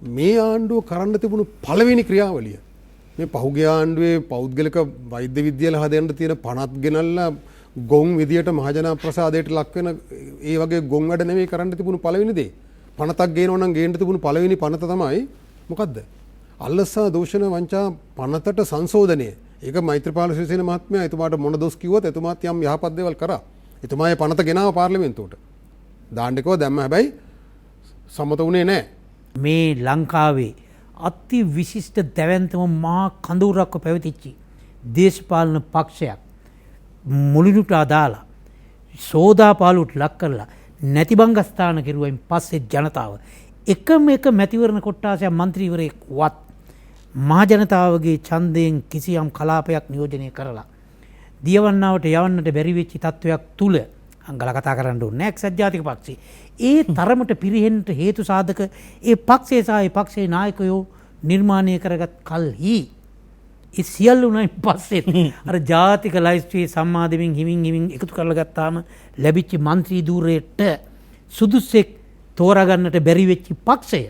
මේ ආණ්ඩුව කරන්න තිබුණු පළවෙනි ක්‍රියාවලිය මේ පහුගිය ආණ්ඩුවේ පෞද්ගලික වෛද්‍ය විද්‍යාල හදන්න තියෙන පනත් ගෙනල්ලා ගොන් විදියට මහජන ප්‍රසාදයට ලක් වෙන ඒ වගේ ගොන් වැඩ නෙමෙයි කරන්න තිබුණු පළවෙනි දේ. පනතක් ගේනවා නම් ගේන්න තිබුණු පළවෙනි පනත තමයි මොකද්ද? අල්ලසා දූෂණ වංචා පනතට සංශෝධනය. ඒක මෛත්‍රීපාල සිරිසේන මහත්මයා එතුමාට මොන දොස් කිව්වත් එතුමාත් යම් යහපත් දේවල් කරා. එතුමා ඒ පනත ගෙනාව පාර්ලිමේන්තුවට. දාන්නකෝ දැම්ම හැබැයි සම්මත වුණේ නැහැ. මේ ලංකාවේ අති විශිෂ්ට දැවැන්තම මහා කඳවුරක්ව පැවතිච්චි දේශපාලන පක්ෂයක් මුලිනුට අදාලා සෝදාපාලුවට ලක් කරලා නැතිබංගස්ථාන කෙරුවයින් පස්සේ ජනතාව එකම එක මැතිවරණ කොට්ටාසයක් මන්ත්‍රීවරයෙක්වත් මහජනතාවගේ ඡන්දයෙන් කිසියම් කලාපයක් නියෝජනය කරලා දියවන්නාවට යවන්නට බැරි වෙච්ච තත්වයක් තුල අංගල කතා කරන්න ඕනේ නැහැ එක්සත් ජාතික පක්ෂේ. ඒ තරමට පිරිහෙන්නට හේතු සාධක ඒ පක්ෂයේ සහ ඒ පක්ෂයේ නායකයෝ නිර්මාණය කරගත් කල්හි ඒ සියල්ල උනායින් පස්සේ අර ජාතික ලයිස්ට්ුවේ සම්මාදෙමින් හිමින් එකතු කරලා ගත්තාම ලැබිච්ච മന്ത്രി ධූරයට සුදුස්සෙක් තෝරාගන්නට බැරි වෙච්ච පක්ෂය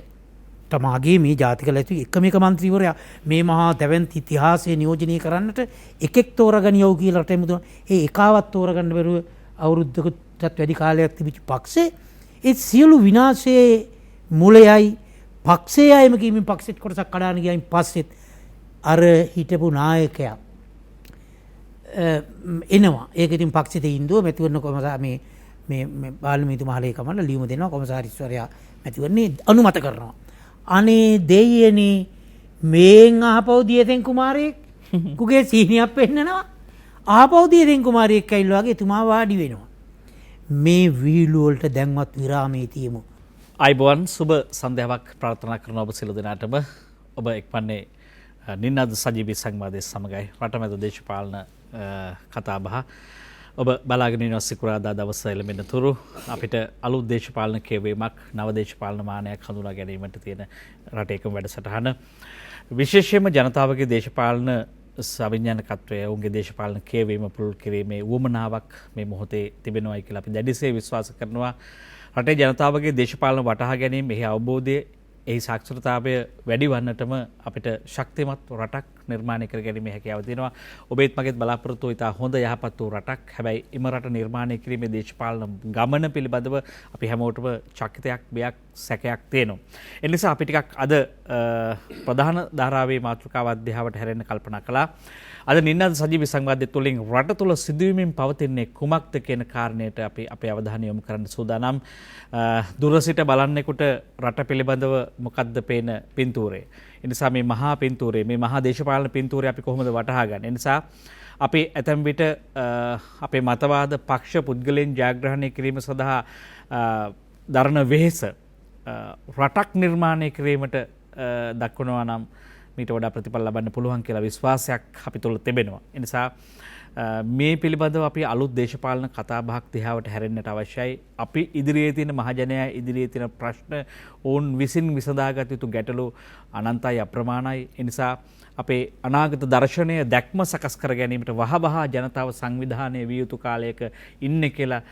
තමාගේ මේ ජාතික ලයිස්ට්ුවේ එකම එක മന്ത്രിවරයා මේ මහා දැවැන්ත ඉතිහාසයේ නියෝජනය කරන්නට එකෙක් තෝරාගනියව කියලා රටේ මුදුන ඒ එකාවත් තෝරාගන්න බැරුව අවුරුද්දකටත් වැඩි කාලයක් තිබිච්ච පක්ෂේ ඒ සියලු විනාශයේ මූලයයි පක්ෂයේ අයම කීමෙන් පක්ෂෙත් කොටසක් කඩාන ගියයින් පස්සෙත් අර හිටපු නායකයා එනවා. ඒක ඉතින් පක්ෂිත ඉන්දුව මැතිවරණ කොමසා මේ පාර්ලිමේන්තු මහලේකමට ලියුම දෙනවා කොමසාරිස්වරයා මැතිවරණේ අනුමත කරනවා. අනේ දෙයියනේ මේන් ආපහු දියතෙන් කුමාරයෙක් කුගේ සීනියක් පෙන්නනවා. ආපහු දියතෙන් කුමාරයෙක් ඇවිල්ලා වගේ එතුමා වාඩි වෙනවා. මේ වීලු වලට දැන්වත් විරාමයේ තියමු. අයිබෝන් සුබ සන්ධ්‍යාවක් ප්‍රාර්ථනා කරන ඔබ සියලු දෙනාටම ඔබ එක්වන්නේ නින්නද සජීවී සංවාදයේ සමගයි රටමැද දේශපාලන කතාබහ ඔබ බලාගෙන ඉන්න සිකුරාදා දවස එළඹෙන තුරු අපිට අලුත් දේශපාලන කියවීමක් නව දේශපාලන මානයක් හඳුනා ගැනීමට තියෙන රටේ එකම වැඩසටහන විශේෂයෙන්ම ජනතාවගේ දේශපාලන සවිඥානිකත්වය ඔවුන්ගේ දේශපාලන කියවීම පුළුල් කිරීමේ උවමනාවක් මේ මොහොතේ තිබෙනවායි කියලා අපි දැඩිසේ විශ්වාස කරනවා. රටේ ජනතාවගේ දේශපාලන වටහා ගැනීම එහි අවබෝධය එහි සාක්ෂරතාවය වැඩි වන්නටම අපිට ශක්තිමත් රටක් නිර්මාණය කර ගැනීමේ හැකියාව තියෙනවා. ඔබේත් මගේත් බලාපොරොත්තු වූ ඉතා හොඳ යහපත් වූ රටක්. හැබැයි එම රට නිර්මාණය කිරීමේ දේශපාලන ගමන පිළිබඳව අපි හැමෝටම චකිතයක් බයක් සැකයක් තියෙනවා. ඒ නිසා අපි ටිකක් අද ප්‍රධාන ධාරාවේ මාතෘකාව අධ්‍යාවට හැරෙන්න කල්පනා කළා. අද නින්නද සජීවී සංවාදය තුළින් රට තුළ සිදුවීමින් පවතින්නේ කුමක්ද කියන කාරණයට අපි අපේ අවධානය යොමු කරන්න සූදානම්. දුර සිට බලන්නෙකුට රට පිළිබඳව මොකද්ද පේන පින්තූරය. ඒ නිසා මේ මහා පින්තූරය මේ මහා දේශපාලන පින්තූරය අපි කොහොමද වටහා ගන්න. ඒ නිසා අපි ඇතැම් විට අපේ මතවාද පක්ෂ පුද්ගලයන් ජයග්‍රහණය කිරීම සඳහා දරන වෙහෙස රටක් නිර්මාණය කිරීමට දක්වනවා නම් මීට වඩා ප්‍රතිඵල ලබන්න පුළුවන් කියලා විශ්වාසයක් අපි තුළ තිබෙනවා. ඒ නිසා මේ පිළිබඳව අපි අලුත් දේශපාලන කතාබහක් දිහාවට හැරෙන්නට අවශ්‍යයි. අපි ඉදිරියේ තියෙන මහජනයා ඉදිරියේ තියෙන ප්‍රශ්න ඔවුන් විසින් විසඳාගත යුතු ගැටලු අනන්තයි අප්‍රමාණයි. ඒ නිසා අපේ අනාගත දර්ශනය දැක්ම සකස් කර ගැනීමට වහවහ ජනතාව සංවිධානය විය යුතු කාලයක ඉන්නේ කියලා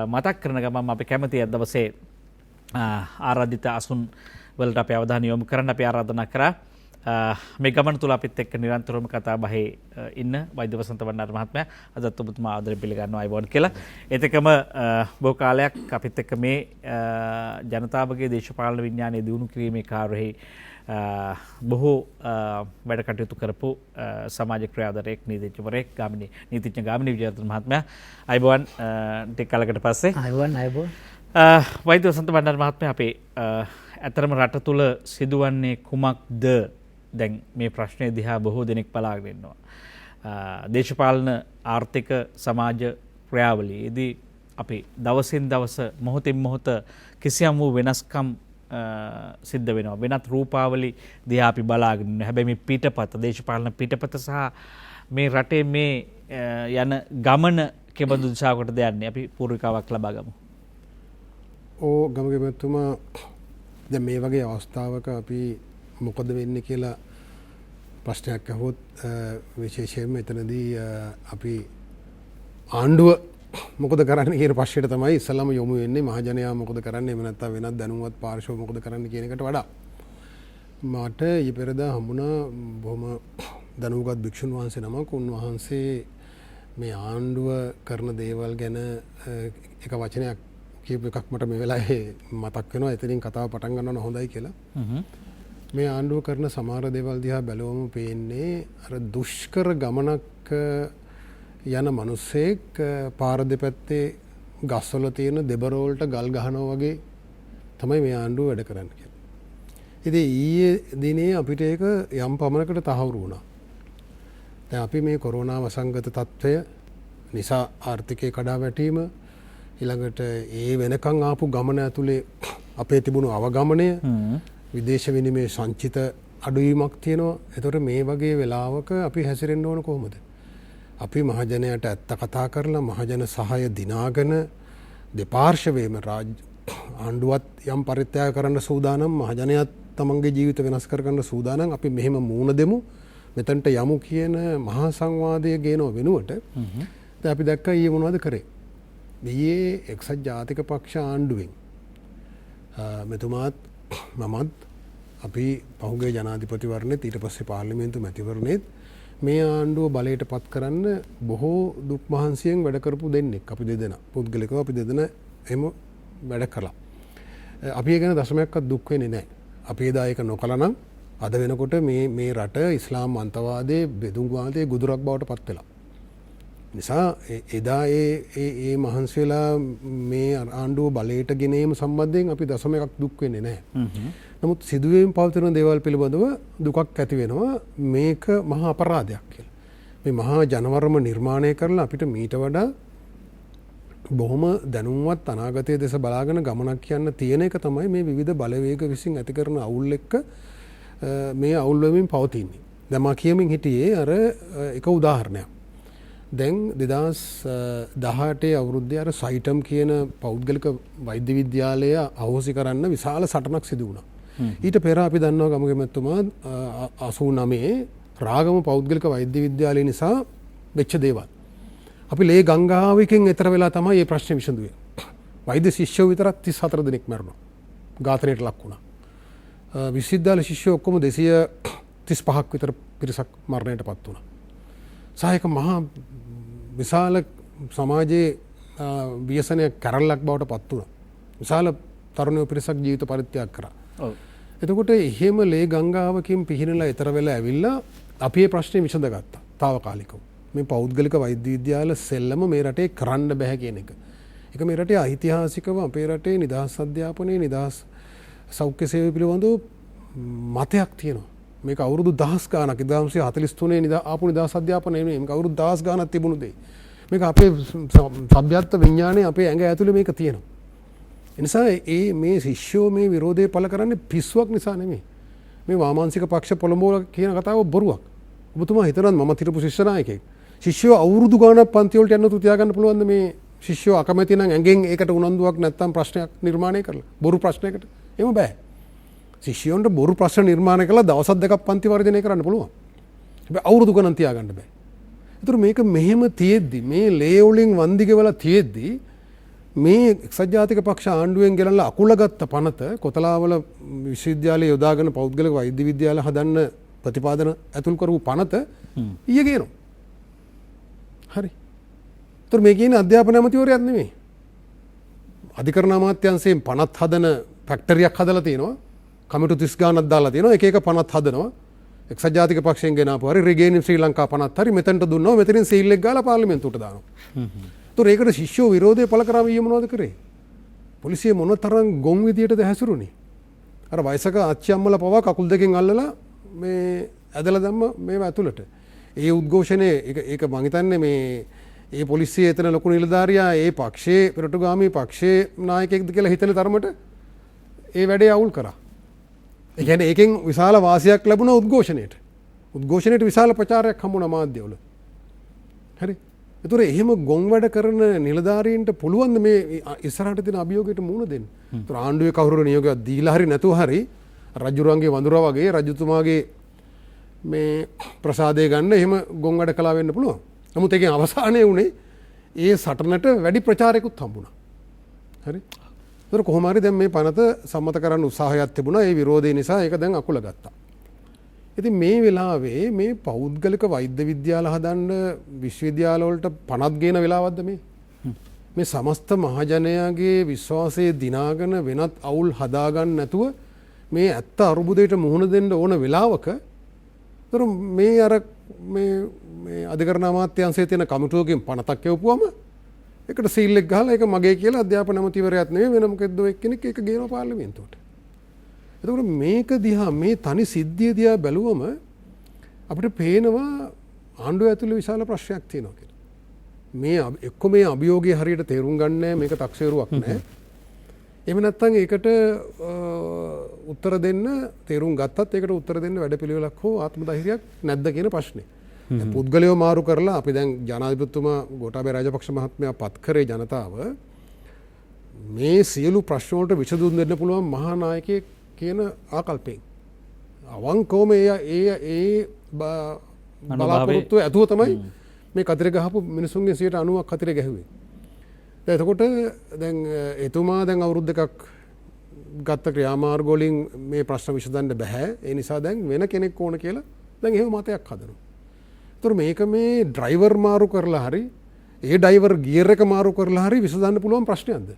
මතක් කරන ගමන් අපි කැමති අද දවසේ ආරාධිත අසුන් වලට අපි අවධානය යොමු කරන්න අපි ආරාධනා කරා. මේ ගමන තුළ අපිත් එක්ක නිරන්තරවම කතා බහේ ඉන්න වෛද්‍ය වසන්ත වණ්ණාර මහත්මයා අදත් ඔබතුමා ආදරයෙන් පිළිගන්නවා අයබෝන් කියලා. ඒත් එක්කම බොහෝ කාලයක් අපිත් එක්ක මේ ජනතාවගේ දේශපාලන විඥානය දියුණු කිරීමේ කාර්යෙහි බොහෝ වැඩ කටයුතු කරපු සමාජ ක්‍රියාධරයෙක් නීතිඥවරයෙක් නීතිඥ ගාමිණී විජයවර්ධන මහත්මයා අයබෝන් ටික කාලයකට පස්සේ අයබෝන් වෛද්‍ය වසන්ත වණ්ණාර මහත්මයා අපේ ඇතරම රට තුළ සිදුවන්නේ කුමක්ද? දැන් මේ ප්‍රශ්නය දිහා බොහෝ දෙනෙක් බලාගෙන ඉන්නවා. දේශපාලන ආර්ථික සමාජ ක්‍රියාවලියේදී අපි දවසින් දවස මොහොතින් මොහොත කිසියම් වූ වෙනස්කම් සිද්ධ වෙනවා. වෙනත් රූපාවලි දිහා අපි බලාගෙන ඉන්නවා. හැබැයි මේ පිටපත දේශපාලන පිටපත සහ මේ රටේ මේ යන ගමන කෙබඳු දිශාවකටද යන්නේ? අපි පූර්විකාවක් ලබා ගමු. ගමගේ මැතිතුමා දැන් මේ වගේ අවස්ථාවක අපි මොකද වෙන්නේ කියලා ප්‍රශ්නයක් අහුවොත් විශේෂයෙන්ම එතනදී අපි ආණ්ඩුව මොකද කරන්නේ කියන ප්‍රශ්නෙට තමයි ඉස්සෙල්ලාම යොමු වෙන්නේ. මහජනයා මොකද කරන්නේ එහෙම නැත්නම් වෙනත් දැනුවත් පාර්ශව මොකද කරන්නේ කියන එකට වඩා මට ඊ පෙරදා හම්බුණා බොහොම දැනුගත් භික්ෂුන් වහන්සේ නමක්. උන්වහන්සේ මේ ආණ්ඩුව කරන දේවල් ගැන එක වචනයක් කියපු එකක් මට මේ වෙලාවේ මතක් වෙනවා. එතනින් කතාව පටන් ගන්නවන හොඳයි කියලා. මේ ආණ්ඩුව කරන සමහර දේවල් දිහා බැලුවම පේන්නේ අර දුෂ්කර ගමනක් යන මිනිස්සෙක් පාර දෙපැත්තේ ගස්වල තියෙන දෙබරවලට ගල් ගහනවා වගේ තමයි මේ ආණ්ඩුව වැඩ කරන්නේ කියලා. ඉතින් ඊයේ දිනේ අපිට ඒක යම් පමණකට තහවුරු වුණා. දැන් අපි මේ කොරෝනා වසංගත තත්ත්වය නිසා ආර්ථිකය කඩා වැටීම ඊළඟට ඒ වෙනකන් ආපු ගමන ඇතුලේ අපේ තිබුණු අවගමනය විදේශ විනිමය සංචිත අඩුවීමක් තියෙනවා. එතකොට මේ වගේ වෙලාවක අපි හැසිරෙන්න ඕන කොහොමද? අපි මහජනයට ඇත්ත කතා කරලා මහජන සහාය දිනාගෙන දෙපාර්ශවයේම ආණ්ඩුවත් යම් පරිත්‍යාග කරන්න සූදානම්, මහජනයාත් තමන්ගේ ජීවිත වෙනස් කරගන්න සූදානම්. අපි මෙහෙම මූණ දෙමු, මෙතනට යමු කියන මහා සංවාදය ගේනව වෙනුවට දැන් අපි දැක්කා ඊයේ මොනවද කරේ? ඊයේ එක්සත් ජාතික පක්ෂ ආණ්ඩුවෙන් මෙතුමාත් මමත් අපි පහුගිය ජනාධිපතිවරණෙත් ඊට පස්සේ පාර්ලිමේන්තු මැතිවරණෙත් මේ ආණ්ඩුව බලයට පත් කරන්න බොහෝ දුක් මහන්සියෙන් වැඩ කරපු දෙන්නෙක්. අපි දෙදෙනා පුද්ගලිකව අපි දෙදෙනා එහෙම වැඩ කළා. අපි ඒ ගැන දශමයක්වත් දුක් වෙන්නේ නැහැ. අපි එදා ඒක නොකළා නම් අද වෙනකොට මේ රට ඉස්ලාම් අන්තවාදයේ බෙදුම්වාදයේ ගුදුරක් බවට පත් වෙලා. නිසා එදා ඒ මහන්සි වෙලා මේ ආණ්ඩුව බලයට ගෙනීම සම්බන්ධයෙන් අපි දශමයක්වත් දුක් වෙන්නේ නැහැ. නමුත් සිදුවීම් පවතින දේවල් පිළිබඳව දුකක් ඇති වෙනවා. මේක මහා අපරාධයක් කියලා. මේ මහා ජනවරම නිර්මාණය කරලා අපිට මීට වඩා බොහොම දැනුම්වත් අනාගතයේ දෙස බලාගෙන ගමනක් යන්න තියෙන එක තමයි මේ විවිධ බලවේග විසින් ඇති කරන අවුල් එක්ක මේ අවුල් වෙමින් පවතින්නේ. දැන් මා කියමින් හිටියේ අර එක උදාහරණයක්. දැන් 2018 අවුරුද්දේ අර සයිටම් කියන පෞද්ගලික වෛද්‍ය විද්‍යාලය අහෝසි කරන්න විශාල සටනක් සිදු වුණා. ඊට පෙර අපි දන්නවා ගමගේ මැතිතුමා 89 රාගම පෞද්ගලික වෛද්‍ය විද්‍යාලය නිසා වෙච්ච දේවල්. අපි ලේ ගංගාවකින් එතර වෙලා තමයි මේ ප්‍රශ්නේ විසඳුවේ. වෛද්‍ය ශිෂ්‍යයෝ විතරක් 34 දෙනෙක් මැරුණා. ඝාතනයට ලක් වුණා. විශ්වවිද්‍යාල ශිෂ්‍යයෝ ඔක්කොම 235ක් විතර පිරිසක් මරණයට පත් වුණා. සායක මහා විශාල සමාජයේ ව්‍යසනයක් කරල්ලක් බවට පත් වුණා. විශාල තරුණයෝ පිරිසක් ජීවිත පරිත්‍යාග කරා. එතකොට එහෙම ලේ ගංගාවකින් පිහිනලා එතර වෙලා ඇවිල්ලා අපි මේ ප්‍රශ්නේ විසඳගත්තා. తాවකාලිකව. මේ පෞද්ගලික වෛද්‍ය විද්‍යාල සෙල්ලම මේ රටේ කරන්න බෑ කියන එක. ඒක මේ රටේ ඓතිහාසිකව අපේ රටේ නිදහස් අධ්‍යාපනයේ නිදහස් සෞඛ්‍ය සේවය පිළිබඳව මතයක් තියෙනවා. මේක අවුරුදු 10 ගානක් 1943 ආපු නිදහස් අධ්‍යාපනය නෙමෙයි. මේක අවුරුදු 10 ගානක් තිබුණු දෙයක්. මේක අපේ සભ્યත්ව විඥානයේ අපේ ඇඟ ඇතුලේ මේක තියෙනවා. ඒ නිසා මේ ශිෂ්‍යෝ මේ විරෝධය පළ කරන්නේ පිස්සුවක් නිසා නෙමෙයි. මේ වාමාංශික පක්ෂ පොළඹවල කියන කතාව බොරුවක්. ඔබතුමා හිතනවාද මම හිටපු ශිෂ්‍ය නායකයෙක්. ශිෂ්‍යෝ අවුරුදු ගානක් පන්ති වලට යන්න තු තියාගන්න පුළුවන්ද මේ ශිෂ්‍යෝ අකමැති නම් ඇඟෙන් ඒකට උනන්දුවක් නැත්තම් ප්‍රශ්නයක් නිර්මාණය කරලා බොරු ප්‍රශ්නයකට එහෙම බෑ. ශිෂ්‍යයන්ට බොරු ප්‍රශ්න නිර්මාණය කළා දවස් දෙකක් පන්ති වර්ජනය කරන්න පුළුවන්. හැබැයි අවුරුදු ගණන් තියාගන්න බෑ. ඒතර මේක මෙහෙම තියෙද්දි මේ ලේ වලින් වන්දිගවල තියෙද්දි මේ එක්සත් ජාතික පක්ෂ ආණ්ඩුවෙන් ගෙනල්ලා අකුලගත්ත පනත කොතලාවල විශ්වවිද්‍යාලයේ යොදාගෙන පෞද්ගලික වෛද්‍ය විද්‍යාල හදන්න ප්‍රතිපාදන ඇතුල් කරපු පනත ඊයේ ගේනවා. හරි. ඒතර මේ කියන්නේ අධ්‍යාපන ඇමතිවරයෙක් නෙමෙයි. අධිකරණ අමාත්‍යාංශයෙන් පනත් හදන ෆැක්ටරියක් හදලා තියෙනවා. කමිටු 30 ගානක් දාලා තියෙනවා. එක එක පනත් හදනවා. එක්සත් ජාතික පක්ෂයෙන් ගෙනාපු හරි රිගේනින් ශ්‍රී ලංකා පනත් හරි මෙතනට දුන්නවා. මෙතනින් සීල් එක ගාලා පාර්ලිමේන්තුවට දානවා. ඒතර ඒකට ශිෂ්‍යෝ විරෝධය පළ කරාම ඊයේ මොනවද කරේ? පොලිසිය මොන තරම් ගොන් විදියටද හැසිරුනේ? අර වයසක ආච්චි අම්මලා පවා කකුල් දෙකෙන් අල්ලලා මේ ඇදලා දැම්ම මේව ඇතුළට. ඒ උද්ඝෝෂණය ඒක මං හිතන්නේ මේ ඒ පොලිසිය එතන ලොකු නිලධාරියා ඒ පක්ෂයේ පෙරටුගාමී පක්ෂයේ නායකයෙක්ද කියලා හිතන තරමට ඒ වැඩේ අවුල් කරා. ඒ කියන්නේ ඒකෙන් විශාල වාසියක් ලැබුණා උද්ඝෝෂණයට. උද්ඝෝෂණයට විශාල ප්‍රචාරයක් හම්බුණා මාධ්‍යවල. හරි. ඒතර එහෙම ගොන් වැඩ කරන නිලධාරීන්ට පුළුවන් මේ ඉස්සරහට තියෙන අභියෝගයට මුහුණ දෙන්න. ඒතර ආණ්ඩුවේ කවුරු නියෝගයක් දීලා හරි නැතුව හරි රජුරුවන්ගේ වඳුරා වගේ රජතුමාගේ මේ ප්‍රසාදය ගන්න එහෙම ගොන් වැඩ කළා වෙන්න පුළුවන්. නමුත් ඒකෙන් අවසානයේ උනේ ඒ සටනට වැඩි ප්‍රචාරයකුත් හම්බුණා. හරි. ඒතර කොහොම හරි දැන් මේ පනත සම්මත කරන්න උත්සාහයක් තිබුණා. ඒ විරෝධය නිසා ඒක දැන් අකුල ගත්තා. ඉතින් මේ වෙලාවේ මේ පෞද්ගලික වෛද්‍ය විද්‍යාල හදන්න විශ්වවිද්‍යාල වලට පනත් ගේන වෙලාවක්ද මේ? මේ සමස්ත මහජනයාගේ විශ්වාසය දිනාගෙන වෙනත් අවුල් හදාගන්න නැතුව මේ ඇත්ත අරුබුදයට මුහුණ දෙන්න ඕන වෙලාවක ඒතර මේ අර මේ අධිකරණ අමාත්‍යාංශයේ තියෙන කමිටුවකින් පනතක් එවපුවම ඒකට සීල් එක ගහලා ඒක මගේ කියලා අධ්‍යාපන ඇමතිවරයාත් නෙවෙයි වෙන මොකෙද්ද එක්කෙනෙක් ඒක ගේනවා පාර්ලිමේන්තුවට. එතකොට මේක දිහා මේ තනි සිද්ධිය දිහා බැලුවම අපිට පේනවා ආණ්ඩුව ඇතුළේ විශාල ප්‍රශ්නයක් තියෙනවා කියලා. මේ එක්ක මේ අභියෝගය හරියට තේරුම් ගන්න නැහැ මේක තක්සේරුවක් නැහැ. එහෙම නැත්නම් ඒකට උත්තර දෙන්න තේරුම් ගත්තත් ඒකට උත්තර දෙන්න වැඩපිළිවෙලක් හෝ ආත්ම ධෛර්යයක් නැද්ද කියන ප්‍රශ්නේ. පුද්ගලයෝ මාරු කරලා අපි දැන් ජනාධිපතිතුමා ගෝඨාභය රාජපක්ෂ මහත්මයා පත් කරේ ජනතාව මේ සියලු ප්‍රශ්න වලට විසඳුම් දෙන්න පුළුවන් මහා නායකයෙක් කියන ආකල්පයෙන් අවංකවම ඒ බලාපොරොත්තු ඇතුව තමයි මේ කතරේ ගහපු මිනිසුන්ගේ 90ක් කතරේ ගැහුවේ. එතකොට දැන් එතුමා දැන් අවුරුදු දෙකක් ගත්ත ක්‍රියාමාර්ග වලින් මේ ප්‍රශ්න විසඳන්න බෑ. ඒ නිසා දැන් වෙන කෙනෙක් ඕන කියලා දැන් එහෙම මතයක් හදනවා. ඒතර මේක මේ ඩ්‍රයිවර් මාරු කරලා හරි ඒ ඩ්‍රයිවර් ගියර් එක මාරු කරලා හරි විසඳන්න පුළුවන් ප්‍රශ්නයක්ද?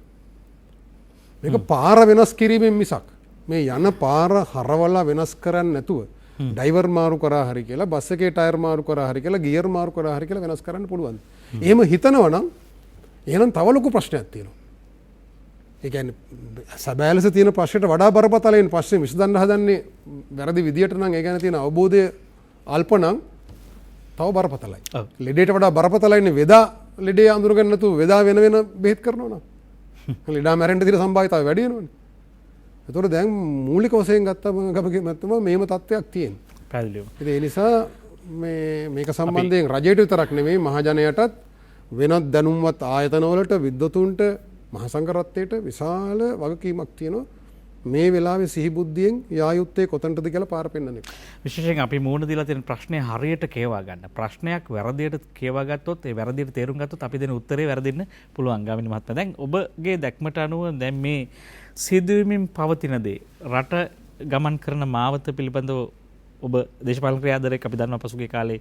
මේක පාර වෙනස් කිරීමෙන් මිසක් මේ යන පාර හරවලා වෙනස් කරන්නේ නැතුව ඩ්‍රයිවර් මාරු කරා හරි කියලා බස් එකේ ටයර් මාරු කරා හරි කියලා ගියර් මාරු කරා හරි කියලා වෙනස් කරන්න පුළුවන්. එහෙම හිතනවා නම් එහෙනම් තව ලොකු ප්‍රශ්නයක් තියෙනවා. ඒ කියන්නේ සැබෑ ලෙස තියෙන ප්‍රශ්නයට වඩා බරපතලයින් ප්‍රශ්නේ විසඳන්න හදන්නේ වැරදි විදියට නම් ඒ ගැන තියෙන අවබෝධය අල්ප නම් තව බරපතලයි. ලෙඩේට වඩා බරපතලයිනේ වෙදා ලෙඩේ අඳුරගන්න නැතුව වෙදා වෙන බෙහෙත් කරනවා නම්. ලෙඩා මැරෙන්න තියෙන සම්භාවිතාවය වැඩි වෙනවනේ. ඒතකොට දැන් මූලික වශයෙන් ගත්තම ගමගේ මැත්තම මේම තත්ත්වයක් තියෙනවා. පැහැදිලිව. ඒ නිසා මේක සම්බන්ධයෙන් රජයට විතරක් නෙමෙයි මහජනයටත් වෙනත් දැනුම්වත් ආයතනවලට විද්වතුන්ට මහා සංඝරත්නයට විශාල වගකීමක් තියෙනවා. මේ වෙලාවේ සිහිබුද්ධියෙන් යා යුත්තේ කොතනටද කියලා පාර පෙන්වන්න එක. විශේෂයෙන් අපි මූණ දීලා තියෙන ප්‍රශ්නේ හරියට කියවා ගන්න. ප්‍රශ්නයක් වැරදියට කියවා ගත්තොත් ඒ වැරදියට තේරුම් ගත්තොත් අපි දෙන උත්තරේ වැරදින්න පුළුවන් ගාමිණී මහත්මයා. දැන් ඔබගේ දැක්මට අනුව දැන් මේ සිදුවීමින් පවතින දේ රට ගමන් කරන මාවත පිළිබඳව ඔබ දේශපාලන ක්‍රියාධරයෙක් අපි දන්නවා පසුගිය කාලේ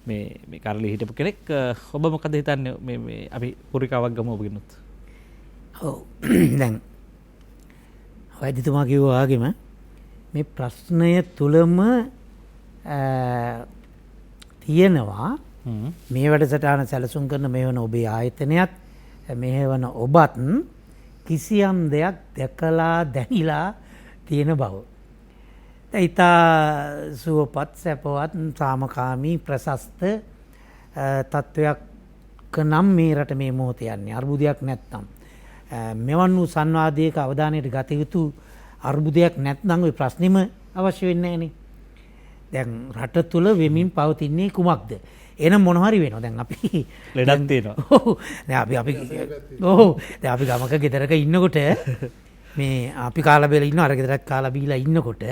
මේ කාර්යාලයේ හිටපු කෙනෙක්. ඔබ මොකද හිතන්නේ මේ අපි පුරිකාවක් ගමු ඔබගෙනුත්? ඔව් දැන් වෛද්‍යතුමා කිව්වා වගේම මේ ප්‍රශ්නය තුලම තියෙනවා මේ වැඩසටහන සැලසුම් කරන මේ වන ඔබේ ආයතනයත් මේ වන ඔබත් කිසියම් දෙයක් දැකලා දැනිලා තියෙන බව. ඉතා සුවපත් සැපවත් සාමකාමී ප්‍රශස්ත තත්ත්වයක් නම් මේ රට මේ මොහොතේ යන්නේ. අර්බුදයක් නැත්නම් මෙවන් වූ සංවාදයක අවධානයට ගත යුතු අර්බුදයක් නැත්නම් ওই ප්‍රශ්නෙම අවශ්‍ය වෙන්නේ නැහනේ. දැන් රට තුල වෙමින් පවතින්නේ කුමක්ද? එහෙනම් මොන හරි වෙනවා. දැන් අපි ලෙඩක් තියෙනවා. ඔව්. දැන් දැන් අපි ගමක ගෙදරක ඉන්නකොට මේ අපි කාලා බෙලා ඉන්නවා. අර ගෙදරක් කාලා බීලා ඉන්නකොට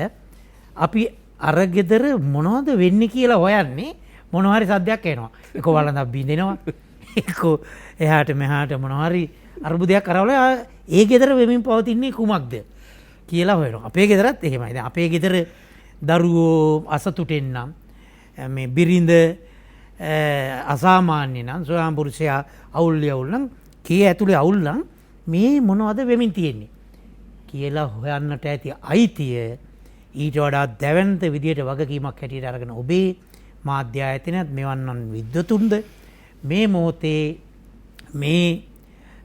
අපි අර ගෙදර මොනවද වෙන්නේ කියලා හොයන්නේ මොන හරි සද්දයක් එනවා. ඒක වළඳක් බින්දෙනවා. ඒක එහාට මෙහාට මොන හරි අර්බුදයක් කරවලා ඒ ගෙදර වෙමින් පවතින්නේ කුමක්ද කියලා හොයනවා. අපේ ගෙදරත් එහෙමයි. දැන් අපේ ගෙදර දරුවෝ අසතුටෙන් නම් මේ බිරිඳ අසාමාන්‍ය නම් සොයාම් පුරුෂයා අවුල් නම් කී ඇතුලේ අවුල් නම් මේ මොනවද වෙමින් තියෙන්නේ කියලා හොයන්නට ඇති අයිතිය ඊට වඩා දැවැන්ත විදියට වගකීමක් හැටියට අරගෙන ඔබේ මාධ්‍ය ආයතනයත් මෙවන්නන් විද්වතුන්ද මේ මොහොතේ මේ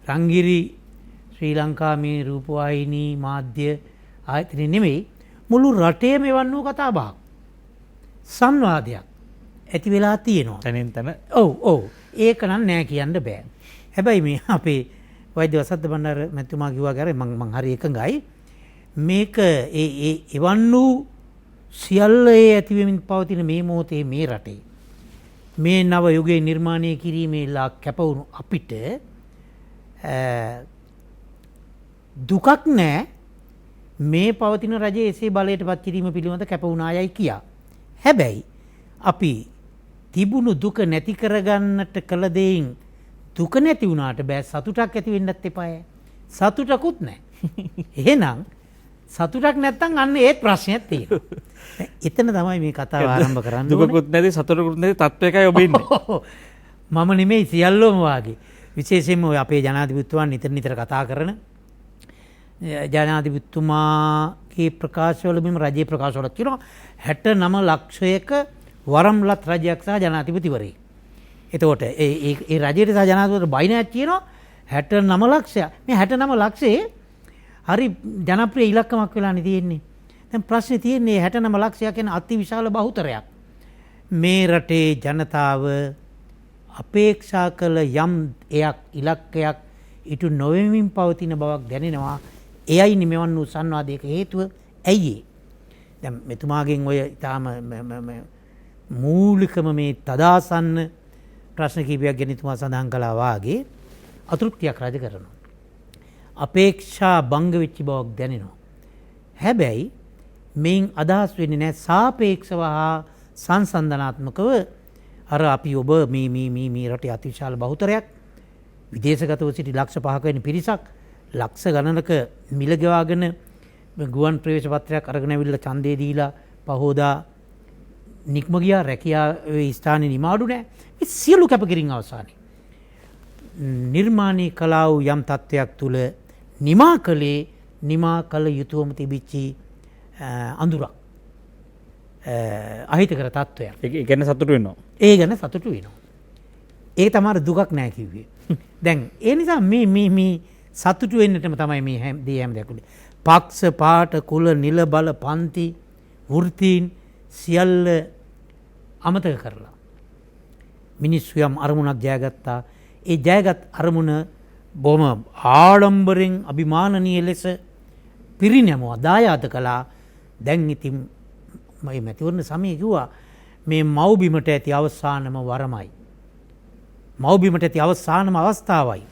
රංගිරි ශ්‍රී ලංකා මේ රූපවාහිනී මාධ්‍ය ආයතනෙ නෙමෙයි මුළු රටේ මෙවන් වූ කතා බහක් සංවාදයක් ඇති වෙලා තියෙනවා. තනින් තන. ඔව් ඒක නම් නෑ කියන්න බෑ. හැබැයි මේ අපේ වෛද්‍ය වසන්ත බණ්ඩාර මැතිතුමා කිව්වා ගාරේ මං හරි එකඟයි. මේක එවන් වූ සියල්ල ඇති වෙමින් පවතින මේ මොහොතේ මේ රටේ මේ නව යුගයේ නිර්මාණය කිරීමේලා කැපවුණු අපිට දුකක් නෑ මේ පවතින රජයේ එසේ බලයට පත් කිරීම පිළිබඳ කැපවුණායයි කියා. හැබැයි අපි තිබුණු දුක නැති කරගන්නට කළ දෙයින් දුක නැති වුණාට බෑ සතුටක් ඇති වෙන්නත් එපාය. සතුටකුත් නැහැ. එහෙනම් සතුටක් නැත්තම් අන්න ඒත් ප්‍රශ්නයක් තියෙනවා. එතන තමයි මේ කතාව ආරම්භ කරන්න ඕනේ. දුකකුත් නැති සතුටකුත් නැති තත්වයකයි ඔබ ඉන්නේ. මම නෙමෙයි සියල්ලෝම වාගේ. විශේෂයෙන්ම ඔය අපේ ජනාධිපතිතුමා නිතර කතා කරන ජනාධිපතිතුමාගේ ප්‍රකාශවල මෙම රජයේ ප්‍රකාශවල කියනවා 69 ලක්ෂයක වරම්ලත් රජයක් සහ ජනාධිපතිවරයෙක්. එතකොට ඒ රජයට සහ ජනාධිපතිවරට බයිනයක් කියනවා 69 ලක්ෂයක්. මේ 69 ලක්ෂයේ හරි ජනප්‍රිය ඉලක්කමක් වෙලානේ තියෙන්නේ. දැන් ප්‍රශ්නේ තියෙන්නේ 69 ලක්ෂයක් කියන අතිවිශාල බහුතරයක්. මේ රටේ ජනතාව අපේක්ෂා කළ යම් ඉලක්කයක් ඉටු නොවෙමින් පවතින බවක් දැනෙනවා. එයයි නිමෙවන් වූ සංවාදයක හේතුව ඇයි ඒ? දැන් මෙතුමාගෙන් ඔය ඊටාම මූලිකම මේ තදාසන්න ප්‍රශ්න කීපයක් ගැන තුමා සඳහන් කළා වාගේ අතෘප්තියක් රජ කරනවා. අපේක්ෂා භංග වෙච්ච බවක් දැනෙනවා. හැබැයි මේන් අදහස් වෙන්නේ නැහැ සාපේක්ෂව හා සංසන්දනාත්මකව අර අපි ඔබ මේ රටේ අතිවිශාල බහුතරයක් විදේශගතව සිටි ලක්ෂ 5ක වෙන පිරිසක් ලක්ෂ ගණනක මිල ගෙවාගෙන ගුවන් ප්‍රවේශ පත්‍රයක් අරගෙන ඇවිල්ලා ඡන්දේ දීලා පහෝදා නික්ම ගියා රැකියාවේ ස්ථානේ නිමාඩු නැහැ. මේ සියලු කැපකිරීම අවසානයේ නිර්මාණී කලා වූ යම් තත්ත්වයක් තුල නිමා කළ යුතුවම තිබිච්ච අඳුරක් අහිතකර තත්ත්වයක්. ඒ ගැන සතුටු වෙනවා. ඒ ගැන සතුටු වෙනවා. ඒ තමයි දුකක් නැහැ කිව්වේ. දැන් ඒ නිසා මේ සතුටු වෙන්නටම තමයි මේ හැම දෙයක්ුනේ. පක්ෂ පාට කුල නිල බල පන්ති වෘත්තීන් සියල්ල අමතක කරලා මිනිස්සු යම් අරමුණක් ජයගත්තා. ඒ ජයගත් අරමුණ බොහොම ආඩම්බරෙන් අභිමානනීය ලෙස පිරිනැමුවා දායාද කළා. දැන් ඉතින් මේ මැතිවරණ සමයේ කිව්වා මේ මව්බිමට ඇති අවසානම වරමයි. මව්බිමට ඇති අවසානම අවස්ථාවයි.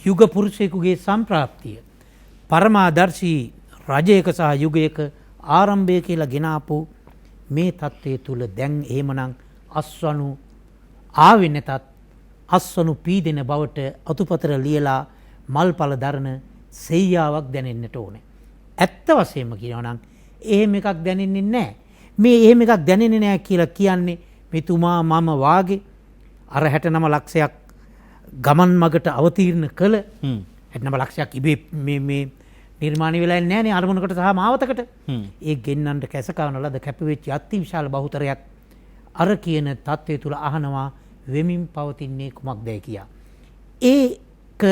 යුග පුරුෂයෙකුගේ සම්ප්‍රාප්තිය. පරමාදර්ශී රජයක සහ යුගයක ආරම්භය කියලා ගෙනාපු මේ තත්ත්වයේ තුල දැන් එහෙමනම් අස්වනු ආවෙ නැතත් අස්වනු පීදෙන බවට අතුපතර ලියලා මල්පල දරන සෙයියාවක් දැනෙන්නට ඕනේ. ඇත්ත වශයෙන්ම කියනවා නම් එහෙම එකක් දැනෙන්නේ නැහැ. මේ එහෙම එකක් දැනෙන්නේ නැහැ කියලා කියන්නේ මෙතුමා මම වාගේ අර 69 ලක්ෂයක් ගමන් මගට අවතීර්ණ කළ 69 ලක්ෂයක් ඉබේ මේ නිර්මාණය වෙලා නැහැ නේ අරමුණකට සහ මාවතකට. ඒ ගෙන්නන්ට කැසකවන ලද කැපවෙච්ච අතිවිශාල බහුතරයක් අර කියන தත්ත්වය තුල අහනවා වෙමින් පවතින්නේ කුමක්දයි කියා. ඒක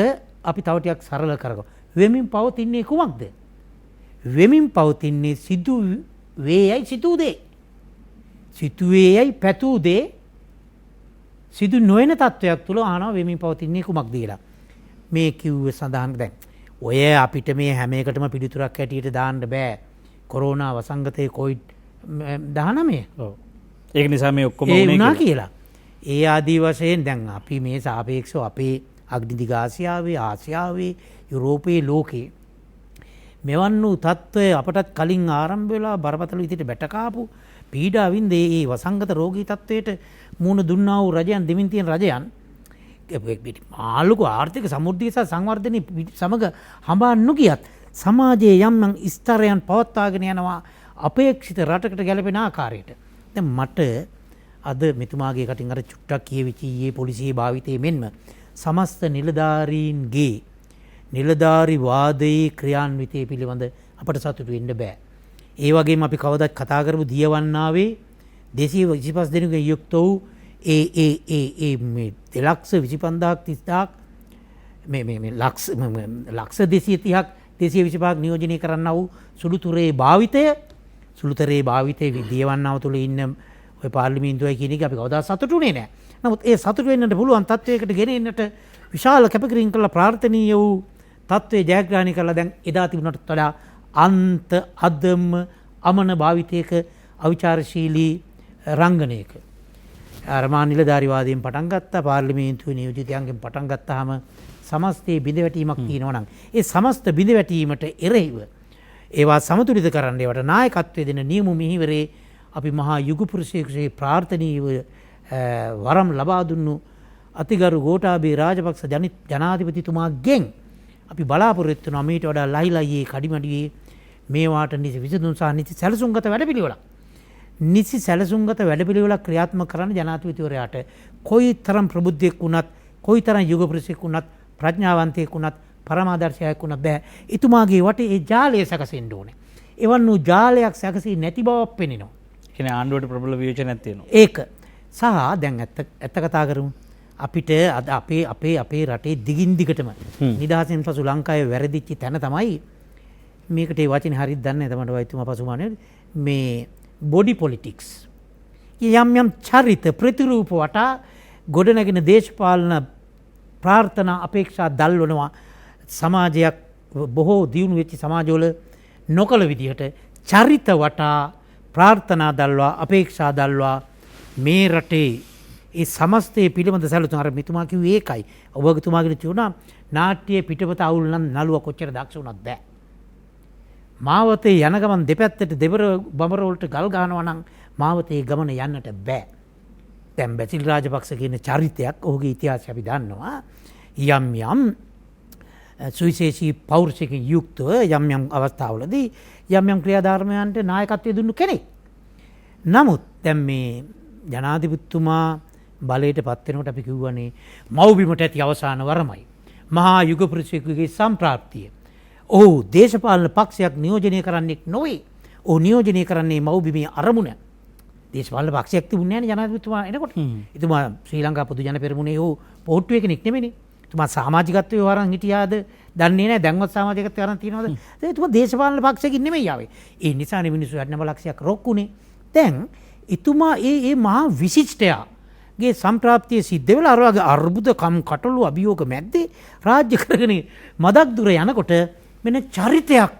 අපි තව ටිකක් සරල කරගමු. වෙමින් පවතින්නේ කුමක්ද? වෙමින් පවතින්නේ සිදු වේයයි සිතූ දේ. සිතුවේයයි පැතූ දේ සිදු නොවන තත්වයක් තුල අහනවා වෙමින් පවතින්නේ කුමක්ද කියලා. මේ කිව්වේ සඳහන් දැන් ඔය අපිට මේ හැම එකටම පිළිතුරක් හැටියට දාන්න බෑ. කොරෝනා වසංගතයේ COVID-19. ඔව්. ඒක නිසා මේ ඔක්කොම ඒ වුණා කියලා. ඒ ආදී වශයෙන් දැන් අපි මේ සාපේක්ෂව අපේ අග්නිදිග ආසියාවේ යුරෝපයේ ලෝකයේ මෙවන් වූ තත්ත්වය අපටත් කලින් ආරම්භ වෙලා බරපතල විදිහට බැටකාපු පීඩාවින් මේ වසංගත රෝගී තත්ත්වයට මුහුණ දුන්නා වූ රජයන් දෙමින් තියෙන රජයන් මාළුක ආර්ථික සමෘද්ධිය සහ සංවර්ධනයේ සමග හඹා නොගියත් සමාජයේ යම් ස්තරයන් පවත්වාගෙන යනවා අපේක්ෂිත රටකට ගැලපෙන ආකාරයට. දැන් මට අද මෙතුමාගේ කටින් අර චුට්ටක් කියවිච්ච ඊයේ පොලිසියේ භාවිතයේ මෙන්ම සමස්ත නිලධාරීන්ගේ නිලධාරි වාදයේ ක්‍රියාන්විතය පිළිබඳ අපට සතුටු වෙන්න බෑ. ඒ වගේම අපි කවදාත් කතා කරපු දියවන්නාවේ 225 දෙනෙකුගෙන් යුක්ත වූ මේ 2,25,000ක් මේ ලක්ෂ 230ක් 225ක් නියෝජනය කරන්න වූ සුළුතරේ භාවිතයේ දියවන්නාව තුළ ඉන්න ඔය පාර්ලිමේන්තුවයි කියන එක අපි කවදාත් සතුටුුනේ නැහැ. නමුත් ඒ සතුටු වෙන්නට පුළුවන් තත්වයකට ගෙන එන්නට විශාල කැපකිරීම කළ ප්‍රාර්ථනීය වූ තත්ත්වයේ ජයග්‍රහණය කළා. දැන් එදා තිබුණට වඩා අන්ත අදම අමන භාවිතයක අවිචාරශීලී රංගනයක අරමා නිලධාරිවාදයෙන් පටන් ගත්තා පාර්ලිමේන්තුවේ නියෝජිතයන්ගෙන් පටන් ගත්තාම සමස්තයේ බිඳවැටීමක් තියෙනවා නම් ඒ සමස්ත බිඳවැටීමට එරෙහිව ඒවා සමතුලිත කරන්න ඒවට නායකත්වය දෙන නියම මිහිවරේ අපි මහා යුග පුරුෂයෙකුගේ ප්‍රාර්ථනීයව වරම් ලබා දුන්නු අතිගරු ගෝඨාභය රාජපක්ෂ ජනාධිපතිතුමාගෙන් අපි බලාපොරොත්තු වෙනවා මීට වඩා ලයිලයියේ කඩිමඩියේ මේවාට නිසි විසඳුම් සහ නිසි සැලසුම්ගත වැඩපිළිවෙලක්. නිසි සැලසුම්ගත වැඩපිළිවෙලක් ක්‍රියාත්මක කරන්න ජනාධිපතිවරයාට කොයිතරම් ප්‍රබුද්ධයෙක් වුණත් කොයිතරම් යුග පුරුෂයෙක් වුණත් ප්‍රඥාවන්තයෙක් වුණත් පරමාදර්ශයක් වුණත් බෑ. එතුමාගේ වටේ ඒ ජාලය සැකසෙන්න ඕනේ. එවන් වූ ජාලයක් සැකසී නැති බවක් පෙනෙනවා. කියන්නේ ආණ්ඩුවට ප්‍රබල විවේචනයක් තියෙනවා. ඒක සහ දැන් ඇත්ත කතා කරමු. අපිට අද අපේ රටේ දිගින් දිගටම නිදහසෙන් පසු ලංකාවේ වැරදිච්ච තැන තමයි මේකට ඒ වචනේ හරියට දන්නේ නැහැ තමයි වෛද්‍යතුමා පසුමානේ මේ බොඩි පොලිටික්ස්. යම් චරිත ප්‍රතිරූප වටා ගොඩනැගෙන දේශපාලන ප්‍රාර්ථනා අපේක්ෂා දල්වනවා සමාජයක් බොහෝ දියුණු වෙච්ච සමාජවල නොකළ විදිහට චරිත වටා ප්‍රාර්ථනා දල්වා අපේක්ෂා දල්වා මේ රටේ ඒ සමස්තය පිළිබඳ සැලසුම් අර මෙතුමා කිව්වේ ඒකයි. ඔබතුමාගෙන කියුණා නාට්‍යයේ පිටපත අවුල් නම් නළුව කොච්චර දක්ෂ වුණත් බෑ. මාවතේ යන ගමන් දෙපැත්තට දෙබර බඹර වලට ගල් ගහනවා නම් මාවතේ ගමන යන්නට බෑ. දැන් බැසිල් රාජපක්ෂ කියන චරිතයක් ඔහුගේ ඉතිහාසය අපි දන්නවා. යම් සුවිශේෂී පෞරුෂයකින් යුක්තව යම් අවස්ථාවලදී යම් ක්‍රියාධර්මයන්ට නායකත්වය දුන්නු කෙනෙක්. නමුත් දැන් මේ ජනාධිපතිතුමා බලයට පත් වෙනකොට අපි කිව්වනේ මව්බිමට ඇති අවසාන වරමයි. මහා යුග පුරුෂයෙකුගේ සම්ප්‍රාප්තිය. ඔහු දේශපාලන පක්ෂයක් නියෝජනය කරන්නෙක් නොවේ. ඔහු නියෝජනය කරන්නේ මව්බිමේ අරමුණ. දේශපාලන පක්ෂයක් තිබුණේ නැහැ ජනාධිපතිතුමා එනකොට. එතුමා ශ්‍රී ලංකා පොදු ජන පෙරමුණේ ඔහු පොහොට්ටුවේ කෙනෙක් නෙමෙයිනේ. එතුමා සමාජිකත්වයේ වරන් හිටියාද දන්නේ නැහැ. දැන්වත් සමාජිකත්වයේ වරන් තියනවද? එතුමා දේශපාලන පක්ෂයකින් නෙමෙයි ආවේ. ඒ නිසානේ මිනිස්සු 69 ලක්ෂයක් රොක්කුනේ. දැන් එතුමා ඒ මහා විශිෂ්ටයාගේ සම්ප්‍රාප්තිය සිද්ධ වෙලා අර වගේ අර්බුද කම් කටළු අභියෝග මැද්දේ රාජ්‍ය කරගෙන මදක් දුර යනකොට මෙන්න චරිතයක්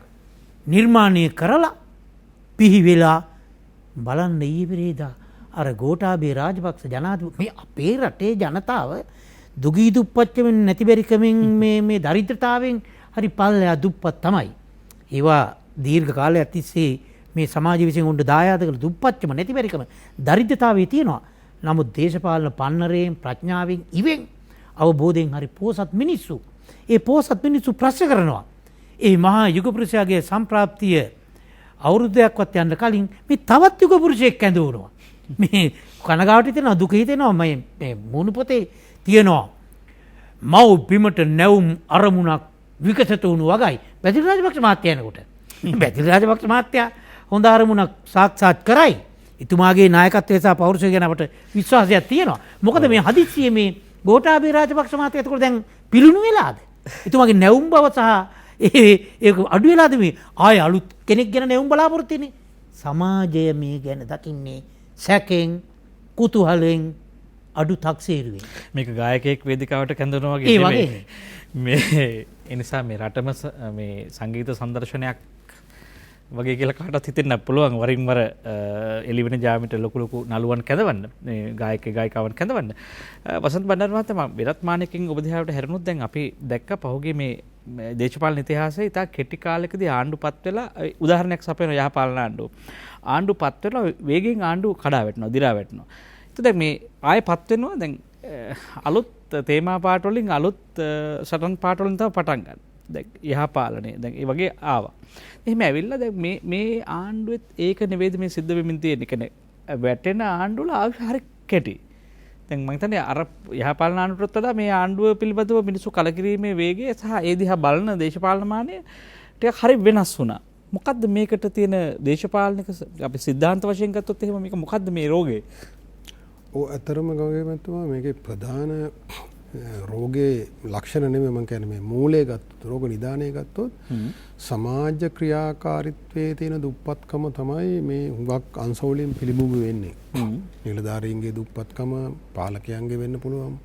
නිර්මාණය කරලා පිහිවෙලා බලන්න ඊයේ පෙරේදා අර ගෝඨාභය රාජපක්ෂ ජනාධිපති මේ අපේ රටේ ජනතාව දුගී දුප්පත්කමින් නැති බැරිකමින් මේ දරිද්‍රතාවෙන් හරි පල්ලෙහා දුප්පත් තමයි. ඒවා දීර්ඝ කාලයක් තිස්සේ මේ සමාජ විසින් උන්ට දායාද කළ දුප්පත්කම නැති බැරිකම දරිද්‍රතාවයේ තියෙනවා. නමුත් දේශපාලන පන්නරයෙන් ප්‍රඥාවෙන් ඉවෙන් අවබෝධයෙන් හරි පෝසත් මිනිස්සු. ඒ පෝසත් මිනිස්සු ප්‍රශ්න කරනවා. ඒ මහා යුග පුරුෂයාගේ සම්ප්‍රාප්තිය අවුරුද්දයක්වත් යන්න කලින් මේ තවත් යුග පුරුෂයෙක් ඇඳවනවා. මේ කනගාටු හිතෙනවා දුක හිතෙනවා මේ මුණු පොතේ තියෙනවා. මව් බිමට නැවුම් අරමුණක් විකසිත වුණු වගයි බැදිල් රාජපක්ෂ මහත්තයා යනකොට. බැදිල් රාජපක්ෂ මහත්තයා හොඳ අරමුණක් සාක්ෂාත් කරයි. එතුමාගේ නායකත්වය සහ පෞරුෂය ගැන අපට විශ්වාසයක් තියෙනවා. මොකද මේ හදිස්සියේ මේ ගෝඨාභය රාජපක්ෂ මහත්තයා එතකොට දැන් පිළුණු වෙලාද? එතුමාගේ නැවුම් බව සහ ඒක අඩු වෙලාද මේ ආය අලුත් කෙනෙක් ගැන නැවුම් බලාපොරොත්තු වෙන්නේ? සමාජය මේ ගැන දකින්නේ සැකෙන් කුතුහලෙන් අඩු තක්සේරුවෙන්. මේක ගායකයෙක් වේදිකාවට කැඳවනවා වගේ නෙමෙයි. මේ ඒ නිසා මේ රටම මේ සංගීත සංදර්ශනයක් වගේ කියලා කාටවත් හිතෙන්න පුළුවන් වරින් වර එළිවෙන ජාමිට ලොකු නළුවන් කැඳවන්න මේ ගායක ගායිකාවන් කැඳවන්න. වසන්ත බණ්ඩාර මහත්මයා විරත් මාණිකකින් ඔබ දිහාට හැරුණොත් දැන් අපි දැක්ක පහුගිය මේ දේශපාලන ඉතිහාසයේ ඉතා කෙටි කාලයකදී ආණ්ඩුපත් වෙලා උදාහරණයක් සපයන යහපාලන ආණ්ඩුව. ආණ්ඩුපත් වෙලා වේගෙන් ආණ්ඩුව කඩා වැටෙනවා, දිරා වැටෙනවා. ඒත් දැන් මේ ආයෙ පත් වෙනවා දැන් අලුත් තේමා පාට වලින් අලුත් සටන් පාට වලින් තමයි පටන් ගන්න. දැන් යහපාලනේ දැන් ඒ වගේ ආවා. එහෙම ඇවිල්ලා දැන් මේ ආණ්ඩුවෙත් ඒක නෙවෙයිද මේ සිද්ධ වෙමින් තියෙන්නේ. කියන්නේ වැටෙන ආණ්ඩුවල හරි කෙටි. දැන් මම හිතන්නේ අර යහපාලන ආණ්ඩුවට වඩා මේ ආණ්ඩුව පිළිබඳව මිනිස්සු කලකිරීමේ වේගය සහ ඒ දිහා බලන දේශපාලන මානය ටිකක් හරි වෙනස් වුණා. මොකද්ද මේකට තියෙන දේශපාලනික අපි සිද්ධාන්ත වශයෙන් ගත්තොත් එහෙම මේක මොකද්ද මේ රෝගේ? ඔව් අතරම ගමේ මතුවා මේකේ ප්‍රධාන රෝගේ ලක්ෂණ නෙමෙයි මම කියන්නේ මේ මූලය ගත්තොත් රෝග නිදානය ගත්තොත් සමාජ ක්‍රියාකාරීත්වයේ තියෙන දුප්පත්කම තමයි මේ හුඟක් අංශවලින් පිළිබිඹු වෙන්නේ. නිලධාරීන්ගේ දුප්පත්කම පාලකයන්ගේ වෙන්න පුළුවන්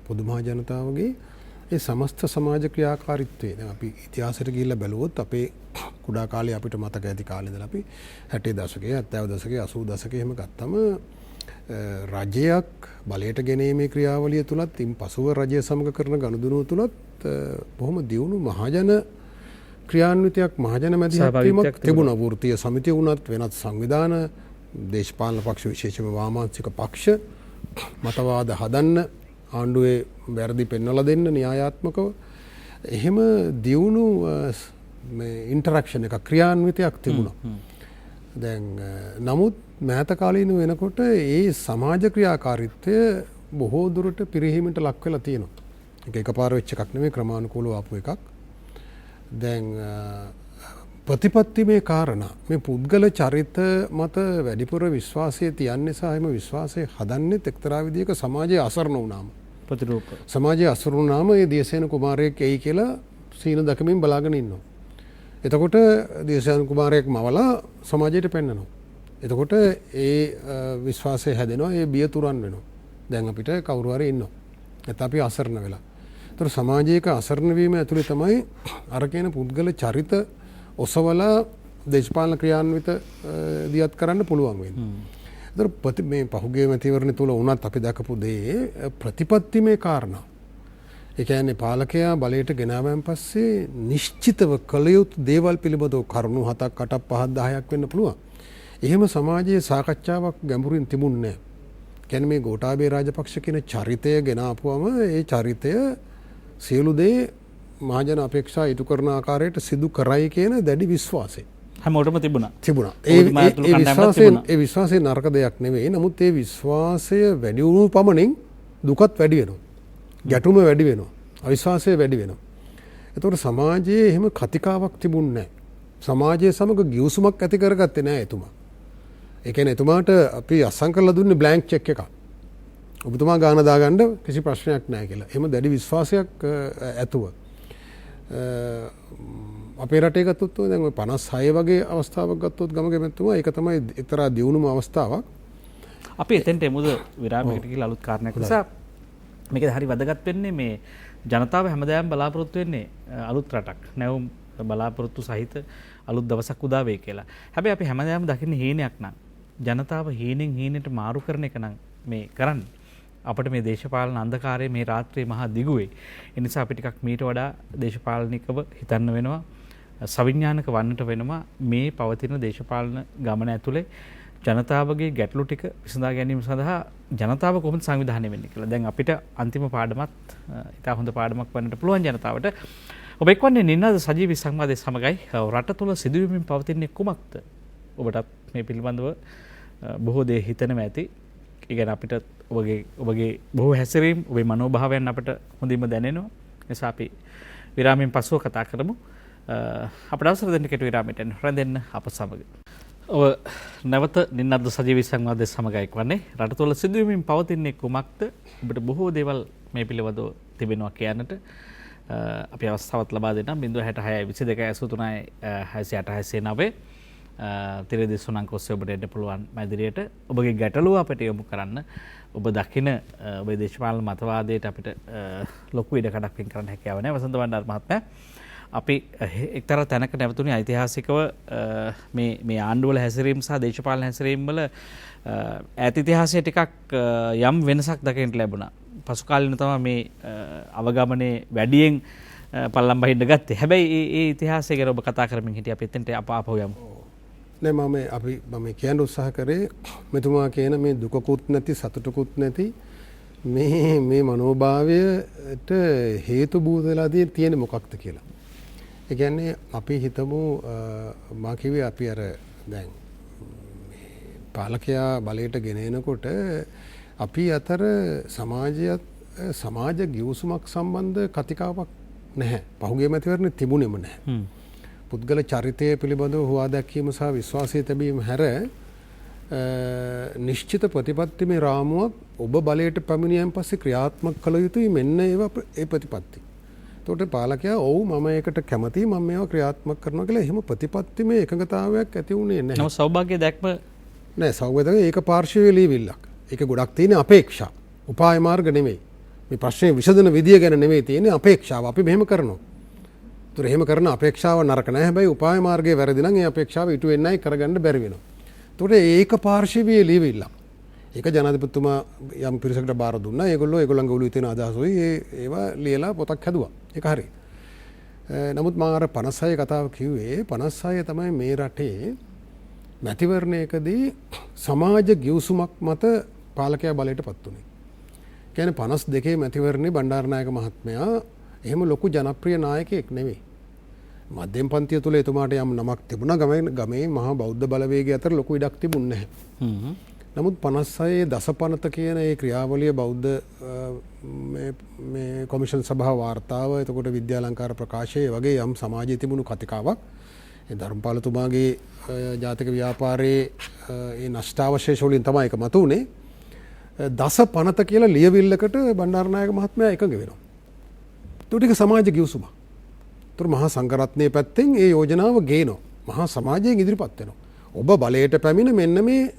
පොදු මහ ජනතාවගේ ඒ සමස්ත සමාජ ක්‍රියාකාරීත්වයේ දැන් අපි ඉතිහාසයට ගිහිල්ලා බැලුවොත් අපේ කුඩා කාලේ අපිට මතක ඇති කාලේ ඉඳලා අපි 60 දශකයේ 70 දශකයේ 80 දශකයේ එහෙම ගත්තම රජයක් බලයට ගැනීමේ ක්‍රියාවලිය තුලත් ඉන් පසුව රජය සමග කරන ගනුදෙනුව තුලත් බොහොම දියුණු මහජන ක්‍රියාන්විතයක් මහජන මැදිහත්වීමක් තිබුණා. වෘත්තීය සමිතිය වුණත් වෙනත් සංවිධාන දේශපාලන පක්ෂ විශේෂයෙන්ම වාමාංශික පක්ෂ මතවාද හදන්න ආණ්ඩුවේ වැරදි පෙන්වලා දෙන්න න්‍යායාත්මකව එහෙම දියුණු ඉන්ටරක්ෂණ එක ක්‍රියාන්විතයක් තිබුණා. දැන් නමුත් මෑත කාලීන වෙනකොට ඒ සමාජ ක්‍රියාකාරීත්වය බොහෝ දුරට පිරිහීමට ලක් වෙලා තියෙනවා. ඒක එකපාර වෙච්ච එකක් නෙමෙයි, ක්‍රමානුකූලව ආපු එකක්. දැන් ප්‍රතිපත්තිමය කාරණා මේ පුද්ගල චරිත මත වැඩිපුර විශ්වාසය තියන්නේ සහ එම විශ්වාසය හදන්නෙත් එක්තරා විදිහක සමාජයේ අසරණ වුණාම. ප්‍රතිරූප. සමාජයේ අසරණ වුණාම ඒ දියසේන කුමාරයෙක් එයි කියලා සීන දකමින් බලාගෙන ඉන්නවා. එතකොට දියසේන කුමාරයෙක් මවලා සමාජයට පෙන්නනවා. එතකොට ඒ විශ්වාසය හැදෙනවා, ඒ බිය තුරන් වෙනවා. දැන් අපිට කවුරු හරි ඉන්නවා. නැත්නම් අපි අසරණ වෙලා. ඒතර සමාජයක අසරණ වීම ඇතුලේ තමයි අර කියන පුද්ගල චරිත ඔසවලා දේශපාලන ක්‍රියාන්විත දියත් කරන්න පුළුවන් වෙන්නේ. ඒතර මේ පහුගිය මැතිවරණ තුල වුණත් අපි දැකපු දේ ප්‍රතිපත්තිමය කාරණා. ඒ කියන්නේ පාලකයා බලයට ගෙනාවන් පස්සේ නිශ්චිතව කළ යුතු දේවල් පිළිබඳව කරුණු 7ක් 8ක් 5ක් 10ක් වෙන්න පුළුවන්. එහෙම සමාජයේ සාකච්ඡාවක් ගැඹුරින් තිබුණේ නැහැ. කියන්නේ මේ ගෝඨාභය රාජපක්ෂ කියන චරිතය ගෙනාපුවම ඒ චරිතය සියලු දේ මහජන අපේක්ෂා ඉටු කරන ආකාරයට සිදු කරයි කියන දැඩි විශ්වාසය හැමෝටම තිබුණා. ඒ විශ්වාසය නරක දෙයක් නෙවෙයි. නමුත් ඒ විශ්වාසය වැඩි වුණු පමණින් දුකත් වැඩි වෙනවා. ගැටුම වැඩි වෙනවා. අවිශ්වාසය වැඩි වෙනවා. ඒතකොට සමාජයේ එහෙම කතිකාවක් තිබුණේ නැහැ. සමාජයේ සමග ගිවිසුමක් ඇති කරගත්තේ නැහැ එතුමා. ඒ කියන්නේ එතුමාට අපි අස්සම් කරලා දුන්නේ බ්ලැන්ක් චෙක් එකක්. ඔබතුමා ගාන දාගන්න කිසි ප්‍රශ්නයක් නැහැ කියලා. එහෙම දැඩි විශ්වාසයක් ඇතුව අපේ රටේ ගත්තොත් දැන් ඔය 56 වගේ අවස්ථාවක් ගත්තොත් ගමගේ මෙතුමා ඒක තමයි එක්තරා දියුණුම අවස්ථාවක්. අපි එතෙන්ට එමුද විරාමයකට ගිහලා අලුත් කාරණයක් නිසා මේක හරි වැදගත් වෙන්නේ මේ ජනතාව හැමදාම බලාපොරොත්තු වෙන්නේ අලුත් රටක් නැවුම් බලාපොරොත්තු සහිත අලුත් දවසක් උදා වෙයි කියලා. හැබැයි අපි හැමදාම දකින්නේ හීනයක් නම් ජනතාව හීනෙන් හීනට මාරු කරන එක නම් මේ කරන්නේ. අපිට මේ දේශපාලන අන්ධකාරයේ මේ රාත්‍රියේ මහා දිගුවේ. ඒ නිසා අපි ටිකක් මීට වඩා දේශපාලනිකව හිතන්න වෙනවා. සවිඥානික වන්නට වෙනවා මේ පවතින දේශපාලන ගමන ඇතුලේ ජනතාවගේ ගැටලු ටික විසඳා ගැනීම සඳහා ජනතාව කොහොමද සංවිධානය වෙන්නේ කියලා. දැන් අපිට අන්තිම පාඩමත් ඉතා හොඳ පාඩමක් වන්නට පුළුවන් ජනතාවට. ඔබ එක්වන්නේ නිනාද සජීවී සංවාදයේ සමගයි. රට තුළ සිදුවීමින් පවතින්නේ කුමක්ද? ඔබටත් මේ පිළිබඳව බොහෝ දේ හිතනවා ඇති. ඒ කියන්නේ අපිට ඔබගේ බොහෝ හැසිරීම් ඔබේ මනෝභාවයන් අපිට හොඳින්ම දැනෙනවා. නිසා අපි විරාමයෙන් පසුව කතා කරමු. අපට අවසර දෙන්න කෙටු විරාමයට රැඳෙන්න අප සමග. ඔබ නැවත නින්නද්ද සජීවී සංවාදයේ සමගයි වන්නේ. රට තුළ සිදුවීමින් පවතින්නේ කුමක්ද? ඔබට බොහෝ දේවල් මේ පිළිබඳව තිබෙනවා කියන්නට අපි අවස්ථාවක් ලබා දෙන්නම්. 066 22 83 689 තිරදෙස් වුණාංක ඔස්සේ ඔබට එන්න පුළුවන් මැදිරියට. ඔබගේ ගැටලුව අපිට යොමු කරන්න. ඔබ දකින ඔබේ දේශපාලන මතවාදයට අපිට ලොකු ඉඩකඩක් වෙන් කරන්න හැකියාව නැහැ. වසන්ත බණ්ඩාර මහත්මයා, අපි එක්තරා තැනක නැවතුනේ ඓතිහාසිකව මේ ආණ්ඩුවල හැසිරීම සහ දේශපාලන හැසිරීම් වල ඈත ඉතිහාසයේ ටිකක් යම් වෙනසක් දකින්න ලැබුණා. පසු කාලින තමයි මේ අවගමනයේ වැඩියෙන් පල්ලම් බහින්න ගත්තේ. හැබැයි ඒ ඉතිහාසය ගැන ඔබ කතා කරමින් හිටිය අපි එතෙන්ට ආපහු යමු. නෑ මම කියන්න උත්සාහ කරේ මෙතුමා කියන මේ දුකකුත් නැති සතුටකුත් නැති මේ මනෝභාවයට හේතු බූදලා තියෙන්නේ මොකක්ද කියලා. ඒ කියන්නේ අපි හිතමු මා කිව්වේ අපි අර දැන් පාලකයා බලයට ගෙන එනකොට අපි අතර සමාජ ගිවිසුමක් සම්බන්ධ කතිකාවක් නැහැ. පහුගිය මැතිවරණේ තිබුණෙම නැහැ. පුද්ගල චරිතය පිළිබඳව හුවා දැක්වීම සහ විශ්වාසය තැබීම හැර නිශ්චිත ප්‍රතිපත්තිමය රාමුවක් ඔබ බලයට පැමිණියන් පස්සේ ක්‍රියාත්මක කළ යුතුයි. මෙන්න ඒ ප්‍රතිපත්ති. එතකොට පාලකයා ඔව් මම ඒකට කැමතියි, මම මේවා ක්‍රියාත්මක කරනවා කියලා එහෙම ප්‍රතිපත්තිමය එකඟතාවයක් ඇති වුණේ නැහැ. නමුත් සෞභාග්‍ය දැක්ම නෑ. සෞභාග්‍ය ඒක පාර්ශවීය ලියවිල්ලක්. ඒක ගොඩක් තියෙන අපේක්ෂා. උපාය මාර්ග නෙමෙයි. මේ ප්‍රශ්නේ විසඳන විදිය ගැන නෙමෙයි තියෙන්නේ, අපේක්ෂාව. අපි මෙහෙම කරනවා. ඒතර එහෙම කරන අපේක්ෂාව නරක නෑ. හැබැයි උපාය මාර්ගයේ වැරදි නම් ඒ අපේක්ෂාව ඉටු වෙන්නයි කරගන්න බැරි වෙනවා. ඒතකොට ඒක පාර්ශවීය ලියවිල්ලක්. ඒක ජනාධිපතිතුමා යම් පිරිසකට බාර දුන්නා. ඒගොල්ලන්ගේ ඔළුවේ තියෙන අදහසුයි ඒවා ලියලා පොතක් හැදුවා. ඒක හරි. නමුත් මම අර 56 කතාව කිව්වේ 56 තමයි මේ රටේ මැතිවරණයකදී සමාජ ගිවිසුමක් මත පාලකයා බලයට පත් වුණේ. කියන්නේ 52 මැතිවරණේ බණ්ඩාරනායක මහත්මයා එහෙම ලොකු ජනප්‍රිය නායකයෙක් නෙවෙයි. මධ්‍යම පන්තිය තුළ එතුමාට යම් නමක් තිබුණා ගමේ මහා බෞද්ධ බලවේගය අතර ලොකු ඉඩක් තිබුණේ නැහැ. නමුත් 56 දසපනත කියන ඒ ක්‍රියාවලිය බෞද්ධ මේ කොමිෂන් සභාව වාර්තාව එතකොට විද්‍යාලංකාර ප්‍රකාශය වගේ යම් සමාජයේ තිබුණු කතිකාවක් ඒ ධර්මපාලතුමාගේ ජාතික ව්‍යාපාරයේ ඒ නෂ්ටාවශේෂ වලින් තමයි ඒක මතුනේ. දසපනත කියලා ලියවිල්ලකට බණ්ඩාරනායක මහත්මයා එකඟ වෙනවා. ඒක සමාජ ගිවිසුමක්. ඒතර මහා සංඝරත්නයේ පැත්තෙන් ඒ යෝජනාව ගේනවා. මහා සමාජයෙන් ඉදිරිපත් වෙනවා. ඔබ බලයට පැමිණ මෙන්න මේ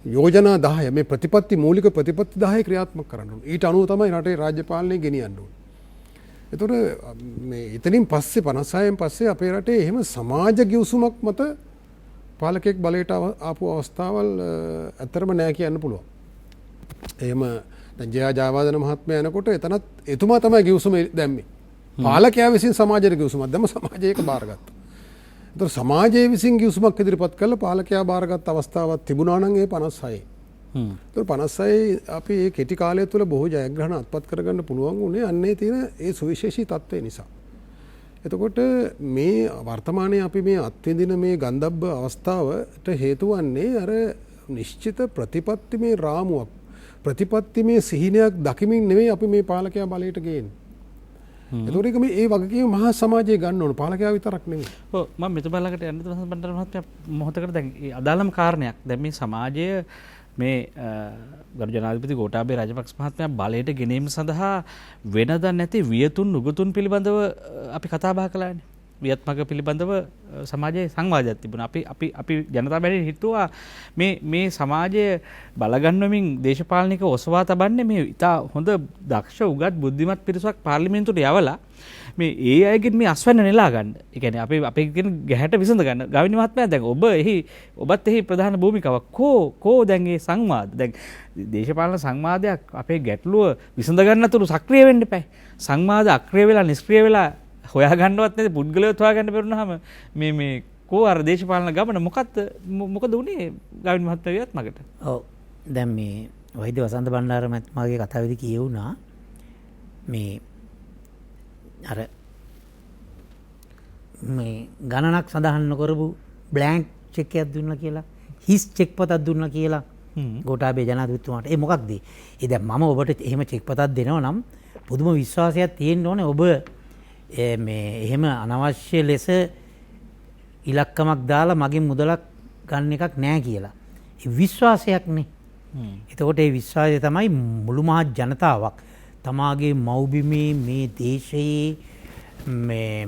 යෝජනා 10 මේ ප්‍රතිපත්ති මූලික ප්‍රතිපත්ති 10 ක්‍රියාත්මක කරන්න ඕනේ. ඊට අනුව තමයි රටේ රාජ්‍ය පාලනය ගෙනියන්න ඕනේ. ඒතර මේ එතනින් පස්සේ 56න් පස්සේ අපේ රටේ එහෙම සමාජ ගිවිසුමක් මත පාලකෙක් බලයට ආපු අවස්ථාවල් ඇත්තරම නෑ කියන්න පුළුවන්. එහෙම දැන් ජයා ජයවර්ධන මහත්මයා යනකොට එතනත් එතුමා තමයි ගිවිසුම දැම්මේ. පාලකයා විසින් සමාජයට ගිවිසුමක් දැම්ම සමාජය ඒක බාරගත්තා. ඒතර සමාජයේ විසින් ගිවිසුමක් ඉදිරිපත් කළ පාලකයා බාරගත් අවස්ථාවක් තිබුණා නම් ඒ 56. ඒතර 56 අපි මේ කෙටි කාලය තුළ බොහෝ ජයග්‍රහණ අත්පත් කරගන්න පුළුවන් වුණේ අන්නේ තියෙන ඒ සුවිශේෂී තත්ත්වය නිසා. එතකොට මේ වර්තමානයේ අපි මේ අත්විඳින මේ ගන්ධබ්බ අවස්ථාවට හේතු වන්නේ අර නිශ්චිත ප්‍රතිපත්තිමේ රාමුවක් ප්‍රතිපත්තිමේ සිහිනයක් දකිමින් නෙවෙයි අපි මේ පාලකයා බලයට ගේන්නේ. එතකොට ඒක මේ ඒ වගකීම මහා සමාජයේ ගන්න ඕන පාලකයා විතරක් නෙවෙයි. ඔව් මම මෙතුමා ළඟට යන්න තමයි බණ්ඩාර මහත්මයා මොහොතකට දැන් ඒ අදාළම කාරණයක්. දැන් මේ සමාජය මේ ගරු ජනාධිපති ගෝඨාභය රාජපක්ෂ මහත්මයා බලයට ගෙනීම සඳහා වෙනදා නැති වියතුන් උගතුන් පිළිබඳව අපි කතා බහ කළානේ. වියත්මක පිළිබඳව සමාජයේ සංවාදයක් තිබුණා. අපි ජනතා බැලේ හිතුවා මේ සමාජය බලගන්වමින් දේශපාලනික ඔසවා තබන්නේ මේ ඉතා හොඳ දක්ෂ උගත් බුද්ධිමත් පිරිසක් පාර්ලිමේන්තුවට යවලා මේ ඒ අයගෙන් මේ අස්වැන්න නෙලා ගන්න. ඒ කියන්නේ අපි කියන ගැහැට විසඳ ගන්න. ගාවිනි මහත්මයා දැන් ඔබත් එහි ප්‍රධාන භූමිකාවක් කෝ දැන් මේ සංවාද දැන් දේශපාලන සංවාදයක් අපේ ගැටලුව විසඳ ගන්නතුරු සක්‍රිය වෙන්න එපා. සංවාද අක්‍රිය වෙලා නිෂ්ක්‍රිය වෙලා හොයා ගන්නවත් නැති පුද්ගලයෝ හොයා ගන්න බැරුණාම මේ කෝ අර දේශපාලන ගමන මොකද උනේ ගාවිනි මහත්මයා වියත්මකට? ඔව් දැන් මේ වෛද්‍ය වසන්ත බණ්ඩාර මහත්මයාගේ කතාවේදී කියවුණා මේ අර මේ ගණනක් සඳහන් නොකරපු බ්ලැන්ක් චෙක් එකක් දුන්නා කියලා හිස් චෙක් පතක් දුන්නා කියලා ගෝඨාභය ජනාධිපතිතුමාට. ඒ මොකක්ද? ඒ දැන් මම ඔබට එහෙම චෙක් පතක් දෙනවා නම් පුදුම විශ්වාසයක් තියෙන්න ඕනේ ඔබ මේ එහෙම අනවශ්‍ය ලෙස ඉලක්කමක් දාලා මගෙන් මුදලක් ගන්න එකක් නෑ කියලා. ඒ විශ්වාසයක්නේ. එතකොට ඒ විශ්වාසය තමයි මුළු මහත් ජනතාවක් තමාගේ මව්බිමේ මේ දේශයේ මේ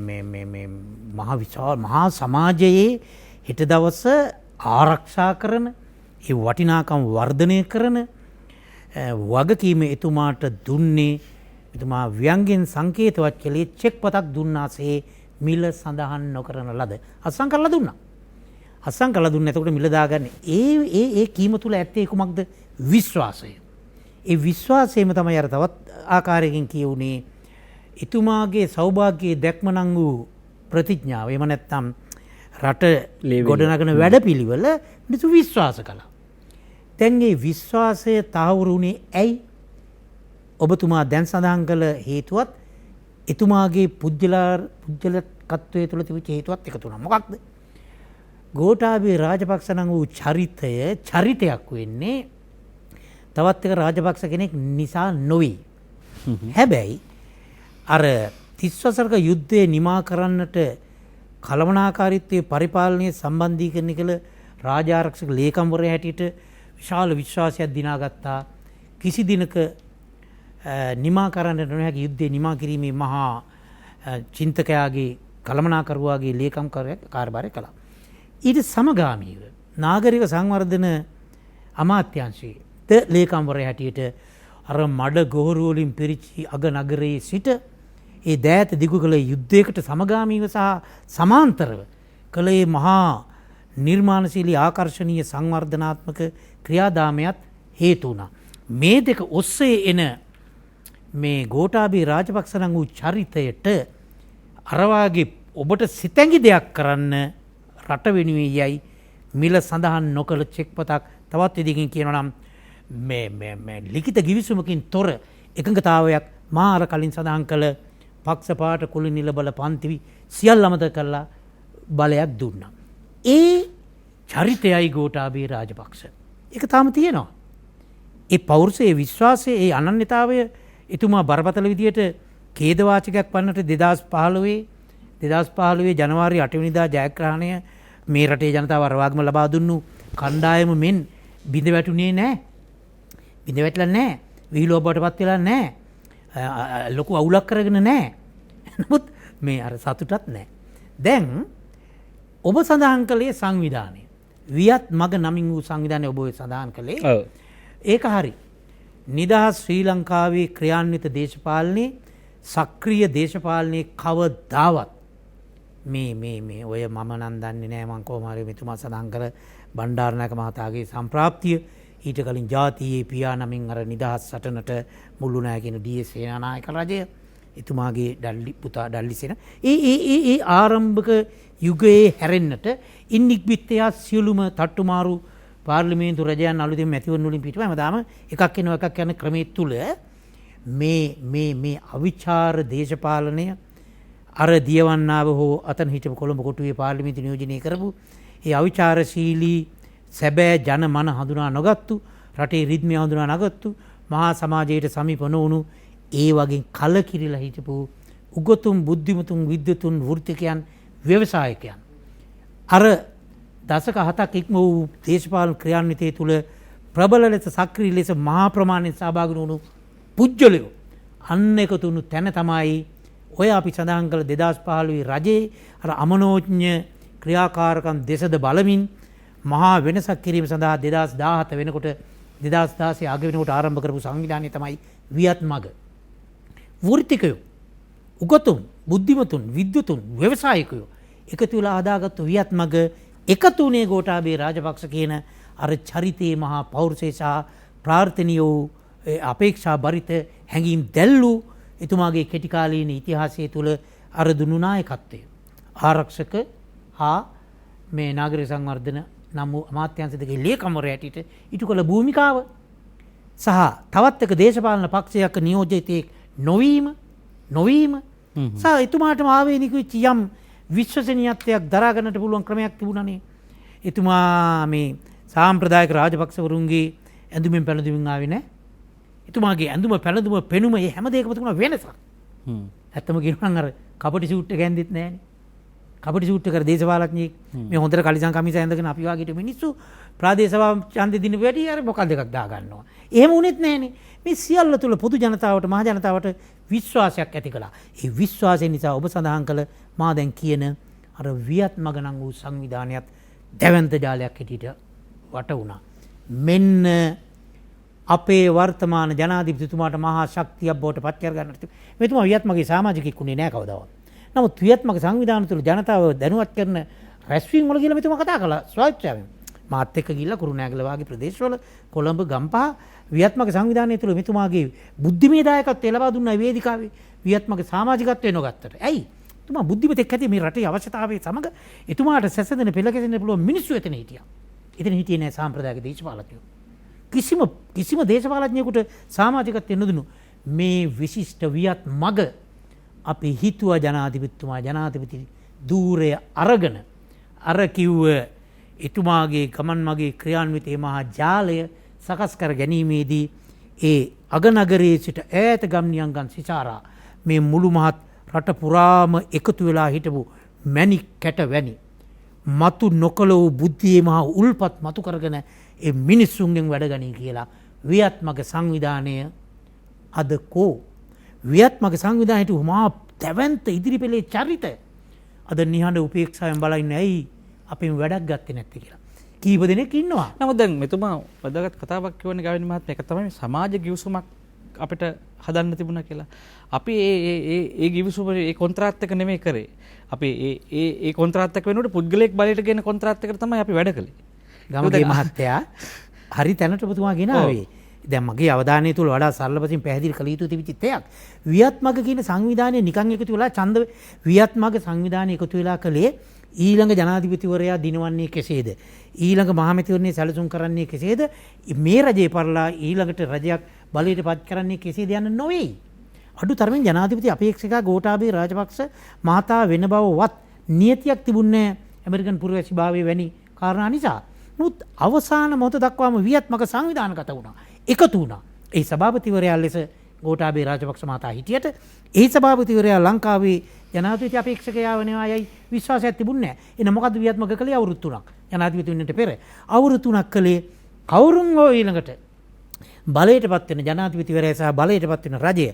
මහා සමාජයේ හෙට දවස ආරක්ෂා කරන ඒ වටිනාකම් වර්ධනය කරන වගකීම එතුමාට දුන්නේ එතුමා ව්‍යංගෙන් සංකේතවත් කළේ චෙක් පතක් දුන්නාසේ මිල සඳහන් නොකරන ලද අත්සන් කරලා දුන්නා. අත්සන් කරලා දුන්න එතකොට මිල දාගන්නේ ඒ කීම තුල ඇත්තේ කුමක්ද? විශ්වාසය. ඒ විශ්වාසයම තමයි අර තවත් ආකාරයකින් කියුනේ එතුමාගේ සෞභාග්‍යයේ දැක්ම නම් වූ ප්‍රතිඥාව. එහෙම නැත්නම් රට ගොඩනගන වැඩපිළිවෙල මිනිස්සු විශ්වාස කළා. දැන් මේ විශ්වාසය තහවුරුනේ ඇයි? ඔබතුමා දැන් සඳහන් කළ හේතුවත් එතුමාගේ පුද්ගලකත්වයේ තුළ තිබිච්ච හේතුවත් එකතු වුණා. මොකක්ද? ගෝඨාභය රාජපක්ෂ නම් වූ චරිතයක් වෙන්නේ තවත් එක රාජපක්ෂ කෙනෙක් නිසා නොවේ. හැබැයි අර 30 වසරක යුද්ධය නිමා කරන්නට කළමනාකාරීත්වයේ පරිපාලනයේ සම්බන්ධීකරණය කළ රාජාරක්ෂක ලේකම්වරයා හැටියට විශාල විශ්වාසයක් දිනාගත්තා. කිසි දිනක නිමා කරන්නට නොහැකි යුද්ධය නිමා කිරීමේ මහා චින්තකයාගේ කළමනාකරුවාගේ ලේකම් කාර්යභාරය කළා. ඊට සමගාමීව නාගරික සංවර්ධන අමාත්‍යාංශයේ ලේකම්වරයා හැටියට අර මඩ ගොහරු වලින් පිරිච්ච අග නගරයේ සිට ඒ දෑත දිගු කළ යුද්ධයකට සමගාමීව සහ සමාන්තරව කළේ මහා නිර්මාණශීලී ආකර්ශනීය සංවර්ධනාත්මක ක්‍රියාදාමයක් හේතු වුණා. මේ දෙක ඔස්සේ එන මේ ගෝඨාභය රාජපක්ෂ නම් වූ චරිතයට අරවාගේ ඔබට සිතැඟි දෙයක් කරන්න රට වෙනුවෙන් යයි මිල සඳහන් නොකළ චෙක් පතක් තවත් විදිහකින් කියනවා නම් මේ ලිඛිත ගිවිසුමකින් තොර එකඟතාවයක් මා අර කලින් සඳහන් කළ පක්ෂපාත කුල නිල බල පන්තිවි සියල්ල අමතක කරලා බලයක් දුන්නා. ඒ චරිතයයි ගෝඨාභය රාජපක්ෂ. ඒක තාම තියෙනවා. ඒ පෞරුෂයේ විශ්වාසයේ ඒ අනන්‍යතාවය එතුමා බරපතල විදියට ඛේදවාචකයක් වන්නට 2015 ජනවාරි 8 වෙනිදා ජයග්‍රහණය මේ රටේ ජනතාව අරවාගම ලබා දුන්නු කණ්ඩායම මෙන් බිඳ වැටුනේ නැහැ. බිඳ වැටලා නැහැ. විහිළුව බවටපත් වෙලා නැහැ. ලොකු අවුලක් කරගෙන නැහැ. නමුත් මේ අර සතුටත් නැහැ. දැන් ඔබ සඳහන් කළේ සංවිධානය. වියත් මග නමින් වූ සංවිධානය ඔබ සඳහන් කළේ. ඒක හරි. නිදහස් ශ්‍රී ලංකාවේ ක්‍රියාන්විත දේශපාලනයේ සක්‍රීය දේශපාලනයේ කවදාවත් මේ ඔය මම නම් දන්නේ නැහැ මං කොහොම හරි මෙතුමා සඳහන් කර බණ්ඩාරනායක මහතාගේ සම්ප්‍රාප්තිය ඊට කලින් ජාතියේ පියා නමින් අර නිදහස් සටනට මුල්ලු නැහැ කියන ඩී.එස්. සේනානායක රජය එතුමාගේ ඩල්ලි පුතා ඩල්ලි සේන ඒ ආරම්භක යුගයේ හැරෙන්නට ඉන්නික්බිත්තයා සියලුම තට්ටුමාරු පාර්ලිමේන්තු රජයන් අලුතින් මැතිවරණ වලින් පිටුම හැමදාම එකක් එනවා එකක් යන ක්‍රමයේ තුල මේ අවිචාර දේශපාලනය අර දියවන්නාව හෝ අතන හිටපු කොළඹ කොටුවේ පාර්ලිමේන්තු නියෝජනය කරපු ඒ අවිචාරශීලී සැබෑ ජන මන හඳුනා නොගත්තු රටේ රිද්මය හඳුනා නොගත්තු මහා සමාජයට සමීප නොවුණු ඒ වගේ කලකිරිලා හිටපු උගතුන් බුද්ධිමතුන් විද්වතුන් වෘත්තිකයන් ව්‍යවසායකයන් අර දශක 7ක් ඉක්ම වූ දේශපාලන ක්‍රියාන්විතය තුළ ප්‍රබල ලෙස සක්‍රීය ලෙස මහා ප්‍රමාණයෙන් සහභාගී වුණු පුජ්‍යලයෝ අන්න එකතු වුණු තැන තමයි ඔය අපි සඳහන් කළ 2015 රජයේ අර අමනෝඥ ක්‍රියාකාරකම් දෙසද බලමින් මහා වෙනසක් කිරීම සඳහා 2017 වෙනකොට 2016 අග වෙනකොට ආරම්භ කරපු සංවිධානය තමයි වියත් මග. වෘත්තිකයෝ උගතුන් බුද්ධිමතුන් විද්වතුන් ව්‍යවසායිකයෝ එකතු වෙලා හදාගත්තු වියත් මග එකතු වුණේ ගෝඨාභය රාජපක්ෂ කියන අර චරිතයේ මහා පෞරුෂය සහ ප්‍රාර්ථනීය අපේක්ෂා බරිත හැඟීම් දැල්ලූ එතුමාගේ කෙටි කාලීන ඉතිහාසය තුළ අර දුන්නු නායකත්වය ආරක්ෂක හා මේ නාගරික සංවර්ධන නම් වූ අමාත්‍යාංශ දෙකේ ලේකම්වරයා හැටියට ඉටු කළ භූමිකාව සහ තවත් එක දේශපාලන පක්ෂයක නියෝජිතයෙක් නොවීම සහ එතුමාටම ආවේනික වෙච්ච යම් විශ්වසනීයත්වයක් දරා ගන්නට පුළුවන් ක්‍රමයක් තිබුණානේ. එතුමා මේ සාම්ප්‍රදායික රාජපක්ෂවරුන්ගේ ඇඳුමින් පැළඳුමින් ආවේ නැහැ. එතුමාගේ ඇඳුම පැළඳුම පෙනුම මේ හැම දෙයකම තිබුණා වෙනසක්. ඇත්තම කියනවා නම් අර කපටි සූට් එක ඇඳෙත් නැහැනේ. කපටි සූට් එක දේශපාලඥයෙක් මේ හොඳට කලිසම් කමිස ඇඳගෙන අපි වාගේට මිනිස්සු ප්‍රාදේශ සභාව ඡන්දෙ දින වැඩි අර මොකක්ද එකක් දා ගන්නවා. එහෙම වුණෙත් නැහැනේ. මේ සියල්ල තුළ පොදු ජනතාවට මහ ජනතාවට විශ්වාසයක් ඇති කළා. ඒ විශ්වාසය නිසා ඔබ සඳහන් කළ මා දැන් කියන අර වියත් මග නම් වූ සංවිධානයත් දැවැන්ත ජාලයක් හැටියට වට වුණා. මෙන්න අපේ වර්තමාන ජනාධිපතිතුමාට මහා ශක්තියක් බවට පත් කර ගන්නට තිබෙනවා. මෙතුමා වියත් මගේ සමාජිකෙක් වුණේ නැහැ කවදාවත්. නමුත් වියත් මගේ සංවිධානය තුළ ජනතාව දැනුවත් කරන රැස්වීම් වල ගිහලා මෙතුමා කතා කළා ස්වෛච්ඡාවෙන්. මාත් එක්ක ගිහලා කුරුණෑගල වගේ ප්‍රදේශවල කොළඹ ගම්පහ වියත් මගේ සංවිධානය තුළ මෙතුමාගේ බුද්ධිමය දායකත්වය ලබා දුන්නා වේදිකාවේ වියත් මගේ සමාජිකත්වය නොගත්තට. ඇයි? එතුමා බුද්ධිමතෙක් ඇති මේ රටේ අවශ්‍යතාවය සමග එතුමාට සැසඳෙන පෙළ ගැසෙන්න පුළුවන් මිනිස්සු එතන හිටියා. එතන හිටියේ නෑ සාම්ප්‍රදායික දේශපාලකයෝ. කිසිම දේශපාලඥයෙකුට සමාජිකත්වය නොදුණු මේ විශිෂ්ට වියත් මග අපි හිතුවා ජනාධිපතිතුමා ජනාධිපති ධූරය අරගෙන අර කිව්ව එතුමාගේ ගමන් මගේ ක්‍රියාන්විතයේ මහා ජාලය සකස් කර ගැනීමේදී ඒ අගනගරයේ සිට ඈත ගම්නියංගන් සිසාරා මේ මුළු මහත් රට පුරාම එකතු වෙලා හිටපු මැණික් කැට වැනි මතු නොකළ වූ බුද්ධියේ මහා උල්පත් මතු කරගෙන ඒ මිනිස්සුන්ගෙන් වැඩ ගනී කියලා වියත් මග සංවිධානය අද කෝ වියත් මග සංවිධානයට මහා දැවැන්ත ඉදිරිපෙළේ චරිත අද නිහඬ උපේක්ෂාවෙන් බලන්නේ ඇයි අපිම වැඩක් ගත්තේ නැත්තේ කියලා. කීප දෙනෙක් ඉන්නවා. නමුත් දැන් මෙතුමා වැදගත් කතාවක් කියවන්නේ ගාවිනි මහත්මයා. ඒක තමයි සමාජ ගිවිසුමක් අපිට හදන්න තිබුණා කියලා. අපි ඒ ගිවිසුම ඒ කොන්ත්‍රාත් එක නෙමෙයි කරේ. අපි ඒ කොන්ත්‍රාත් එක වෙනුවට පුද්ගලයෙක් බලයට ගෙන කොන්ත්‍රාත් එකට තමයි අපි වැඩ කළේ. ගමගේ මහත්තයා හරි තැනට ඔබතුමා ගෙනාවේ. දැන් මගේ අවධානය තුල වඩා සරල පසින් පැහැදිලි කළ යුතු තිබිච්ච දෙයක්. වියත් මග කියන සංවිධානය නිකන් එකතු වෙලා ඡන්ද වියත් මග සංවිධානය එකතු වෙලා කළේ ඊළඟ ජනාධිපතිවරයා දිනවන්නේ කෙසේද? ඊළඟ මහමැතිවරණයේ සැලසුම් කරන්නේ කෙසේද? මේ රජේ පරලා ඊළඟට රජයක් බලයට පත් කරන්නේ කෙසේද යන්න නොවේ. අඩු තරමින් ජනාධිපති අපේක්ෂක ගෝඨාභය රාජපක්ෂ මහතා වෙන බවවත් නියතියක් තිබුණේ ඇමරිකන් පුරවැසිභාවයේ වැනි කාරණා නිසා. නමුත් අවසාන මොහොත දක්වාම වියත්මක සංවිධානගත වුණා. එකතු වුණා. ඒ සභාපතිවරයා ලෙස ගෝඨාභය රාජපක්ෂ මහතා හිටියට ඒ සභාපතිවරයා ලංකාවේ ජනාධිපති අපේක්ෂකයා වෙනවා යයි විශ්වාසයක් තිබුණේ නැහැ. එන මොකද්ද වියත්මක කළේ අවුරුදු 3ක්. ජනාධිපති වෙන්නට පෙර අවුරුදු 3ක් කළේ කවුරුන් හෝ ඊළඟට බලයටපත් වෙන ජනාධිපතිවරයා සහ බලයටපත් වෙන රජය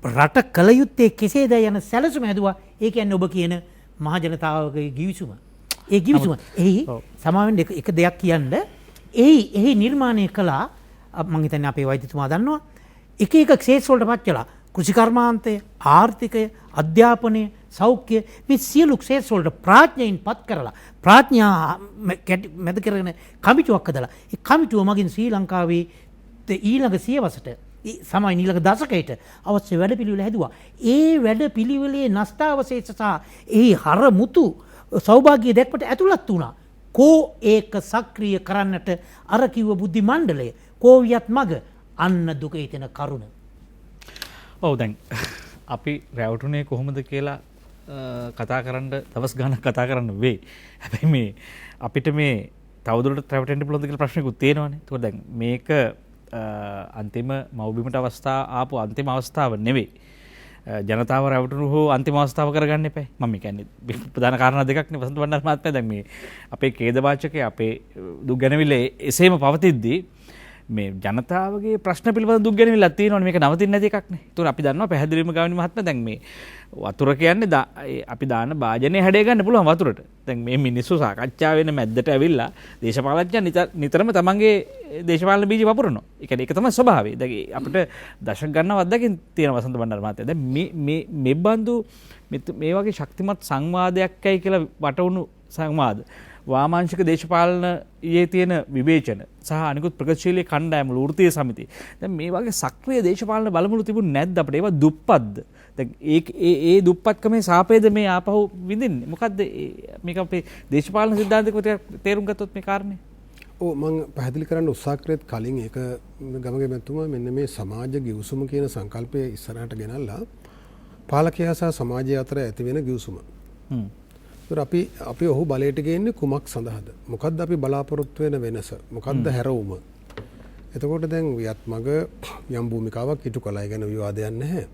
රට කළ යුත්තේ කෙසේද යන සැලසුම හැදුවා. ඒ කියන්නේ ඔබ කියන මහ ජනතාවගේ ගිවිසුම. ඒ ගිවිසුම එහි සමාවෙන් එක දෙයක් කියන්න එහි නිර්මාණය කළා මම හිතන්නේ අපේ වෛද්‍යතුමා දන්නවා එක එක ක්ෂේත්‍ර වලට පත්වලා කෘෂි කර්මාන්තය ආර්ථිකය අධ්‍යාපනය සෞඛ්‍ය මේ සියලු ක්ෂේත්‍ර වලට ප්‍රඥයින් පත් කරලා ප්‍රඥා මැද කරගෙන කමිටුවක් හදලා ඒ කමිටුව මගින් ශ්‍රී ලංකාවේ ඊළඟ සියවසට සමයි ඊළඟ දශකයට අවශ්‍ය වැඩපිළිවෙල හැදුවා. ඒ වැඩපිළිවෙලේ නෂ්ටාවශේෂ සහ එහි හරමුතු සෞභාග්‍ය දැක්වට ඇතුළත් වුණා. කෝ ඒක සක්‍රිය කරන්නට අර කිව්ව බුද්ධි මණ්ඩලය කෝවියත් මග අන්න දුක හිතෙන කරුණ. ඔව් දැන් අපි රැවටුනේ කොහොමද කියලා කතා කරන්න දවස් ගානක් කතා කරන්න වෙයි. හැබැයි මේ අපිට මේ තවදුරටත් රැවටෙන්න පුළුවන්ද කියලා ප්‍රශ්නකුත් තියෙනවානේ. ඒකෝ දැන් මේක අන්තිම මව්බිමට අවස්ථා ආපු අන්තිම අවස්ථාව නෙවෙයි. ජනතාව රැවටුණු හෝ අන්තිම අවස්ථාව කරගන්න එපා. මම කියන්නේ ප්‍රධාන කාරණා දෙකක් නේ වසන්ත වණ්ඩාර මහත්මයා. දැන් මේ අපේ ඛේදවාචකයේ අපේ දුක් ගැනවිල්ල එසේම පවතිද්දී මේ ජනතාවගේ ප්‍රශ්න පිළිබඳ දුක් ගැනවිල්ලක් තියෙනවනේ. මේක නවතින්නේ නැති එකක් නේ. ඒතකොට අපි දන්නවා පැහැදිලිවම ගාමිණී මහත්මයා දැන් මේ වතුර කියන්නේ අපි දාන භාජනය හැඩය ගන්න පුළුවන් වතුරට. දැන් මේ මිනිස්සු සාකච්ඡා වෙන මැද්දට ඇවිල්ලා දේශපාලඥයන් නිතරම තමන්ගේ දේශපාලන බීජ වපුරනවා. ඒ කියන්නේ ඒක තමයි ස්වභාවය. දැන් අපිට දශක ගන්නව අත්දකින් තියෙන වසන්ත බණ්ඩාර මහත්තයා. දැන් මේ බඳු මේ වගේ ශක්තිමත් සංවාදයක්යි කියලා වටවුණු සංවාද වාමාංශික දේශපාලනයේ තියෙන විවේචන සහ අනිකුත් ප්‍රගතිශීලී කණ්ඩායම් වෘත්තීය සමිති. දැන් මේ වගේ සක්‍රිය දේශපාලන බලමුළු තිබුණ නැද්ද අපිට? ඒවා දුප්පත්ද? දැන් ඒ දුප්පත්කමේ සාපේද මේ ආපහු විඳින්නේ? මොකද්ද මේක අපේ දේශපාලන සිද්ධාන්තික තේරුම් ගත්තොත් මේ කාරණේ? ඔව් මම පැහැදිලි කරන්න උත්සාහ කරේත් කලින් ඒක ගමගේ මැතිතුමා මෙන්න මේ සමාජ ගිවිසුම කියන සංකල්පය ඉස්සරහට ගෙනල්ලා පාලකයා සහ සමාජය අතර ඇති වෙන ගිවිසුම. අපි ඔහු බලයට ගේන්නේ කුමක් සඳහාද? මොකද්ද අපි බලාපොරොත්තු වෙන වෙනස? මොකද්ද හැරවුම? එතකොට දැන් වියත්මග යම් භූමිකාවක් ඉටු කළා. ඒ ගැන විවාදයක් නැහැ.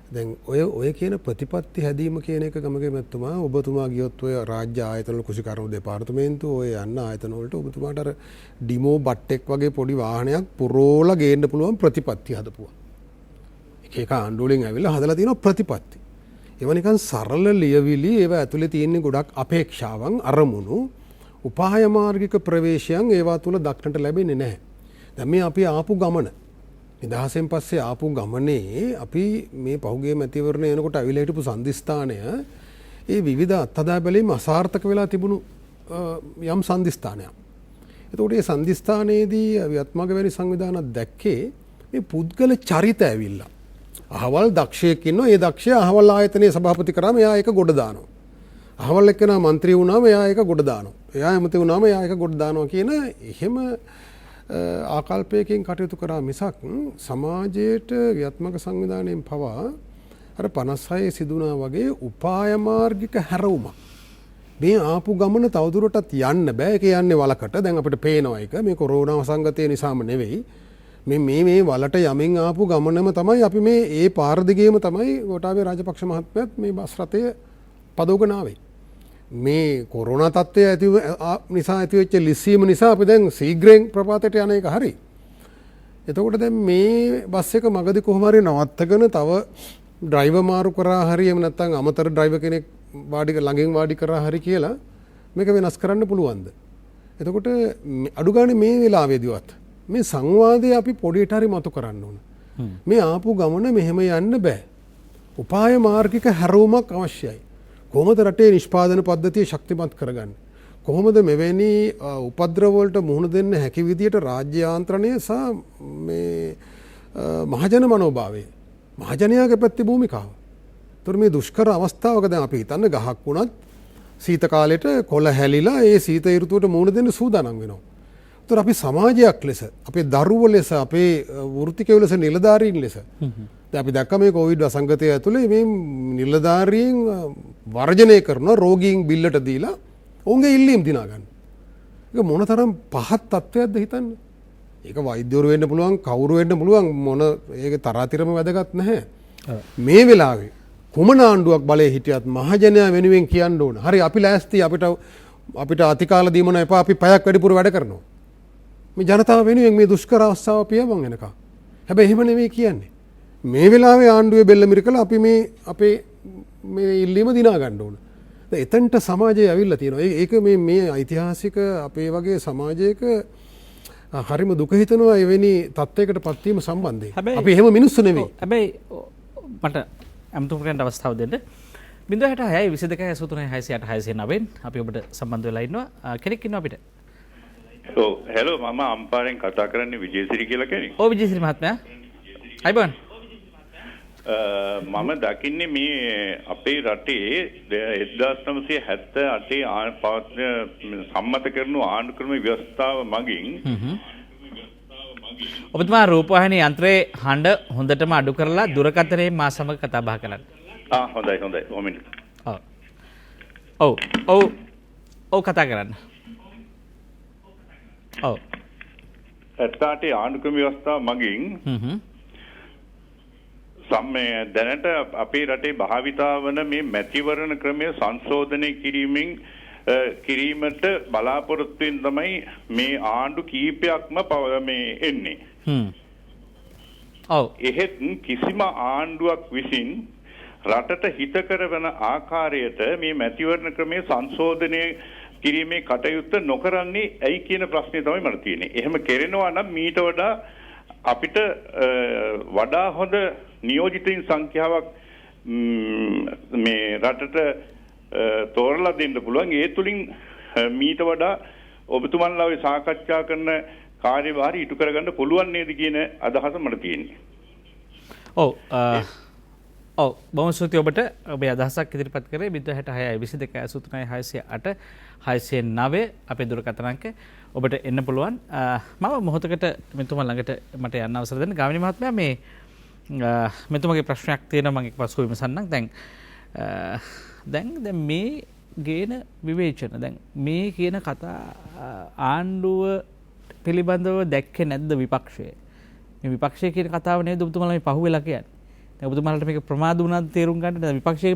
දැන් ඔය කියන ප්‍රතිපත්ති හැදීම කියන එක ගමගේ මැතිතුමා ඔබතුමා ගියොත් ඔය රාජ්‍ය ආයතන වල කුෂිකර්ම දෙපාර්තමේන්තුව ඔය යන්න ආයතන වලට ඔබතුමාට අර ඩිමෝ බට්ටෙක් වගේ පොඩි වාහනයක් පුරෝලා ගේන්න පුළුවන් ප්‍රතිපත්ති හදපුවා. එක ආණ්ඩුව වලින් ඇවිල්ලා හදලා තියෙනවා ප්‍රතිපත්ති. ඒවා නිකන් සරල ලියවිලි ඒවා ඇතුලේ තියෙන ගොඩක් අපේක්ෂාවන් අරමුණු උපාය මාර්ගික ප්‍රවේශයන් ඒවා තුල දක්නට ලැබෙන්නේ නැහැ. දැන් මේ අපි ආපු ගමන නිදහසෙන් පස්සේ ආපු ගමනේ අපි මේ පහුගිය මැතිවරණ එනකොට අවිල හිටපු සන්දිස්ථානය ඒ විවිධ අත්හදා බැලීම් අසාර්ථක වෙලා තිබුණු යම් සන්දිස්ථානයක්. එතකොට මේ සන්දිස්ථානයේදී වියත්මග වැනි සංවිධානයක් දැක්කේ මේ පුද්ගල චරිත ඇවිල්ලා අහවල් දක්ෂයෙක් ඉන්නවා. ඒ දක්ෂයා අහවල් ආයතනයේ සභාපති කරාම එයා ඒක ගොඩ දානවා. අහවල් එක්කෙනා മന്ത്രി වුණාම එයා ඒක ගොඩ දානවා. එයා ඇමති වුණාම එයා ඒක ගොඩ දානවා කියන එහෙම ආකල්පයකින් කටයුතු කරා මිසක් සමාජයට වියත්මක සංවිධානයෙන් පවා අර 56 සිදුනා වගේ උපාය මාර්ගික හැරවුමක් මේ ආපු ගමන තවදුරටත් යන්න බෑ. ඒක යන්නේ වලකට. දැන් අපිට පේනවා ඒක මේ කොරෝනා වසංගතය නිසාම නෙවෙයි. මේ වලට යමින් ආපු ගමනම තමයි අපි මේ ඒ පාර දිගේම තමයි ගෝඨාභය රාජපක්ෂ මහත්මයාත් මේ බස් රථය පදවගෙන ආවේ. මේ කොරෝනා තත්ත්වය නිසා ඇතිවෙච්ච ලිස්සීම නිසා අපි දැන් සීග්‍රයෙන් ප්‍රපාතයට යන එක හරි. එතකොට දැන් මේ බස් එක මගදී කොහොම හරි නවත්තගෙන තව ඩ්‍රයිවර් මාරු කරා හරි එහෙම නැත්නම් අමතර ඩ්‍රයිවර් කෙනෙක් ළඟින් වාඩි කරා හරි කියලා මේක වෙනස් කරන්න පුළුවන්ද? එතකොට අඩු ගානේ මේ වෙලාවේදීවත් මේ සංවාදය අපි පොඩියට හරි මතු කරන්න ඕන. මේ ආපු ගමන මෙහෙම යන්න බෑ. උපාය මාර්ගික හැරවුමක් අවශ්‍යයි. කොහොමද රටේ නිෂ්පාදන පද්ධතිය ශක්තිමත් කරගන්නේ? කොහොමද මෙවැනි උපද්‍රව වලට මුහුණ දෙන්න හැකි විදියට රාජ්‍ය යාන්ත්‍රණය සහ මේ මහජන මනෝභාවය මහජනයාගේ පැත්තේ භූමිකාව. ඒතර මේ දුෂ්කර අවස්ථාවක දැන් අපි හිතන්න ගහක් වුණත් සීත කාලෙට කොළ හැලිලා ඒ සීත ඍතුවට මුහුණ දෙන්න සූදානම් වෙනවා. ඒතර අපි සමාජයක් ලෙස අපේ දරුවෝ ලෙස අපේ වෘත්තිකයෝ ලෙස නිලධාරීන් ලෙස අපි දැක්ක මේ කොවිඩ් වසංගතය ඇතුළේ මේ නිලධාරීන් වර්ජනය කරන රෝගීන් බිල්ලට දීලා ඔවුන්ගේ ඉල්ලීම් දිනා ගන්න. ඒක මොන තරම් පහත් තත්ත්වයක්ද හිතන්න. ඒක වෛද්‍යවරු වෙන්න පුළුවන් කවුරු වෙන්න පුළුවන් මොන ඒක තරාතිරම වැදගත් නැහැ. මේ වෙලාවේ කුමන ආණ්ඩුවක් බලයේ හිටියත් මහජනයා වෙනුවෙන් කියන්න ඕන. හරි අපි ලෑස්ති අපිට අතිකාල දීමන එපා අපි පැයක් වැඩිපුර වැඩ කරනවා. මේ ජනතාව වෙනුවෙන් මේ දුෂ්කර අවස්ථාව පියවම් වෙනකම්. හැබැයි එහෙම නෙමෙයි කියන්නේ. මේ වෙලාවේ ආණ්ඩුවේ බෙල්ල මිරිකලා අපි මේ අපේ මේ ඉල්ලීම දිනා ගන්න ඕන. එතනට සමාජය ඇවිල්ලා තියෙනවා. ඒක මේ ඓතිහාසික අපේ වගේ සමාජයක හරිම දුක හිතනවා එවැනි තත්ත්වයකට පත්වීම සම්බන්ධයෙන්. අපි එහෙම මිනිස්සු නෙවෙයි. හැබැයි මට ඇමතුම්කරන්ට අවස්ථාව දෙන්න. 0.6 22 83 609 අපි ඔබට සම්බන්ධ වෙලා ඉන්නවා. කෙනෙක් ඉන්නවා අපිට. ඔව් හෙලෝ මම අම්පාරෙන් කතා කරන්නේ විජේසිරි කියලා කෙනෙක්. ඔව් විජේසිරි මහත්මයා. අයිබෝන්. මම දකින්නේ මේ අපේ රටේ 1978 සම්මත කරනු ආණ්ඩු ක්‍රම ව්‍යවස්ථාව මගින් ඔබතුමා රූපවාහිනී යන්ත්‍රයේ හඬ හොඳටම අඩු කරලා දුරකථනයේ මා සමග කතා බහ කරන්න. හොඳයි ඔව්. ඔව් කතා කරන්න. ඔව්. 78 ආණ්ඩු ක්‍රම ව්‍යවස්ථාව මගින් දැනට අපේ රටේ භාවිතා වන මේ මැතිවරණ ක්‍රමය සංශෝධනය කිරීමට බලාපොරොත්තුවෙන් තමයි මේ ආණ්ඩු කීපයක්ම මේ එන්නේ. එහෙත් කිසිම ආණ්ඩුවක් විසින් රටට හිතකර වන ආකාරයට මේ මැතිවරණ ක්‍රමය සංශෝධනය කිරීමේ කටයුත්ත නොකරන්නේ ඇයි කියන ප්‍රශ්නේ තමයි මට තියෙන්නේ. එහෙම කෙරෙනවා නම් මීට වඩා අපිට වඩා හොඳ නියෝජිතයින් සංඛ්‍යාවක් මේ රටට තෝරලා දෙන්න පුළුවන්. ඒ තුලින් මීට වඩා ඔබතුමන්ලා ඔය සාකච්ඡා කරන කාර්යභාරය ඉටු කරගන්න පුළුවන් නේද කියන අදහස මට තියෙන්නේ. ඔව් බොහොම ස්තුතියි ඔබට. ඔබේ අදහසක් ඉදිරිපත් කරේ 0.6 22 83 608 609 අපේ දුරකථන අංක ඔබට එන්න පුළුවන්. මම මොහොතකට මෙතුමා ළඟට මට යන්න අවසර දෙන්න. ගාමිණී මහත්මයා මේ මෙතුමගේ ප්‍රශ්නයක් තියෙනවා මම එක්පසු විමසන්නම්. දැන් මේ ගේන විවේචන දැන් මේ කියන කතා ආණ්ඩුව පිළිබඳව දැක්කේ නැද්ද විපක්ෂය? මේ විපක්ෂය කියන කතාව නේද ඔබතුමාලා මේ පහුවෙලා කියන්නේ? දැන් ඔබතුමාලට මේක ප්‍රමාද වුණාද තේරුම් ගන්නද? විපක්ෂයේ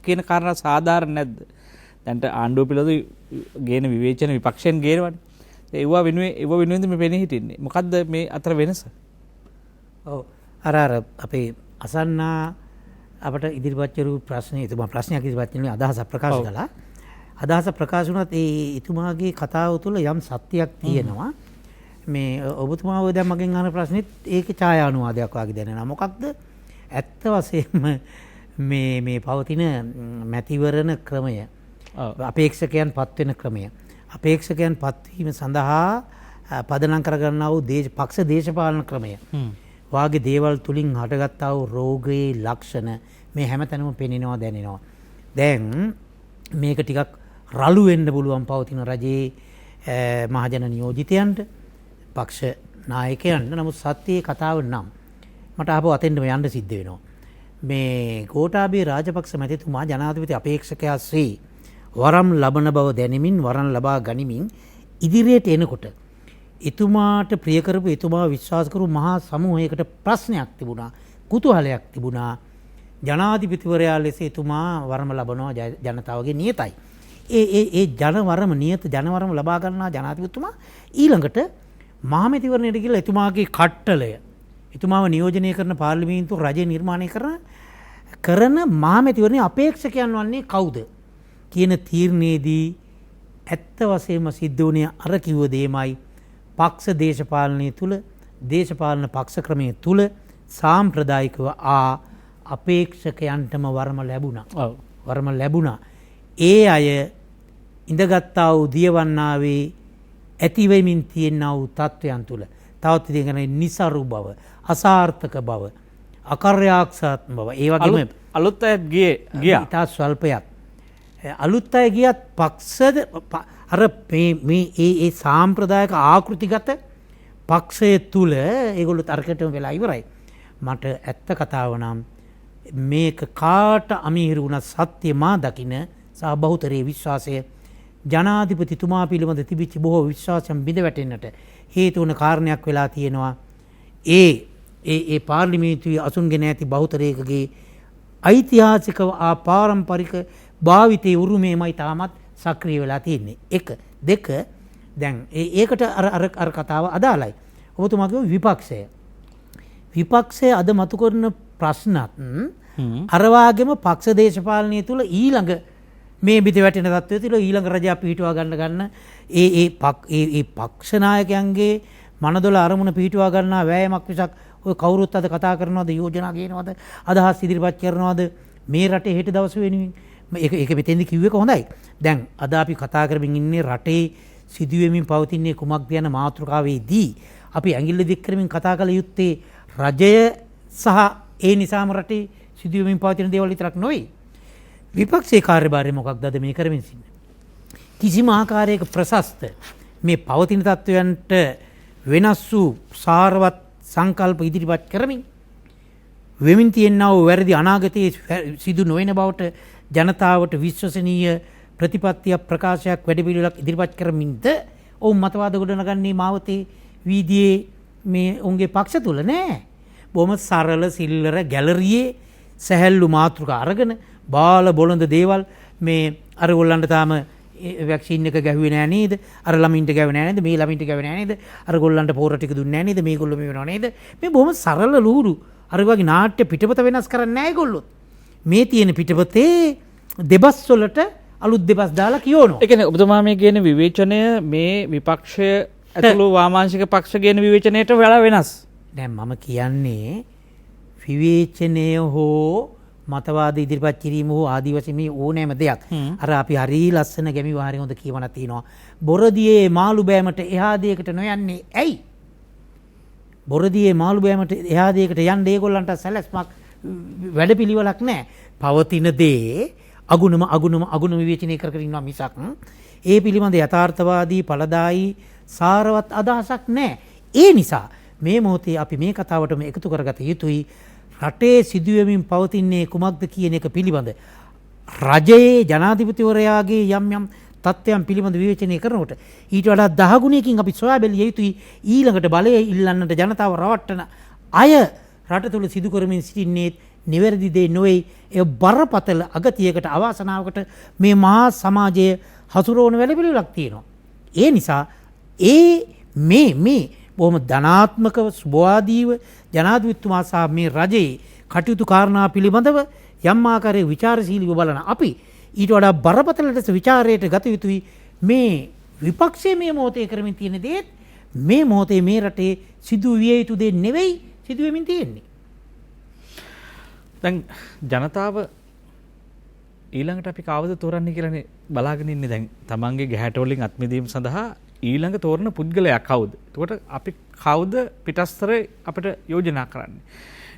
කියන කාරණා සාධාරණ නැද්ද? දැන්ට ආණ්ඩුව පිළිබඳව ගේන විවේචන විපක්ෂයෙන් ගේනවනේ. ඒව වෙනුවෙන්ද මේ පෙනී හිටින්නේ. මොකද්ද මේ අතර වෙනස? ඔව් අර අපේ අසන්නා අපට ඉදිරිපත් කරු ප්‍රශ්නේ එතුමා ප්‍රශ්නයක් ඉදිරිපත් කරන අදහස ප්‍රකාශ කළා. අදහස ප්‍රකාශ වුණත් ඒ එතුමාගේ කතාව තුළ යම් සත්‍යයක් තියෙනවා. මේ ඔබතුමා ඔය දැන් මගෙන් අහන ප්‍රශ්නෙත් ඒකේ ඡායානුවාදයක් වගේ දැනෙනවා. මොකක්ද? ඇත්ත වශයෙන්ම මේ පවතින මැතිවරණ ක්‍රමය අපේක්ෂකයන් පත්වෙන ක්‍රමය අපේක්ෂකයන් පත්වීම සඳහා පදනම් කරගන්නා වූ පක්ෂ දේශපාලන ක්‍රමය වාගේ දේවල් තුලින් හටගත්තා වූ රෝගයේ ලක්ෂණ මේ හැමතැනම පෙනෙනවා දැනෙනවා. දැන් මේක ටිකක් රළු වෙන්න පුළුවන් පවතින රජයේ මහජන නියෝජිතයන්ට පක්ෂ නායකයන්ට. නමුත් සත්‍යයේ කතාව නම් මට ආපහු අතෙන්ටම යන්න සිද්ධ වෙනවා. මේ ගෝඨාභය රාජපක්ෂ මැතිතුමා ජනාධිපති අපේක්ෂකයා ශ්‍රී වරම් ලබන බව දැනෙමින් වරම් ලබා ගනිමින් ඉදිරියට එනකොට එතුමාට ප්‍රිය කරපු එතුමා විශ්වාස කරපු මහා සමූහයකට ප්‍රශ්නයක් තිබුණා, කුතුහලයක් තිබුණා. ජනාධිපතිවරයා ලෙස එතුමා වරම ලබනවා ජනතාවගේ නියතයි. ඒ ජනවරම ලබා ගන්නා ජනාධිපතිතුමා ඊළඟට මහමැතිවරණයට ගිහලා එතුමාගේ කට්ටලය එතුමාව නියෝජනය කරන පාර්ලිමේන්තුව රජය නිර්මාණය කරන මහමැතිවරණයේ අපේක්ෂකයන් වන්නේ කවුද කියන තීරණයේදී ඇත්ත වශයෙන්ම සිද්ධ වුණේ අර කිව්ව දෙයමයි. පක්ෂ දේශපාලනය තුල දේශපාලන පක්ෂ ක්‍රමයේ තුල සාම්ප්‍රදායිකව අපේක්ෂකයන්ටම වරම ලැබුණා. ඒ අය ඉඳගත්තා වූ දියවන්නාවේ ඇතිවෙමින් තියෙනා වූ තත්වයන් තුල තවත් ඉතින් නිසරු බව, අසාර්ථක බව, අකාර්යාක්ෂාත්මක බව, ඒ වගේම අලුත් අය ගියා. ඉතා ස්වල්පයක්. අලුත් අය ගියත් පක්ෂද අර මේ සාම්ප්‍රදායික ආකෘතිගත පක්ෂය තුල ඒගොල්ලෝ තර්කයටම වෙලා ඉවරයි. මට ඇත්ත කතාව නම් මේක කාට අමීහිරු වුණත් සත්‍ය මා දකින සහ බහුතරයේ විශ්වාසය ජනාධිපතිතුමා පිළිබඳ තිබිච්ච බොහෝ විශ්වාසයන් බිඳ වැටෙන්නට හේතු වන කාරණයක් වෙලා තියෙනවා. ඒ පාර්ලිමේන්තුවේ අසුන්ගෙන ඇති බහුතරයකගේ ඓතිහාසික පාරම්පරික භාවිතයේ උරුමයමයි තාමත් සක්‍රිය වෙලා තියෙන්නේ. 1 2 දැන් ඒකට අර කතාව අදාළයි. ඔබතුමාගේ විපක්ෂය අද මතු කරන ප්‍රශ්නත් අර වාගේම පක්ෂ දේශපාලනය තුල ඊළඟ මේ බිඳ වැටෙන තත්ත්වය තුල ඊළඟ රජා පිහිටුවා ගන්න ඒ පක්ෂ නායකයන්ගේ මනදොල අරමුණ පිහිටුවා ගන්නා වෑයමක් විසක් ඔය කවුරුත් අද කතා කරනවද, යෝජනා ගේනවද, අදහස් ඉදිරිපත් කරනවද මේ රටේ හෙට දවස වෙනුවෙන්? ඒක මෙතෙන්දි කිව්වේක හොඳයි. දැන් අද අපි කතා කරමින් ඉන්නේ රටේ සිදුවෙමින් පවතින්නේ කුමක්ද යන මාතෘකාවේදී අපි ඇඟිල්ල දික් කරමින් කතා කළ යුත්තේ රජය සහ ඒ නිසාම රටේ සිදුවෙමින් පවතින දේවල් විතරක් නොවේ. විපක්ෂයේ කාර්යභාරය මොකක්ද අද මේ කරමින් සිටින්නේ? කිසිම ආකාරයක ප්‍රශස්ත මේ පවතින තත්ත්වයන්ට වෙනස් වූ සාරවත් සංකල්ප ඉදිරිපත් කරමින් වෙමින් තියෙනා වූ වැරදි අනාගතයේ සිදු නොවන බවට ජනතාවට විශ්වසනීය ප්‍රතිපත්තිය ප්‍රකාශයක් වැඩපිළිවෙලක් ඉදිරිපත් කරමින්ද ඔවුන් මතවාද ගොඩනගන්නේ මාවතේ වීදියේ මේ උන්ගේ පක්ෂ තුල නෑ. බොහොම සරල සිල්ලර ගැලරියේ සැහැල්ලු මාතෘකා අරගෙන බාල බොළඳ දේවල් මේ අර ගොල්ලන්ට තාම වැක්සින් එක ගැහුවේ නෑ නේද? අර ළමින්ට ගැහුවේ නෑ නේද? මේ ළමින්ට ගැහුවේ නෑ නේද? අර ගොල්ලන්ට පෝර ටික දුන්නේ නෑ නේද? මේගොල්ලෝ මේ වෙනව නේද? මේ බොහොම සරල ලූරු අර වගේ නාට්‍ය පිටපත වෙනස් කරන්නේ නෑ ඒගොල්ලෝ. මේ තියෙන පිටපතේ දෙබස් වලට අලුත් දෙබස් දාලා කියවනවා. ඒ කියන්නේ ඔබතුමා මේ කියන විවේචනය මේ විපක්ෂය ඇතුළු වාමාංශික පක්ෂ කියන විවේචනයට වඩා වෙනස්. දැන් මම කියන්නේ විවේචනය හෝ මතවාද ඉදිරිපත් කිරීම හෝ ආදී වශයෙන් මේ ඕනෑම දෙයක්. අර අපි හරි ලස්සන ගැමි වාරේ හොඳ කියවනක් තියෙනවා. බොරදියේ මාළු බෑමට එහා දෙයකට නොයන්නේ ඇයි? බොරදියේ මාළු බෑමට එහා දෙයකට යන්න ඒගොල්ලන්ට සැලැස්මක් වැඩපිළිවෙලක් නැහැ. පවතින දේ අගුණම විවේචනය කර ඉන්නවා මිසක් ඒ පිළිබඳ යථාර්ථවාදී ඵලදායී සාරවත් අදහසක් නැහැ. ඒ නිසා මේ මොහොතේ අපි මේ කතාවටම එකතු කරගත යුතුයි. රටේ සිදුවෙමින් පවතින්නේ කුමක්ද කියන එක පිළිබඳ රජයේ ජනාධිපතිවරයාගේ යම් තත්ත්වයන් පිළිබඳ විවේචනය කරනකොට ඊට වඩා 10 ගුණයකින් අපි සොයා බැලිය යුතුයි. ඊළඟට බලය ඉල්ලන්නට ජනතාව රවට්ටන අය රට තුළ සිදු කරමින් සිටින්නේ නිවැරදි දේ නොවේ. ඒ බරපතල අගතියකට අවාසනාවකට මේ මහා සමාජයේ හසුරවන වැඩපිළිවෙලක් තියෙනවා. ඒ නිසා මේ බොහොම ධනාත්මකව සුභවාදීව ජනාධිපතිතුමා සහ මේ රජයේ කටයුතු කාරණා පිළිබඳව යම් ආකාරයේ විචාරශීලීව බලන අපි ඊට වඩා බරපතල ලෙස විචාරයට ගත යුතුයි. මේ විපක්ෂයේ මේ මොහොතේ කරමින් තියෙන දේත් මේ මොහොතේ මේ රටේ සිදු විය යුතු දේ නෙවෙයි සිදු වෙමින් තියෙන්නේ. දැන් ජනතාව ඊළඟට අපි කවුද තෝරන්නේ කියලානේ බලාගෙන ඉන්නේ. දැන් තමන්ගේ ගැහැට වලින් අත්මිදීම සඳහා ඊළඟ තෝරන පුද්ගලයා කවුද? එතකොට අපි කවුද පිටස්තරේ අපිට යෝජනා කරන්නේ?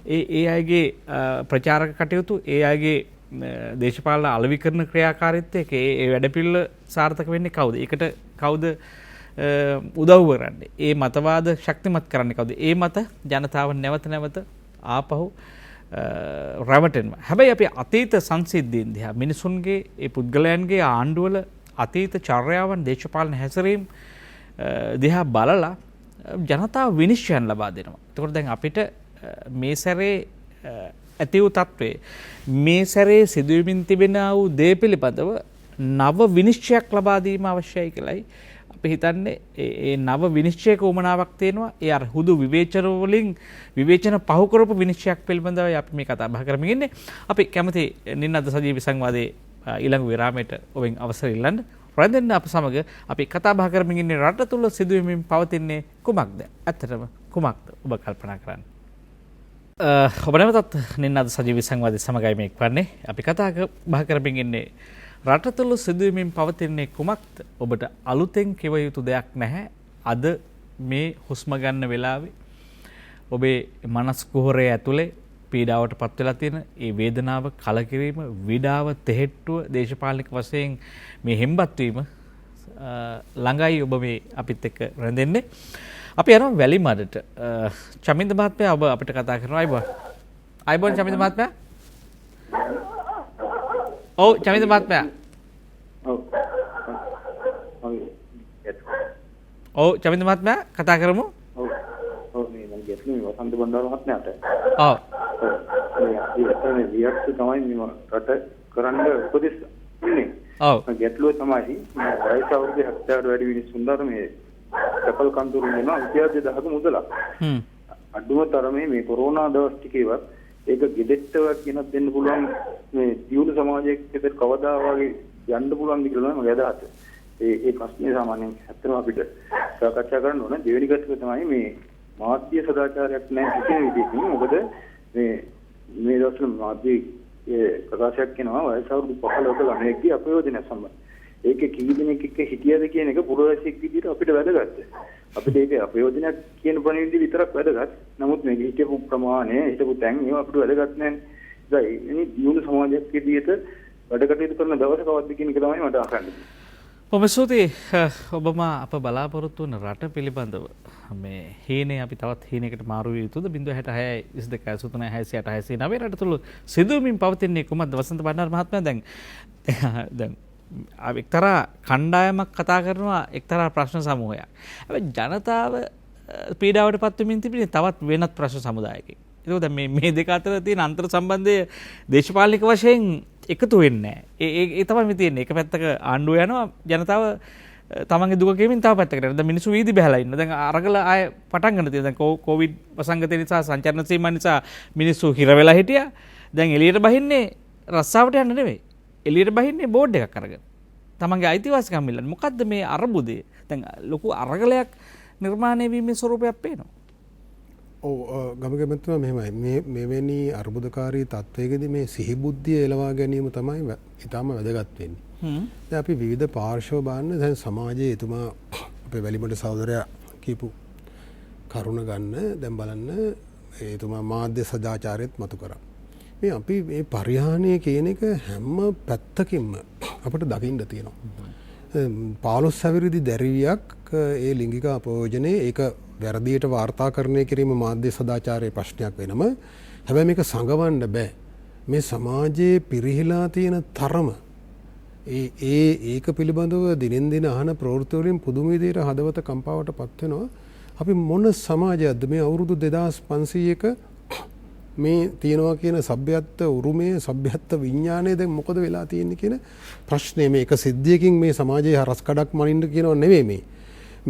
ඒ අයගේ ප්‍රචාරක කටයුතු, ඒ අයගේ දේශපාලන අලෙවිකරණ ක්‍රියාකාරීත්වයක ඒ වැඩපිළිවෙල සාර්ථක වෙන්නේ කවුද? ඒකට කවුද උදව් කරන්නේ? ඒ මතවාද ශක්තිමත් කරන්නේ කවුද? ඒ මත ජනතාව නැවත ආපහු රැවටෙනවා. හැබැයි අපි අතීත සංසිද්ධීන් දිහා මිනිසුන්ගේ ඒ පුද්ගලයන්ගේ ආණ්ඩුවල අතීත චර්යාවන් දේශපාලන හැසිරීම් දිහා බලලා ජනතාව විනිශ්චයන් ලබා දෙනවා. එතකොට දැන් අපිට මේ සැරේ ඇති වූ තත්ත්වයේ මේ සැරේ සිදුවමින් තිබෙන වූ දේ පිළිබඳව නව විනිශ්චයක් ලබා දීම අවශ්‍යයි කියලායි අපි හිතන්නේ. ඒ නව විනිශ්චයක උමනාවක් තියෙනවා. ඒ අර හුදු විවේචන වලින් විවේචන පහු කරපු විනිශ්චයක් පිළිබඳව අපි මේ කතා බහ කරමින් ඉන්නේ. අපි කැමති නින්නද සජීවී සංවාදයේ ඊළඟ විරාමයට ඔබෙන් අවසර ඉල්ලන්න. රැඳෙන්න අප සමග අපි කතා බහ කරමින් ඉන්නේ රට තුල සිදුවෙමින් පවතින්නේ කුමක්ද? ඇත්තටම කුමක්ද ඔබ කල්පනා කරන්නේ? ඔබ නැවතත් නින්නද සජීවී සංවාදයේ සමගයි මේක වන්නේ. අපි කතා බහ කරමින් ඉන්නේ රට තුල සිදුවෙමින් පවතින්නේ කුමක්ද? ඔබට අලුතෙන් කිව යුතු දෙයක් නැහැ. අද මේ හුස්ම ගන්න වෙලාවේ ඔබේ මනස් කුහරය ඇතුලේ පීඩාවට පත් වෙලා තියෙන ඒ වේදනාව, කලකිරීම, විඩාව, තෙහෙට්ටුව දේශපාලනික වශයෙන් මේ හෙම්බත් වීම ළඟයි ඔබ මේ අපිත් එක්ක රැඳෙන්නේ. අපි යනවා වැලිමඩට. චමින්ද මහත්මයා ඔබ අපිට කතා කරනවා. අයිබෝන් චමින්ද මහත්මයා. ඔව් චමින්ද මහත්මයා. ඔව් චමින්ද මහත්මයා කතා කරමු. ඔව් මේ මම ගැටලුව වසන්ත බණ්ඩාර මහත්මයාට. ඔව්. මේ වියත් තමයි මම රට කරන්න උපදෙස් දුන්නේ. ඔව්. ගැටලුව තමයි මේ වයස අවුරුදු 70කට වැඩි මිනිස්සුන්ට මේ සකල් කන්තුරු වෙනවා රුපියල් 2000ක මුදලක්. අඩුම තරමේ මේ කොරෝනා දවස් ටිකේවත් ඒක ගෙදෙට්ටවත් ගෙනත් දෙන්න පුළුවන් මේ දියුණු සමාජයකට කවදා වගේ යන්න පුළුවන්ද කියලා මම අදහස්. ඒ ප්‍රශ්නේ සාමාන්‍යයෙන් ඇත්තටම අපිට සාකච්ඡා කරන්න ඕන. දෙවෙනි ගැටලුව තමයි මේ මාධ්‍ය සදාචාරයක් නැහැ කියන විදිහකින්. මොකද මේ දවස්වල මාධ්‍ය ප්‍රකාශයක් කරනවා වයස අවුරුදු 15ක ළමයෙක්ගේ අපයෝජන සම්බන්ධ. ඒකේ කී දෙනෙක් එක්ක හිටියද කියන එක පුරවැසියෙක් විදිහට අපිට වැදගත්. අපිට ඒක අපයෝජනයක් කියන පණිවිඩය විතරක් වැදගත්. නමුත් මේ හිතපු ප්‍රමාණය හිතපු තැන් ඒවා අපිට වැදගත් නැහැ. ඒ දියුණු සමාජයක් විදිහට වැඩ කටයුතු කරන දවස කවද්ද කියන එක තමයි මට අහන්න. ඔබසූති ඔබම අප බලාපොරොත්තු වන රට පිළිබඳව මේ හීනේ අපි තවත් හීනයකට මාරු විය යුතුද 066 22 83 66 89 රට තුළ සිදුවමින් පවතින්නේ කුමක්ද වසන්ත බණ්ඩාර මහත්මයා දැන් එක්තරා කණ්ඩායමක් කතා කරනවා එක්තරා ප්‍රශ්න සමූහයක්. හැබැයි ජනතාව පීඩාවට පත් වෙමින් තිබෙන්නේ තවත් වෙනත් ප්‍රශ්න සමුදායකින්. ඒක දැන් මේ දෙක අතර තියෙන අන්තර් සම්බන්ධය දේශපාලනික වශයෙන් එකතු වෙන්නේ නැහැ. ඒ තමයි තියෙන්නේ. එක පැත්තක ආණ්ඩුව යනවා ජනතාව තමන්ගේ දුක කියමින් තව පැත්තකට යනවා. දැන් මිනිස්සු වීදි බහලා ඉන්න. දැන් අරගල ආය පටන් ගන්න තියෙනවා. දැන් කොවිඩ් වසංගතය නිසා සංචාරන සීමා නිසා මිනිස්සු හිර වෙලා හිටියා. දැන් එළියට බහින්නේ රස්සාවට යන්න නෙවෙයි. එළියට බහින්නේ බෝඩ් එකක් අරගෙන. තමන්ගේ අයිතිවාසිකම් ඉල්ලන්න. මොකද්ද මේ අරබුදේ? දැන් ලොකු අරගලයක් නිර්මාණය වීමේ ස්වරූපයක් පේනවා. ඔව් ගමකමැතිතුමා මෙහෙමයි මෙවැනි අර්බුදකාරී තත්වයකදී මේ සිහිබුද්ධිය එළවා ගැනීම තමයි ඊටම වැදගත් වෙන්නේ. දැන් අපි විවිධ පාර්ශ්ව බලන්න දැන් සමාජයේ එතුමා අපේ වැලිමඩ සහෝදරයා කියපු කරුණ ගන්න දැන් බලන්න එතුමා මාධ්‍ය සදාචාරයත් මතු කරා. මේ අපි මේ පරිහානිය කියන එක හැම පැත්තකින්ම අපිට දකින්න තියෙනවා. 15 හැවිරිදි දැරිවියක් ඒ ලිංගික අපයෝජනේ ඒක වැරදියට වාර්තාකරණය කිරීම මාධ්‍ය සදාචාරයේ ප්‍රශ්නයක් වෙනම හැබැයි මේක සංගවන්න බෑ. මේ සමාජයේ පිරිහිලා තියෙන තරම ඒක පිළිබඳව දිනෙන් දින අහන ප්‍රවෘත්ති වලින් පුදුම විදිහට හදවත කම්පාවට පත් වෙනවා. අපි මොන සමාජයක්ද මේ අවුරුදු 2500ක මේ තියනවා කියන සભ્યත්ව උරුමයේ සભ્યත්ව විඥානය දැන් මොකද වෙලා තියෙන්නේ කියන ප්‍රශ්නේ මේක සිද්ධියකින් මේ සමාජයේ හරස් කඩක් මනින්න කියනව නෙවෙයි මේ.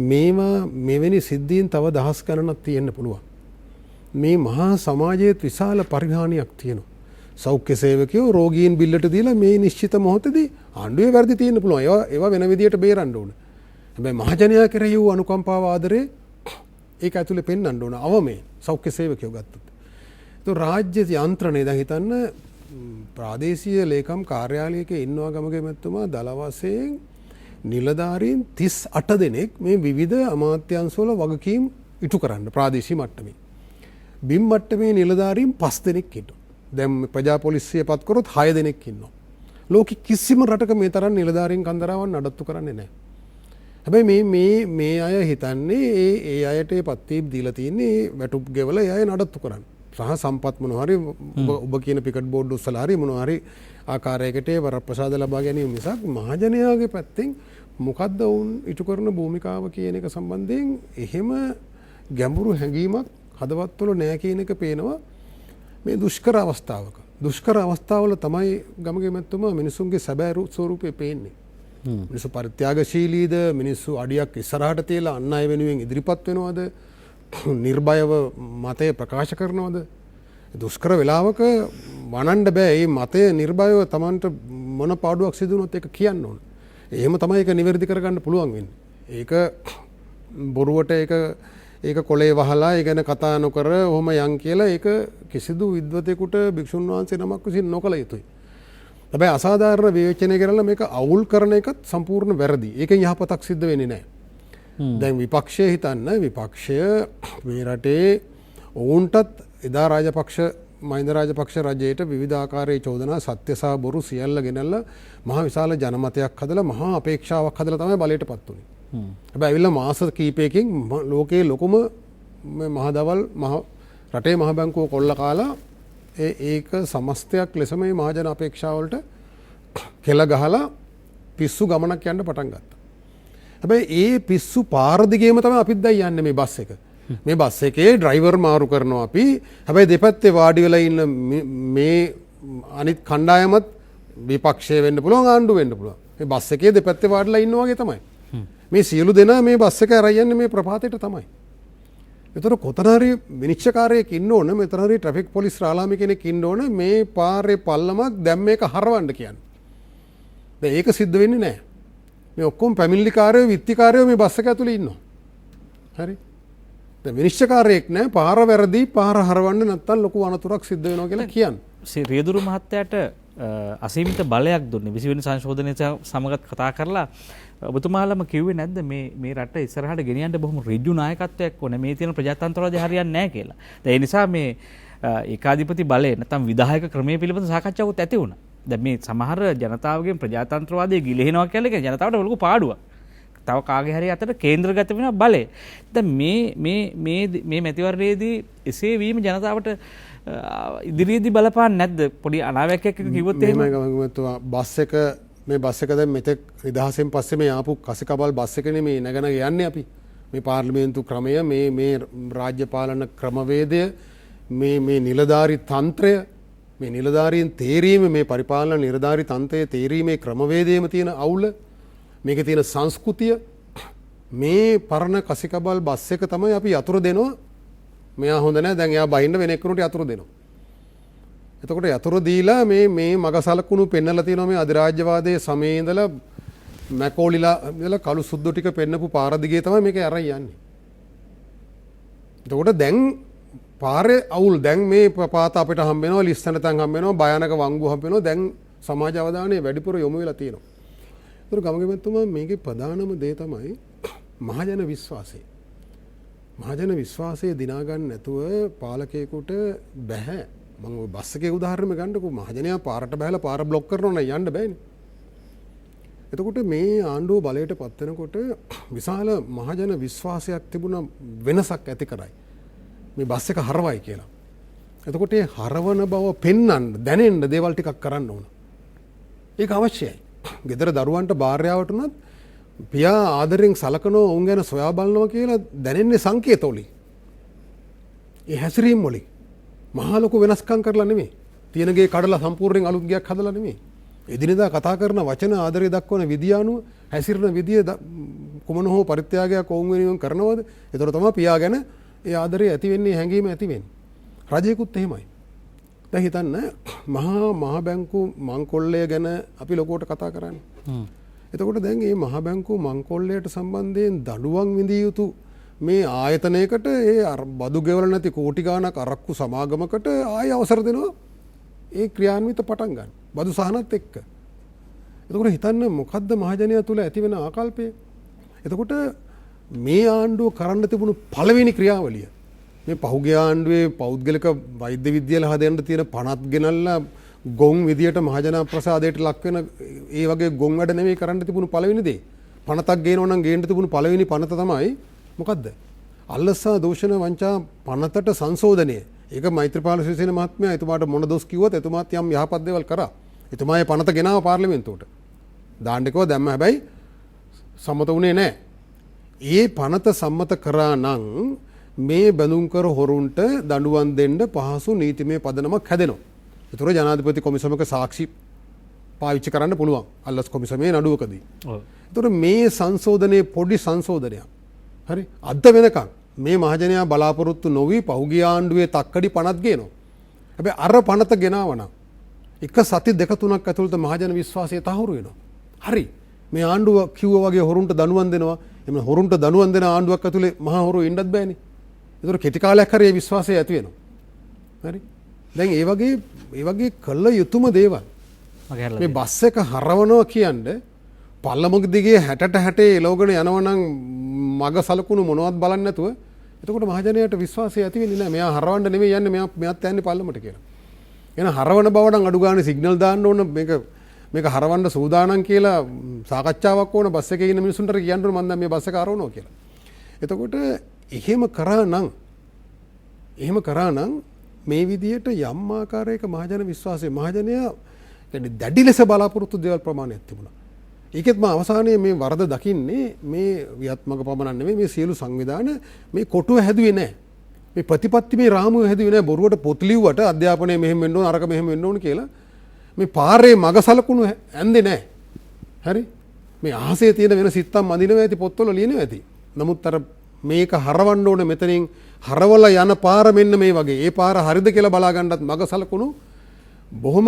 මේවා මෙවැනි සිද්ධීන් තව දහස් ගණනක් තියෙන්න පුළුවන්. මේ මහා සමාජයේ විශාල පරිහානියක් තියෙනවා. සෞඛ්‍ය සේවකයෝ රෝගීන් බිල්ලට දීලා මේ නිශ්චිත මොහොතේදී ආණ්ඩුවේ වැරදි තියෙන්න පුළුවන්. ඒවා වෙන විදියට බේරන්න ඕන. හැබැයි මහජනයා කෙරෙහි වූ අනුකම්පාව ආදරේ ඒක ඇතුලේ පෙන්වන්න ඕන. අවමේ සෞඛ්‍ය සේවකයෝ ගත්තොත්. ඒක රාජ්‍ය යන්ත්‍රණය දැන් හිතන්න ප්‍රාදේශීය ලේකම් කාර්යාලයක ඉන්නවා ගමගේ මැතිතුමා දල වශයෙන් නිලධාරීන් 38 දෙනෙක් මේ විවිධ අමාත්‍යාංශවල වගකීම් ඉටු කරන්න ප්‍රාදේශීය මට්ටමේ. බිම් මට්ටමේ නිලධාරීන් 5 දෙනෙක් ඉන්නවා. දැන් ප්‍රජා පොලිසිය පත් කරොත් 6 දෙනෙක් ඉන්නවා. ලෝකෙ කිසිම රටක මේ තරම් නිලධාරීන් කන්දරාවන් නඩත්තු කරන්නේ නැහැ. හැබැයි මේ අය හිතන්නේ ඒ අයට පත්වීම් දීලා තියෙන්නේ වැටුප් ගෙවල ඒ අය නඩත්තු කරන්න. සහ සම්පත් මොනවා හරි ඔබ කියන පිකට් බෝඩ් උස්සලා හරි මොනවා හරි ආකාරයකට වරප්‍රසාද ලබා ගැනීම මිසක් මහජනයාගේ පැත්තෙන් මොකද්ද වුන් ඉටු කරන භූමිකාව කියන එක සම්බන්ධයෙන් එහෙම ගැඹුරු හැඟීමක් හදවත්වල නැහැ කියන එක පේනවා මේ දුෂ්කර අවස්ථාවක. දුෂ්කර අවස්ථාවල තමයි ගමගේ මැතිතුමා මිනිසුන්ගේ සැබෑ ස්වරූපය පේන්නේ. මිනිස්සු පරිත්‍යාගශීලීද මිනිස්සු අඩියක් ඉස්සරහට තියලා අන් අය වෙනුවෙන් ඉදිරිපත් වෙනවද නිර්භයව මතය ප්‍රකාශ කරනවද දුෂ්කර වෙලාවක වනන්න බෑ මේ මතය නිර්භයව Tamanට මොන පාඩුවක් සිදු වුණොත් ඒක කියන්න ඕන. එහෙම තමයි ඒක නිවැරදි කරගන්න පුළුවන් වෙන්නේ. ඒක බොරුවට ඒක කොලේ වහලා ඒ ගැන කතා නොකර ඔහොම යන් කියලා ඒක කිසිදු විද්වතෙකුට භික්ෂුන් වහන්සේ නමක් විසින් නොකළ යුතුයි. හැබැයි අසාධාරණ විවේචනය කරලා මේක අවුල් කරන එකත් සම්පූර්ණ වැරදි. ඒකෙන් යහපතක් සිද්ධ වෙන්නේ නැහැ. දැන් විපක්ෂය හිතන්න විපක්ෂය මේ රටේ ඔවුන්ටත් එදා මහින්ද රාජපක්ෂ රජයට විවිධ ආකාරයේ චෝදනා සත්‍ය සහ බොරු සියල්ල ගෙනල්ලා මහා විශාල ජනමතයක් හදලා මහා අපේක්ෂාවක් හදලා තමයි බලයට පත් වුනේ. හැබැයි ඇවිල්ලා මාස කීපයකින් ලෝකයේ ලොකුම මහදවල් රටේ මහ බැංකුව කොල්ල කාලා ඒක සමස්තයක් ලෙස මේ මහජන අපේක්ෂාවලට කෙල ගහලා පිස්සු ගමනක් යන්න පටන් ගත්තා. හැබැයි ඒ පිස්සු පාර දිගේම තමයි අපිත් දැන් යන්නේ මේ බස් එක. මේ බස් එකේ ඩ්‍රයිවර් මාරු කරනවා අපි. හැබැයි දෙපැත්තේ වාඩි වෙලා ඉන්න මේ අනිත් කණ්ඩායමත් විපක්ෂය වෙන්න පුළුවන් ආණ්ඩුව වෙන්න පුළුවන්. මේ බස් එකේ දෙපැත්තේ වාඩිලා ඉන්නා වගේ තමයි. මේ සියලු දෙනා මේ බස් එක අරන් යන්නේ මේ ප්‍රපාතයට තමයි. ඒතර කොතන හරි විනිශ්චයකාරයෙක් ඉන්න ඕන, මෙතන හරි ට්‍රැෆික් පොලිස් රාලාමි කෙනෙක් ඉන්න ඕන මේ පාරේ පල්ලමක් දැන් මේක හරවන්න කියන්නේ. දැන් ඒක සිද්ධ වෙන්නේ නැහැ. මේ ඔක්කොම පැමිණිලිකාරයෝ විත්තිකාරයෝ මේ බස් එක ඇතුලේ ඉන්නවා. හරි. දැන් විනිශ්චයකාරයෙක් නැහැ, පාර වැරදි, පාර හරවන්න නැත්තම් ලොකු අනතුරක් සිද්ධ වෙනවා කියලා කියන්නේ. රියදුරු මහත්තයාට අසීමිත බලයක් දුන්නේ 20 වෙනි සංශෝධනය සමගත් කතා කරලා ඔබතුමාලම කිව්වේ නැද්ද මේ රට ඉස්සරහට ගෙනියන්න බොහොම ඍජු නායකත්වයක් ඕනේ, මේ තියෙන ප්‍රජාතන්ත්‍රවාදය හරියන්නේ නැහැ කියලා. ඒ නිසා මේ ඒකාධිපති බලය නැත්නම් විධායක ක්‍රමයේ පිළිබඳ සාකච්ඡාවක් ඇති වුණා. දැන් මේ සමහර ජනතාවගෙන් ප්‍රජාතන්ත්‍රවාදය ගිලිහෙනවා කියලා කියන ජනතාවට ලොකු පාඩුවක්. තව කාගේ හරි අතට කේන්ද්‍රගත වෙන බලය. දැන් මේ මැතිවරණයේදී එසේ වීම ජනතාවට ඉදිරියේදී බලපාන්නේ නැද්ද? පොඩි අනාවැකියක් කිව්වොත් එහෙම බස් එක මේ බස් එක දැන් මෙතෙක් නිදහසෙන් පස්සේ මේ ආපු කසිකබල් බස් එක නෙමේ නැගන යන්නේ අපි. මේ පාර්ලිමේන්තු ක්‍රමය, මේ රාජ්‍ය පාලන ක්‍රමවේදය, මේ නිලධාරී තන්ත්‍රය, මේ නිලධාරීන් තේරීම, මේ පරිපාලන නිලධාරී තන්ත්‍රයේ තේරීමේ ක්‍රමවේදයේම තියෙන අවුල, මේකේ තියෙන සංස්කෘතිය, මේ පරණ කසිකබල් බස් එක තමයි අපි යතුරු දෙනවා. මෙයා හොඳ නැහැ, දැන් එයා බහින්න වෙන එක්කෙනෙකුට යතුරු දෙනවා. එතකොට යතුරු දීලා මේ මග සලකුණු පෙන්නලා තියෙනවා මේ අධිරාජ්‍යවාදයේ සමයේ ඉඳලා මැකෝලිලා ඉඳලා කළු සුද්දෝ ටික පෙන්නපු පාර දිගේ තමයි මේක අරන් යන්නේ. එතකොට දැන් පාරේ අවුල්, දැන් මේ පාත අපිට හම්බ වෙනවා, ලිස්සන තැන් හම්බ වෙනවා, භයානක වංගු හම්බ වෙනවා. දැන් සමාජ අවධානය වැඩිපුර යොමු වෙලා තියෙනවා. ඒතර ගමගෙමතුමා මේකේ ප්‍රධානම දේ තමයි මහජන විශ්වාසය. මහජන විශ්වාසය දිනා ගන්න නැතුව පාලකයෙකුට බෑ. මම ඔය බස් එකේ උදාහරණයක් ගන්නකො, මහජනයා පාරට බහැලා පාර බ්ලොක් කරනවා නම් යන්න බෑනේ. එතකොට මේ ආණ්ඩුව බලයට පත් වෙනකොට විශාල මහජන විශ්වාසයක් තිබුණ වෙනසක් ඇති කරයි මේ බස් එක හරවයි කියලා. එතකොට ඒ හරවන බව පෙන්වන්න, දැනෙන්න දේවල් ටිකක් කරන්න ඕන. ඒක අවශ්‍යයි. ගෙදර දරුවන්ට භාර්යාවට උනත් පියා ආදරෙන් සලකනවා, උන් ගැන සොයා බලනවා කියලා දැනෙන්නේ සංකේතවලින්. ඒ හැසිරීම් වලින්. මහා ලොකු වෙනස්කම් කරලා නෙමෙයි. තියෙන ගේ කඩලා සම්පූර්ණයෙන් අලුත් ගයක් හදලා නෙමෙයි. එදිනෙදා කතා කරන වචන, ආදරය දක්වන විදිය අනුව හැසිරෙන විදිය කුමන හෝ පරිත්‍යාගයක් ඔවුන් වෙනුවෙන් කරනවද? ඒතර තමයි පියා ගැන ඒ ආදරය ඇති වෙන්නේ, හැඟීම ඇති වෙන්නේ. රජයකුත් එහෙමයි. දැන් හිතන්න මහා බැංකු මංකොල්ලය ගැන අපි ලොකුවට කතා කරන්නේ. එතකොට දැන් මේ මහා බැංකු මංකොල්ලයට සම්බන්ධයෙන් දඩුවම් විඳිය යුතු මේ ආයතනයකට ඒ බදු ගෙවල නැති කෝටි ගාණක් අරක්කු සමාගමකට ආය අවසර දෙනවා ඒ ක්‍රියාන්විත පටන් ගන්න. බදු සහනත් එක්ක. එතකොට හිතන්න මොකද්ද මහජනයා තුල ඇති වෙන ආකල්පය? එතකොට මේ ආණ්ඩුව කරන්න තිබුණු පළවෙනි ක්‍රියාවලිය මේ පහුගිය ආණ්ඩුවේ පෞද්ගලික වෛද්‍ය විද්‍යාල හදන්න තියෙන පනත් ගෙනල්ලා ගොන් විදියට මහජන ප්‍රසාදයට ලක් වෙන ඒ වගේ ගොන් වැඩ නෙමෙයි කරන්න තිබුණු පළවෙනි දේ. පනතක් ගේනවා නම් ගේන්න තිබුණු පළවෙනි පනත තමයි මොකද්ද? අල්ලසා දූෂණ වංචා පනතට සංශෝධනය. ඒක මෛත්‍රීපාල සිරිසේන මහත්මයා එතුමාට මොන දොස් කිව්වත් එතුමාත් යම් යහපත් දේවල් කරා. එතුමා ඒ පනත ගෙනාව පාර්ලිමේන්තුවට. දාන්න කිව්වා දැම්ම හැබැයි සම්මත වුණේ නැහැ. ඒ පනත සම්මත කරා නම් මේ බැඳුම් කර හොරුන්ට දඬුවම් දෙන්න පහසු නීතිමය පදනමක් හැදෙනවා. ඒතර ජනාධිපති කොමිසමක සාක්ෂි පාවිච්චි කරන්න පුළුවන් අල්ලස් කොමිසමේ නඩුවකදී. ඒතර මේ සංශෝධනයේ පොඩි සංශෝධනයක්. හරි අද වෙනකන් මේ මහජනයා බලාපොරොත්තු නොවි පහුගිය ආණ්ඩුවේ තක්කඩි පනත් ගේනවා. හැබැයි අර පනත ගෙනාවනම් එක සති දෙක තුනක් ඇතුළත මහජන විශ්වාසය තහවුරු වෙනවා. හරි මේ ආණ්ඩුව කිව්වා වගේ හොරුන්ට දනුවම් දෙනවා. එමෙ හොරුන්ට දනුවම් දෙන ආණ්ඩුවක් ඇතුලේ මහා හොරු ඉන්නත් බෑනේ. ඒතර කෙටි කාලයක් හරි මේ විශ්වාසය ඇති වෙනවා. හරි දැන් ඒ වගේ කළ යුතුම දේවල් මේ බස් එක හරවනවා කියන්නේ පල්ලමක දිගේ 60ට 60 එලවගෙන යනවනම් මග සලකුණු මොනවත් බලන්නේ නැතුව එතකොට මහජනයාට විශ්වාසය ඇති වෙන්නේ නැහැ. මෙයා හරවන්න නෙමෙයි යන්නේ, මෙයාත් යන්නේ පල්ලමට කියලා. එහෙනම් හරවන බව නම් අඩු ගානේ සිග්නල් දාන්න ඕන. මේක හරවන්න සූදානම් කියලා සාකච්ඡාවක් ඕන බස් එකේ ඉන්න මිනිස්සුන්ට කියන්න ඕන මම දැන් මේ බස් එක හරවනවා කියලා. එතකොට එහෙම කරා නම් මේ විදියට යම් ආකාරයක මහජන විශ්වාසය මහජනය කියන්නේ දැඩි ලෙස බලාපොරොත්තු දේවල් ප්‍රමාණයක් තිබුණා. ඒකෙත් මම අවසානයේ මේ වරද දකින්නේ මේ වියත්මක පමණක් නෙමෙයි මේ සියලු සංවිධාන මේ කොටුව හැදුවේ නැහැ. මේ ප්‍රතිපත්ති මේ රාමුව හැදුවේ නැහැ. බොරුවට පොත් ලිව්වට අධ්‍යාපනය මෙහෙම වෙන්න ඕන අරක මෙහෙම වෙන්න ඕන කියලා මේ පාරේ මග සලකුණු ඇන්දේ නැහැ. හරි? මේ අහසේ තියෙන වෙන සිත්තම් අඳිනවා ඇති පොත්වල ලියනවා ඇති. නමුත් අර මේක හරවන්න ඕනේ මෙතනින් හරවලා යන පාර මෙන්න මේ වගේ. ඒ පාර හරිද කියලා බලා ගන්නත් මග සලකුණු බොහොම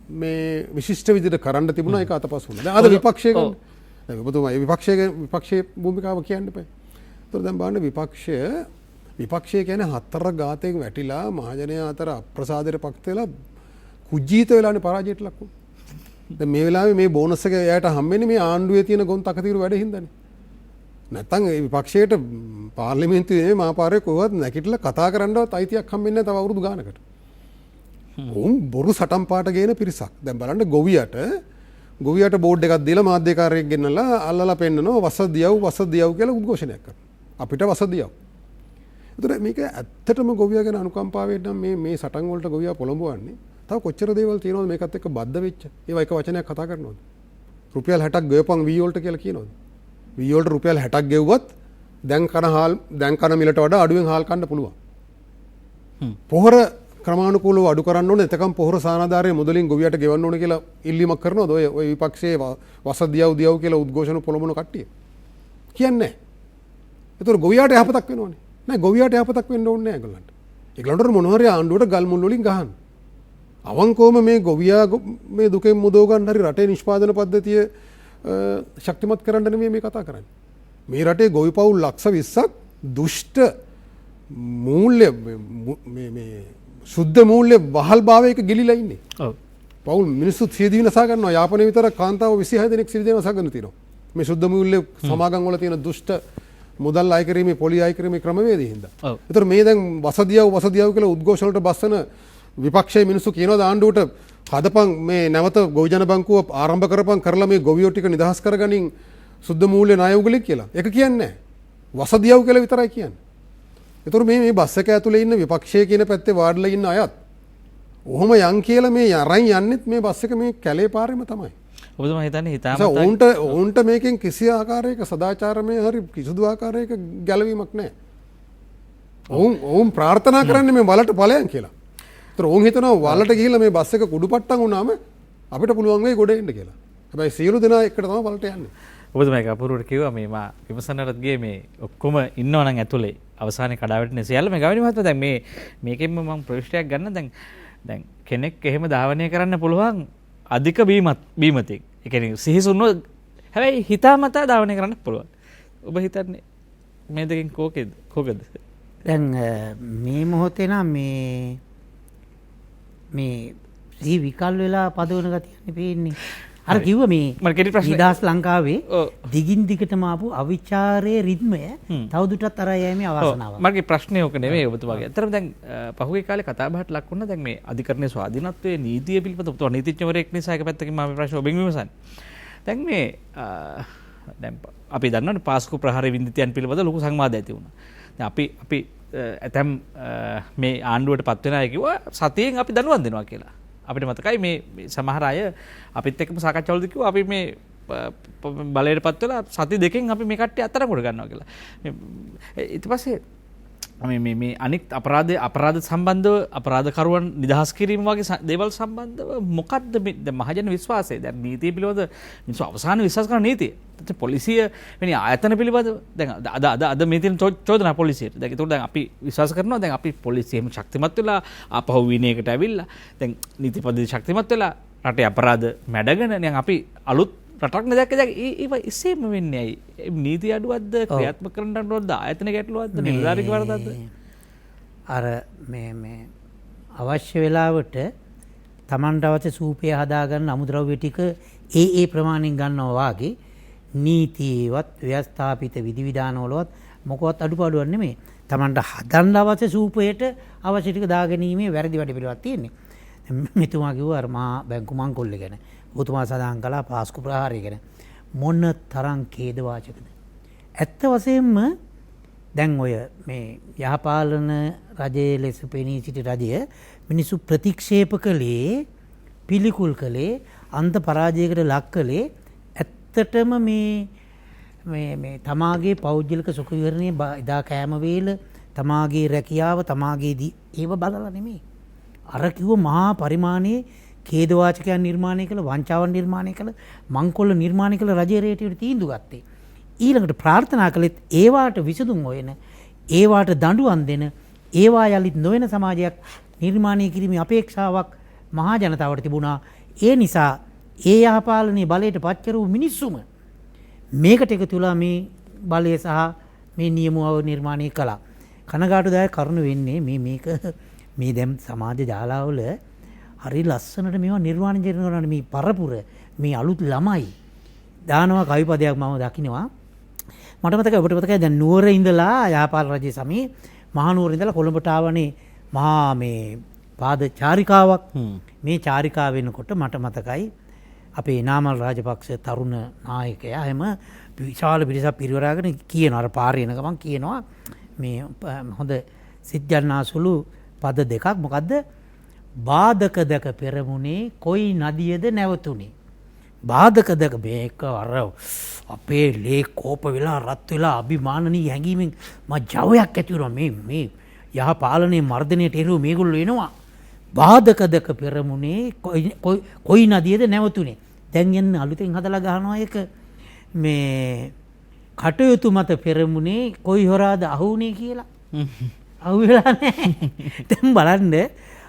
මේ විශිෂ්ට විදිහට කරන්න තිබුණා. ඒක අතපසු වුණා. දැන් අද විපක්ෂය ගන්න. දැන් ඔබතුමා මේ විපක්ෂයේ භූමිකාව කියන්න එපා. ඒතර දැන් බලන්න විපක්ෂය කියන්නේ හතර ගාතෙන් වැටිලා මහජනයා අතර අප්‍රසාදයට පත් වෙලා කුජීත වෙලානේ පරාජයට ලක් වුණා. දැන් මේ වෙලාවේ මේ බෝනස් එක එයාට හම්බෙන්නේ මේ ආණ්ඩුවේ තියෙන ගොන් තකතිරු වැඩ හින්දානේ. නැත්තම් ඒ විපක්ෂයට පාර්ලිමේන්තුවේ මාපාරේ කොහොමවත් නැගිටලා කතා කරන්නවත් අයිතියක් හම්බෙන්නේ නැහැ තව අවුරුදු ගානකට. උන් බොරු සටන් පාට ගේන පිරිසක්. දැන් බලන්න ගොවියට බෝඩ් එකක් දීලා මාධ්‍යකාරයෙක් ගෙන්නලා අල්ලලා පෙන්නනවා වසදියව් කියලා උද්ඝෝෂණයක් කරනවා. අපිට වසදියව්. ඒතර මේක ඇත්තටම ගොවියා ගැන අනුකම්පාවෙන් නම් මේ සටන් වලට ගොවියා පොළඹවන්නේ. තව කොච්චර දේවල් තියෙනවද මේකත් එක්ක බද්ධ වෙච්ච. ඒවා එක වචනයක් කතා කරනවද? රුපියල් 60ක් ගෙවපන් වී වලට කියලා කියනවද? වී වලට රුපියල් 60ක් ගෙවුවත් දැන් කන මිලට වඩා අඩුවෙන් හාල් කන්න පුළුවන්. පොහොර ක්‍රමානුකූලව අඩු කරන්න ඕනේ. එතකම් පොහොර සානාධාරයේ මුදලින් ගොවියට ගෙවන්න ඕනේ කියලා ඉල්ලීමක් කරනවද? ඔය විපක්ෂයේ වසදියව් කියලා උද්ඝෝෂණ පොළඹන කට්ටිය. කියන්නේ නැහැ. ඒතර ගොවියට යහපතක් වෙනවනේ. නෑ ගොවියට යහපතක් වෙන්න ඕනේ නැහැ ඒගොල්ලන්ට. ඒගොල්ලන්ට මොන හරි ආණ්ඩුවට ගල් මුල් වලින් ගහන්න. අවංකවම මේ ගොවියා මේ දුකෙන් මුදව ගන්න හරි රටේ නිෂ්පාදන පද්ධතිය ශක්තිමත් කරන්න නෙමෙයි මේ කතා කරන්නේ. මේ රටේ ගොවි පවුල් ලක්ෂ 20ක් දුෂ්ට මූල්‍ය මේ සුද්ධ මූල්‍ය වහල් භාවයක ගිලිලා ඉන්නේ. ඔව්. පවුල් මිනිස්සු සියදිවි නසා ගන්නවා. යාපනයේ විතර කාන්තාව 26 දෙනෙක් සියදිවි නසා ගන්න තියෙනවා. මේ සුද්ධ මූල්‍ය සමාගම් වල තියෙන දුෂ්ට මුදල් අය කිරීමේ පොලි අය කිරීමේ ක්‍රමවේදය හින්දා. ඔව්. ඒතර මේ දැන් වසදියව් කියලා උද්ඝෝෂණ වලට බස්සන විපක්ෂයේ මිනිස්සු කියනවා ආණ්ඩුවට හදපන් මේ නැවත ගොවි ජන බංකුව ආරම්භ කරපන් කරලා මේ ගොවියෝ ටික නිදහස් කරගනින් සුද්ධ මූල්‍ය ණය උගලෙක් කියලා. ඒක කියන්නේ නැහැ. වසදියව් කියලා විතරයි කියන්නේ. ඒතර මේ බස් එක ඇතුලේ ඉන්න විපක්ෂයේ කියන පැත්තේ වාඩිලා ඉන්න අයත් ඔහොම යන් කියලා මේ අරන් යන්නෙත් මේ බස් එක මේ කැලේ පාරෙම තමයි. ඔබතුමා හිතන්නේ හිතාමතා ඔවුන්ට මේකෙන් කිසි ආකාරයක සදාචාරමය හරි කිසිදු ආකාරයක ගැලවීමක් නැහැ. ඔවුන් ප්‍රාර්ථනා කරන්නේ මේ වලට ඵලයන් කියලා. ඒතර ඔවුන් හිතනවා වලට ගිහිල්ලා මේ බස් එක කුඩුපට්ටම් වුණාම අපිට පුළුවන් වෙයි ගොඩ එන්න කියලා. හැබැයි සියලු දෙනා එකට තමයි වලට යන්නේ. ඔබතුමා ඒක අපූර්වට කිව්වා මේ මා විමසන්නටත් ගියේ මේ ඔක්කොම ඉන්නව නම් ඇතුලේ අවසානයේ කඩාවැටෙන සියල්ල මේ ගවණි මහත්තයා දැන් මේකෙන්ම මම ප්‍රවිෂ්ටයක් ගන්න දැන් කෙනෙක් එහෙම ධාවනය කරන්න පුළුවන් අධික බීමතෙක්. ඒ කියන්නේ සිහිසුන්ව හැබැයි හිතාමතා ධාවනය කරන්න පුළුවන්. ඔබ හිතන්නේ මේ දෙකෙන් කෝකද? දැන් මේ මොහොතේ නම් මේ සිහි විකල් වෙලා පදවන ගතියන්නේ පේන්නේ. අර කිව්ව මේ නිදහස් ලංකාවේ දිගින් දිගටම ආපු අවිචාරයේ රිද්මය තවදුරටත් අර යෑමේ අවසනාවක්. මගේ ප්‍රශ්නේ ඕක නෙමෙයි ඔබතුමාගේ. අතරම දැන් පහුගිය කාලේ කතා බහට ලක් වුණා දැන් මේ අධිකරණයේ ස්වාධීනත්වයේ නීතිය පිළිබඳව ඔබතුමා නීතිඥවරයෙක් නිසා එක පැත්තකින් මම ප්‍රශ්න ඔබෙන් විමසන්නේ. දැන් මේ දැන් අපි දන්නවනේ පාස්කු ප්‍රහාර වින්දිතයන් පිළිබඳව ලොකු සංවාදයක් ඇති වුණා. දැන් අපි ඇතම් මේ ආණ්ඩුවට පත් වෙන අය කිව්වා සතියෙන් අපි දනුවම් දෙනවා කියලා. අපිට මතකයි මේ සමහර අය අපිත් එක්කම සාකච්ඡාවලදී කිව්වා අපි මේ බලයට පත් වෙලා සති දෙකෙන් අපි මේ කට්ටිය අත්අඩංගුවට ගන්නවා කියලා. ඊට පස්සේ මේ අනික් අපරාධ සම්බන්ධව අපරාධකරුවන් නිදහස් කිරීම වගේ දේවල් සම්බන්ධව මොකද්ද මේ මහජන විශ්වාසය? දැන් නීතිය පිළිබඳ මිනිස්සු අවසාන විශ්වාස කරන නීතිය. දැන් පොලිසිය වෙන ආයතන පිළිබඳව දැන් අද මේ තියෙන චෝදනා පොලිසියට. දැන් ඒකට දැන් අපි විශ්වාස කරනවා දැන් අපි පොලිසියම ශක්තිමත් වෙලා ආපහු විනයකට ඇවිල්ලා දැන් නීති පද්ධති ශක්තිමත් වෙලා රටේ අපරාධ මැඩගෙන දැන් අපි අලුත් රටක් නැදැක්ක දැන් ඒව ඉස්සෙම වෙන්නේ ඇයි? නීති අඩුවක්ද ක්‍රියාත්මක කරන්න ඕනද ආයතන ගැටලුවක්ද නිලධාරික වරදක්ද? අර මේ අවශ්‍ය වෙලාවට Tamanට අවශ්‍ය සූපය හදාගන්න අමුද්‍රව්‍ය ටික ඒ ප්‍රමාණයෙන් ගන්නවා වාගේ නීතියවත් ව්‍යවස්ථාපිත විධිවිධානවලවත් මොකවත් අඩුපාඩුවක් නෙමෙයි. Tamanට හදන්න අවශ්‍ය සූපයට අවශ්‍ය ටික දාගැනීමේ වැරදි වැඩ පිළිවෙලක් තියෙන්නේ. මෙතුමා කිව්වා අර මහා බැංකු මංකොල්ල ගැන. ඔබතුමා සඳහන් කළා පාස්කු ප්‍රහාරය ගැන. මොන තරම් ඛේදවාචකද. ඇත්ත වශයෙන්ම දැන් ඔය මේ යහපාලන රජයේ ලෙස පෙනී සිටි රජය මිනිස්සු ප්‍රතික්ෂේප කළේ පිළිකුල් කළේ අන්ත පරාජයකට ලක් කළේ ඇත්තටම මේ තමාගේ පෞද්ගලික සුඛ විහරණයේ එදා කෑම වේල තමාගේ රැකියාව තමාගේ ඒව බලලා නෙමෙයි. අර කිව්ව මහා පරිමාණයේ ඛේදවාචකයන් නිර්මාණය කළ වංචාවන් නිර්මාණය කළ මංකොල්ල නිර්මාණය කළ රජයේ රේටියට තීන්දුව ගත්තේ. ඊළඟට ප්‍රාර්ථනා කළෙත් ඒවාට විසඳුම් හොයන ඒවාට දඬුවම් දෙන ඒවා යලිත් නොවන සමාජයක් නිර්මාණය කිරීමේ අපේක්ෂාවක් මහා ජනතාවට තිබුණා. ඒ නිසා ඒ යහපාලනයේ බලයට පත්කරු මිනිස්සුම මේකට එකතු වෙලා මේ බලය සහ මේ නියමුව නිර්මාණය කළා. කනගාටුදායක කරුණ වෙන්නේ මේක මේ දැන් සමාජ ජාලාවල හරි ලස්සනට මේවා නිර්මාණය කරනවා මේ පරපුර මේ අලුත් ළමයි දානවා කවිපදයක් මම දකින්නවා. මට මතකයි ඔබට මතකයි දැන් නුවර ඉඳලා යහපාල රජයේ සමයේ මහා නුවර ඉඳලා කොළඹට ආවනේ මහා මේ පාද චාරිකාවක්. මේ චාරිකාව වෙනකොට මට මතකයි අපේ නාමල් රාජපක්ෂ තරුණ නායකයා හැම විශාල පිරිසක් පිරිවරාගෙන කියනවා අර පාරේ යන ගමන් කියනවා මේ හොඳ සිත්ජන්නාසුළු පද දෙකක්. මොකද්ද? බාධක දැක පෙරමුණේ කොයි නදියද නැවතුනේ. බාධක දැක මේක අර අපේ ලේ කෝප වෙලා රත් වෙලා අභිමානනීය හැඟීමෙන් ජවයක් ඇති වුණා. මේ යහ පාලනයේ මර්ධනයට එරුව මේගොල්ලෝ එනවා. බාධක දැක පෙරමුණේ කොයි නදියද නැවතුනේ. දැන් එන්න අලුතෙන් හදලා ගහනවා එක මේ කටයුතු මත පෙරමුණේ කොයි හොරාද අහුනේ කියලා. අහුවෙලා නැහැ. දැන් බලන්න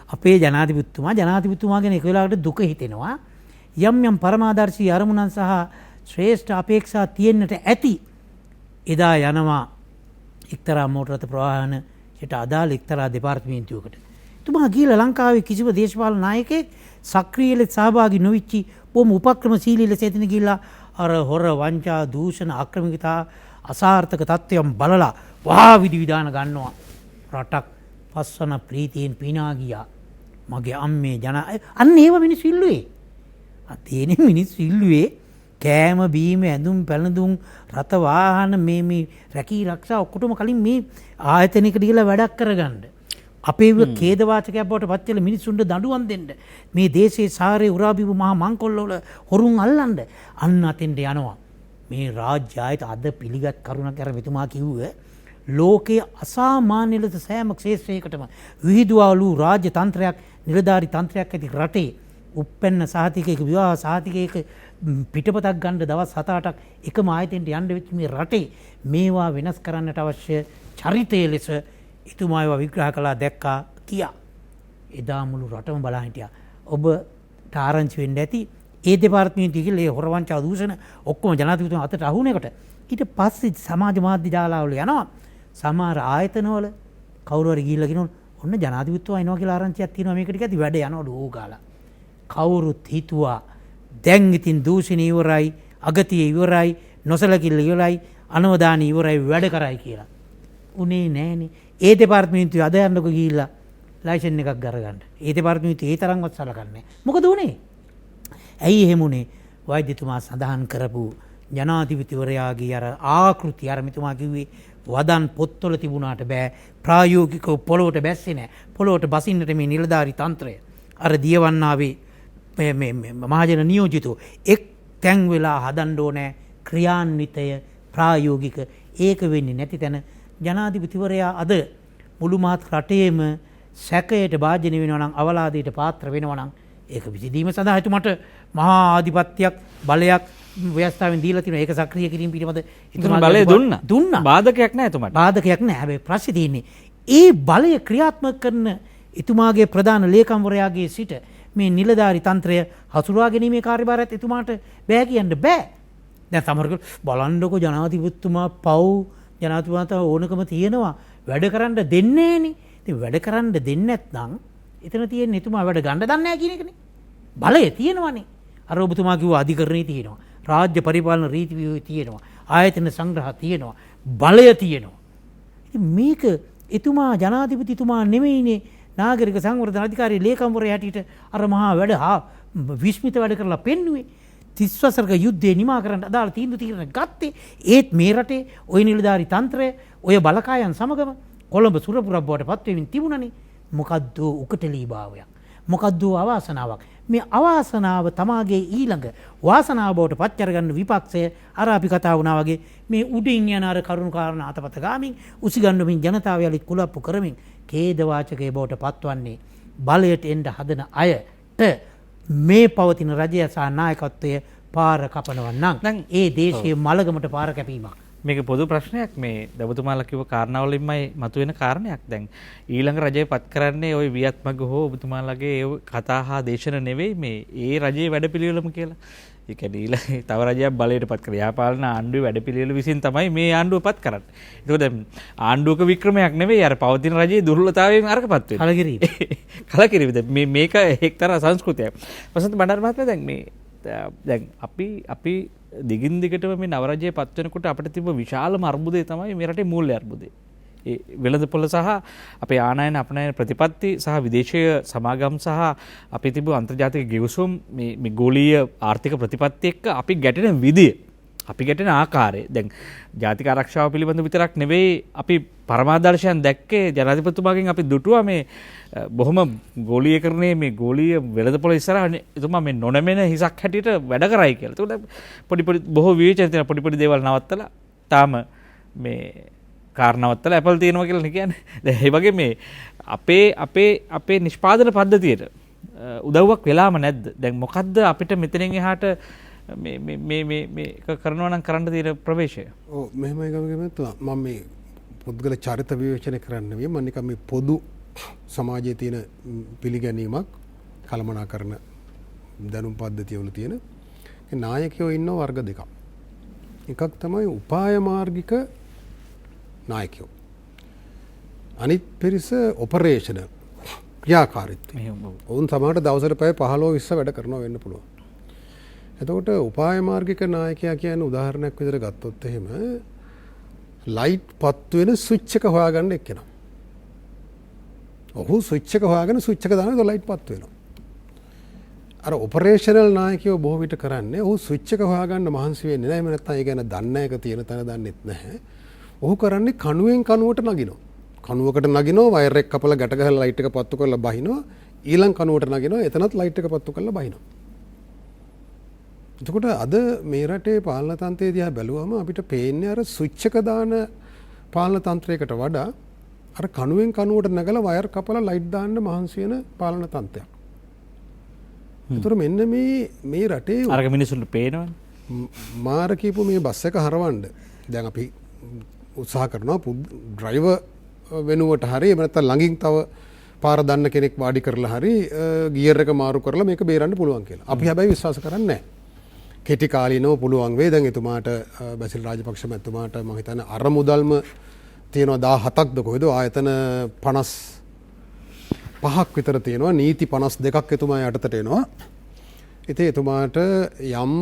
අපේ ජනාධිපතිතුමා ගැන එක වෙලාවකට දුක හිතෙනවා. යම් පරමාදර්ශී අරමුණන් සහ ශ්‍රේෂ්ඨ අපේක්ෂා තියෙන්නට ඇති. එදා යනවා එක්තරා මෝටර රථ ප්‍රවාහනයට අදාළ එක්තරා දෙපාර්තමේන්තුවකට. එතුමා ගිහලා ලංකාවේ කිසිම දේශපාලන නායකයෙක් සක්‍රීය ලෙස සහභාගී නොවිච්චි බොහොම උපක්‍රමශීලී ලෙස එතන ගිහලා අර හොර වංචා දූෂණ ආක්‍රමිකතා අසාර්ථක තත්ත්වයන් බලලා වහා විධිවිධාන ගන්නවා. රටක් පස්වන ප්‍රීතියෙන් පිනා ගියා. මගේ අම්මේ අන්න ඒව මිනිස්සු ඉල්ලුවේ. අතේනේ මිනිස්සු ඉල්ලුවේ කෑම බීම ඇඳුම් පැළඳුම් රථ වාහන මේ රැකී රක්ෂා ඔක්කොටම කලින් මේ ආයතනයකට ගිහලා වැඩක් කරගන්න. අපේ ඛේදවාචකයක් බවට පත් වෙලා මිනිස්සුන්ට දඬුවම් දෙන්න. මේ දේශයේ සාරේ උරාබිපු මහා මංකොල්ලවල හොරුන් අල්ලන්න අන්න අතෙන්ට යනවා. මේ රාජ්‍ය ආයත අද පිළිගත් කරුණක් අර මෙතුමා කිව්වේ ලෝකයේ අසාමාන්‍ය ලෙස සෑම ක්ෂේත්‍රයකටම විහිදුවලු රාජ්‍ය තන්ත්‍රයක් නිලධාරි තන්ත්‍රයක් ඇති රටේ උප්පැන්න සහතිකයක විවාහ සහතිකයක පිටපතක් ගන්න දවස් 7-8ක් එකම ආයතනයට යන්න වෙච්ච මේ රටේ මේවා වෙනස් කරන්නට අවශ්‍ය චරිතය ලෙස එතුමා ඒවා විග්‍රහ කළා දැක්කා කියා. එදා මුළු රටම බලා හිටියා. ඔබට ආරංචි වෙන්න ඇති ඒ දෙපාර්තමේන්තුවේ කියලා ඒ හොරවංචා දූෂණ ඔක්කොම ජනාධිපතිතුමා අතට අහුනේකට ඊට පස්සේ සමාජ මාධ්‍ය ජාලාවල යනවා. සමහර ආයතනවල කවුරු හරි ගිහිල්ලා කියනවා ඔන්න ජනාධිපතිතුමා එනවා කියලා ආරංචියක් තියෙනවා මේක ටික ඇති වැඩ යනවලු ඕගාලා. කවුරුත් හිතුවා දැන් ඉතින් දූෂණ ඉවරයි අගතිය ඉවරයි නොසලකිල්ල ඉවරයි අනවදාන ඉවරයි වැඩ කරයි කියලා. උනේ නෑනේ. ඒ දෙපාර්තමේන්තුවේ අද යන්නකො ගිහිල්ලා ලයිසන් එකක් ගරගන්න. ඒ දෙපාර්තමේන්තුවේ ඒ තරම්වත් සලකන්නේ. මොකද උනේ? ඇයි එහෙම උනේ? වෛද්‍යතුමා සඳහන් කරපු ජනාධිපතිවරයාගේ අර ආකෘති අර මෙතුමා කිව්වේ වදන් පොත්වල තිබුණාට බෑ ප්‍රායෝගිකව පොළොවට බැස්සේ නෑ. පොළොවට බසින්නට මේ නිලධාරි තන්ත්‍රය අර දියවන්නාවේ මේ මහජන නියෝජිතෝ එක් තැන් වෙලා හදන්න ඕනේ ක්‍රියාන්විතය ප්‍රායෝගික ඒක වෙන්නේ නැති තැන ජනාධිපතිවරයා අද මුළු මහත් රටේම සැකයට භාජනය වෙනවා නම් අවලාදයට පාත්‍ර වෙනවා නම් ඒක විසඳීම සඳහා එතුමට මහා ආධිපත්‍යයක් බලයක් ව්‍යවස්ථාවෙන් දීලා තියෙනවා. ඒක සක්‍රිය කිරීම පිළිබඳ එතුමා බලය දුන්නා. බාධකයක් නැහැ එතුමාට. බාධකයක් නැහැ. හැබැයි ප්‍රශ්නේ තියෙන්නේ ඒ බලය ක්‍රියාත්මක කරන එතුමාගේ ප්‍රධාන ලේකම්වරයාගේ සිට මේ නිලධාරි තන්ත්‍රය හසුරුවා ගැනීමේ කාර්යභාරයත් එතුමාට බෑ කියන්න බෑ. දැන් සමහරක බලන්නකො ජනාධිපතිතුමා පව් ජනාධිපතිතුමාට ඕනකම තියෙනවා වැඩ කරන්න දෙන්නේ නෑනේ. ඉතින් වැඩ කරන්න දෙන්නේ නැත්නම් එතන තියෙන එතුමා වැඩ ගන්න දන්නේ නැහැ කියන එකනේ. බලය තියෙනවනේ. අර ඔබතුමා කිව්ව අධිකරණේ තියෙනවා. රාජ්‍ය පරිපාලන රීති ව්‍යුහය තියෙනවා. ආයතන සංග්‍රහ තියෙනවා. බලය තියෙනවා. ඉතින් මේක එතුමා ජනාධිපතිතුමා නෙමෙයිනේ නාගරික සංවර්ධන අධිකාරියේ ලේකම්වරයා හැටියට අර මහා වැඩ විස්මිත වැඩ කරලා පෙන්නුවේ. 30 වසරක යුද්ධේ නිමා කරන්න අදාළ තීරණ ගත්තේ. ඒත් මේ රටේ ওই නිලධාරි තන්ත්‍රය ඔය බලකායන් සමගම කොළඹ සුරපුරක් බවට පත් වෙමින් තිබුණනේ. මොකද්ද උකටලීභාවයක්. මොකද්ද අවාසනාවක්. මේ අවාසනාව තමාගේ ඊළඟ වාසනාව බවට පත් කරගන්න විපක්ෂය අර අපි කතා වුණා වගේ මේ උඩින් යන අර කරුණු කාරණා අතපත ගාමින් උසිගන්නමින් ජනතාව යලිත් කුලප්පු කරමින් ඛේද වාචකයේ බවට පත්වන්නේ බලයට එන්න හදන අයට මේ පවතින රජය සහ නායකත්වය පාර කපනවා නම් ඒ දේශයේ මලගමට පාර කැපීමක්. මේක පොදු ප්‍රශ්නයක්. මේ ඔබතුමාලා කිව්ව කාරණාවලින්මයි මතුවෙන කාරණයක්. දැන් ඊළඟ රජය පත් කරන්නේ ওই වියත්මග හෝ ඔබතුමාලාගේ ඒ කතා හා දේශන නෙවෙයි මේ ඒ රජයේ වැඩපිළිවෙලම කියලා. ඒ කියන්නේ ඊළඟ තව රජයක් බලයට පත් කර යාපාලන ආණ්ඩුවේ වැඩපිළිවෙල විසින් තමයි මේ ආණ්ඩුව පත් කරන්නේ. ඒක දැන් ආණ්ඩුවක වික්‍රමයක් නෙවෙයි අර පවතින රජයේ දුර්වලතාවයෙන් අරකපත් වෙන්නේ. කලකිරීම. කලකිරීම. දැන් මේක එක්තරා සංස්කෘතියක්. වසන්ත බණ්ඩාර මහත්මයා දැන් මේ දැන් අපි දිගින් දිගටම මේ නවරජයේ පත් වෙනකොට අපිට තිබ්බ විශාලම අර්බුදය තමයි මේ රටේ මූල්‍ය අර්බුදය. ඒ වෙළඳපොළ සහ අපේ ආනයන අපනයන ප්‍රතිපත්ති සහ විදේශීය සමාගම් සහ අපි තිබු අන්තර්ජාතික ගිවිසුම් මේ ගෝලීය ආර්ථික ප්‍රතිපත්ති එක්ක අපි ගැටෙන විදිය, අපි ගැටෙන ආකාරය. දැන් ජාතික ආරක්ෂාව පිළිබඳ විතරක් නෙවෙයි අපි පරමාදර්ශයන් දැක්කේ ජනාධිපතිතුමාගෙන් අපි දුටුවා මේ බොහොම ගෝලීයකරණයේ මේ ගෝලීය වෙළඳපොළ ඉස්සරහා එතුමා මේ නොනැමෙන හිසක් හැටියට වැඩ කරයි කියලා. ඒකට පොඩි බොහෝ විවේචන තියෙන පොඩි දේවල් නවත්තලා තාම මේ කාර් නවත්තලා ඇපල් තියෙනවා කියලා කියන්නේ. දැන් ඒ වගේ මේ අපේ නිෂ්පාදන පද්ධතියට උදව්වක් වෙලාම නැද්ද? දැන් මොකද්ද අපිට මෙතනින් එහාට මේ කරනවා නම් කරන්න තියෙන ප්‍රවේශය? ඔව් මෙහෙමයි ගමගමතුමා මම මේ පුද්ගල චරිත විවේචනය කරන්න නෙවෙයි මම නිකන් මේ පොදු සමාජයේ තියෙන පිළිගැනීමක් කළමනාකරන දැනුම් පද්ධතිය වල තියෙන නායකයෝ ඉන්න වර්ග දෙකක්. එකක් තමයි උපාය මාර්ගික නායකයෝ. අනිත් පිරිස ඔපරේෂනල් ක්‍රියාකාරීත්වය. ඔවුන් සමහරට දවසට පැය 15-20 වැඩ කරනවා වෙන්න පුළුවන්. එතකොට උපාය මාර්ගික නායකයා කියන්නේ උදාහරණයක් විදිහට ගත්තොත් එහෙම ලයිට් පත් වෙන ස්විච් එක හොයාගන්න එක්කෙනා. ඔහු ස්විච් එක හොයාගෙන ස්විච් එක දානවා ලයිට් පත් වෙනවා. අර ඔපරේෂනල් නායකයෝ බොහෝ විට කරන්නේ ඔහු ස්විච් එක හොයාගන්න මහන්සි වෙන්නේ නැහැ. එහෙම නැත්නම් ඒ ගැන දන්නේ නැහැ, ඒක තියෙන තැන දන්නෙත් නැහැ. ඔහු කරන්නේ කණුවෙන් කණුවට නගිනවා. කණුවකට නගිනවා, වයර් එක කපලා ගැට ගහලා ලයිට් එක පත්තු කරලා බහිනවා. ඊළඟ කණුවට නගිනවා, එතනත් ලයිට් එක පත්තු කරලා බහිනවා. එතකොට අද මේ රටේ පාලන තන්ත්‍රය දිහා බැලුවම අපිට පේන්නේ අර ස්විච් එක දාන පාලන තන්ත්‍රයකට වඩා අර කණුවෙන් කණුවට නැගලා වයර් කපලා ලයිට් දාන්න මහන්සි වෙන පාලන තන්ත්‍රයක්. ඒතර මෙන්න මේ රටේ අරක මිනිසුන්ට පේනවනේ. මාර කියපු මේ බස් එක හරවන්න දැන් අපි උත්සාහ කරනවා ඩ්‍රයිවර් වෙනුවට හරි එහෙම නැත්නම් ළඟින් තව පාර දන්න කෙනෙක් වාඩි කරලා හරි ගියර් එක මාරු කරලා මේක බේරන්න පුළුවන් කියලා. අපි හැබැයි විශ්වාස කරන්නේ නැහැ. කෙටි කාලීනව පුළුවන් වේ. දැන් එතුමාට බැසිල් රාජපක්ෂ මැතිතුමාට මම හිතන්නේ අර මුදල්ම තියෙනවා 17ක්ද කොහෙද ආයතන 55ක් විතර තියෙනවා. නීති 52ක් එතුමා යටතට එනවා. ඉතින් එතුමාට යම්